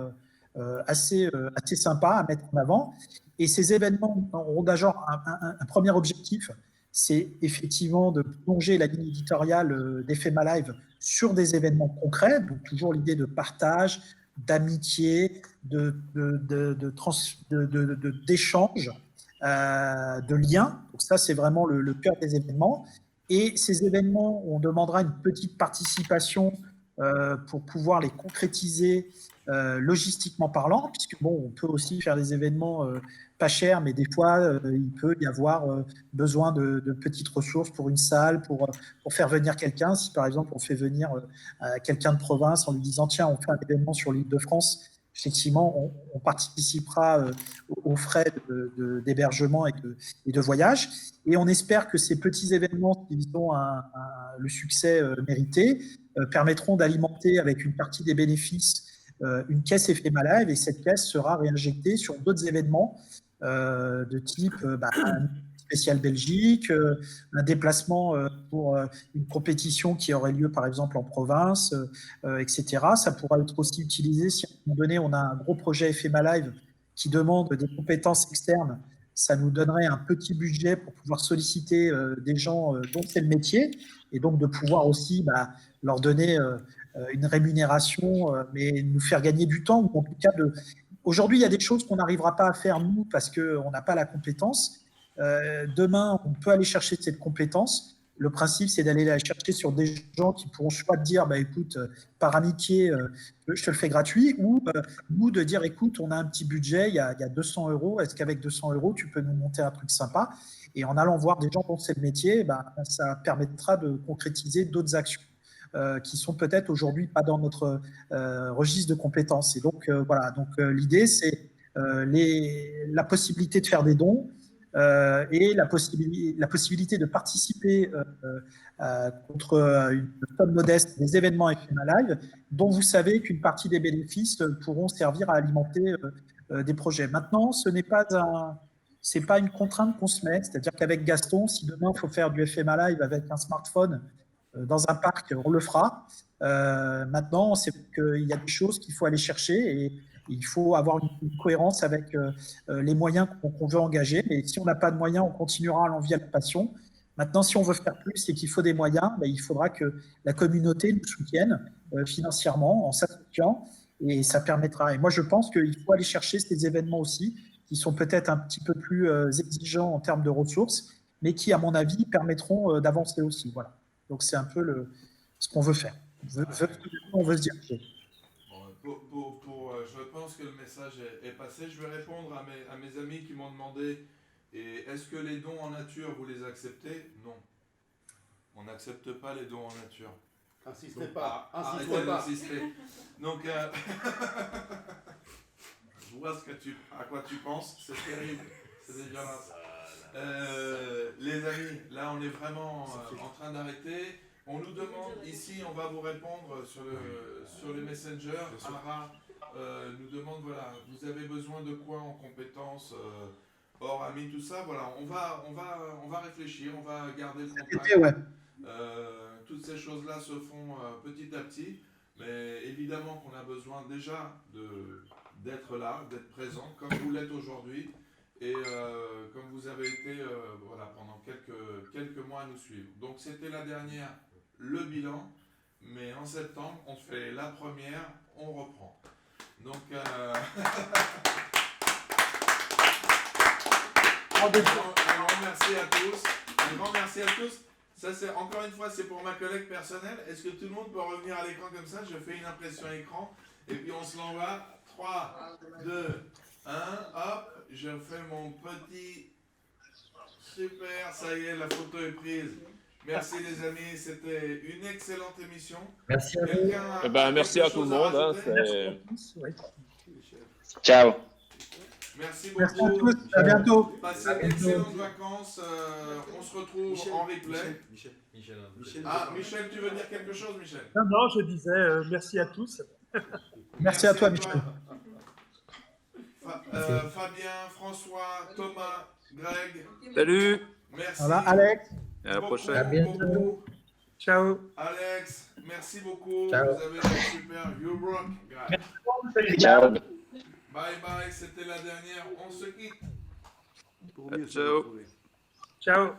assez sympa à mettre en avant. Et ces événements auront d'abord un premier objectif, c'est effectivement de plonger la ligne éditoriale d'FMA Live sur des événements concrets, donc toujours l'idée de partage, d'amitié, d'échange, de liens. Donc ça, c'est vraiment le cœur des événements. Et ces événements, on demandera une petite participation pour pouvoir les concrétiser logistiquement parlant, puisque bon, on peut aussi faire des événements pas chers, mais des fois, il peut y avoir besoin de petites ressources pour une salle, pour faire venir quelqu'un. Si par exemple, on fait venir quelqu'un de province en lui disant « Tiens, on fait un événement sur l'Île-de-France », effectivement, on participera aux frais d'hébergement et de voyage. Et on espère que ces petits événements, qui ont le succès mérité, permettront d'alimenter avec une partie des bénéfices une caisse FMA Live, et cette caisse sera réinjectée sur d'autres événements de type un spécial Belgique, un déplacement pour une compétition qui aurait lieu par exemple en province, etc. Ça pourra être aussi utilisé si à un moment donné on a un gros projet FMA Live qui demande des compétences externes. Ça nous donnerait un petit budget pour pouvoir solliciter des gens dont c'est le métier, et donc de pouvoir aussi leur donner une rémunération, mais nous faire gagner du temps. En tout cas, aujourd'hui, il y a des choses qu'on n'arrivera pas à faire, nous, parce qu'on n'a pas la compétence. Demain, on peut aller chercher cette compétence. Le principe, c'est d'aller la chercher sur des gens qui pourront soit dire, écoute, par amitié, je te le fais gratuit, ou de dire, écoute, on a un petit budget, il y a 200 €, est-ce qu'avec 200 €, tu peux nous monter un truc sympa? Et en allant voir des gens dont c'est le métier, ça permettra de concrétiser d'autres actions qui sont peut-être aujourd'hui pas dans notre registre de compétences. Et donc, voilà, donc l'idée, c'est la possibilité de faire des dons, et la possibilité de participer contre une somme modeste des événements FMA Live, dont vous savez qu'une partie des bénéfices pourront servir à alimenter des projets. Maintenant, c'est pas une contrainte qu'on se met, c'est-à-dire qu'avec Gaston, si demain il faut faire du FMA Live avec un smartphone dans un parc, on le fera. Maintenant, c'est qu'il y a des choses qu'il faut aller chercher, et il faut avoir une cohérence avec les moyens qu'on veut engager. Mais si on n'a pas de moyens, on continuera à l'envie, à la passion. Maintenant, si on veut faire plus et qu'il faut des moyens, il faudra que la communauté nous soutienne financièrement en s'associant, et ça permettra. Et moi, je pense qu'il faut aller chercher ces événements aussi, qui sont peut-être un petit peu plus exigeants en termes de ressources, mais qui, à mon avis, permettront d'avancer aussi. Voilà. Donc, c'est un peu ce qu'on veut faire. On veut se dire. Je pense que le message est passé. Je vais répondre à mes amis qui m'ont demandé, est-ce que les dons en nature, vous les acceptez? Non. On n'accepte pas les dons en nature. Insistez pas. Arrêtez d'insister. Donc, je vois à quoi tu penses. C'est terrible. C'est dégueulasse. Les amis, là, on est vraiment en train d'arrêter. On nous demande, ici, on va vous répondre sur le Messenger. Ara nous demande, voilà, vous avez besoin de quoi en compétences hors amis, tout ça. Voilà, on va réfléchir, on va garder le contact. Ouais. Toutes ces choses-là se font petit à petit, mais évidemment qu'on a besoin déjà d'être là, d'être présent, comme vous l'êtes aujourd'hui, et comme vous avez été voilà, pendant quelques mois à nous suivre. Donc c'était la dernière, le bilan, mais en septembre, on fait la première, on reprend. Donc, un grand merci à tous. Un grand merci à tous. Ça, c'est encore une fois, c'est pour ma collègue personnelle. Est-ce que tout le monde peut revenir à l'écran comme ça? Je fais une impression écran et puis on se l'envoie. 3, 2, 1, hop, je fais mon petit. Super, ça y est, la photo est prise. Merci les amis, c'était une excellente émission. Merci à vous. Merci à tout le monde. Hein, Ciao. Merci beaucoup. Merci à tous, à bientôt. Passez d'excellentes vacances. On se retrouve en replay. Ah, Michel, tu veux dire quelque chose, Michel? Non, non, je disais merci à tous. Merci à toi, Michel. Fabien, François, Thomas, Greg. Salut. Merci. Voilà, Alex. À la prochaine. À bientôt. Ciao. Alex, merci beaucoup. Ciao. Vous avez été super. You rock, guys. Ciao. Bye bye, c'était la dernière. On se quitte. Pour mieux se Ciao. retrouver. Ciao.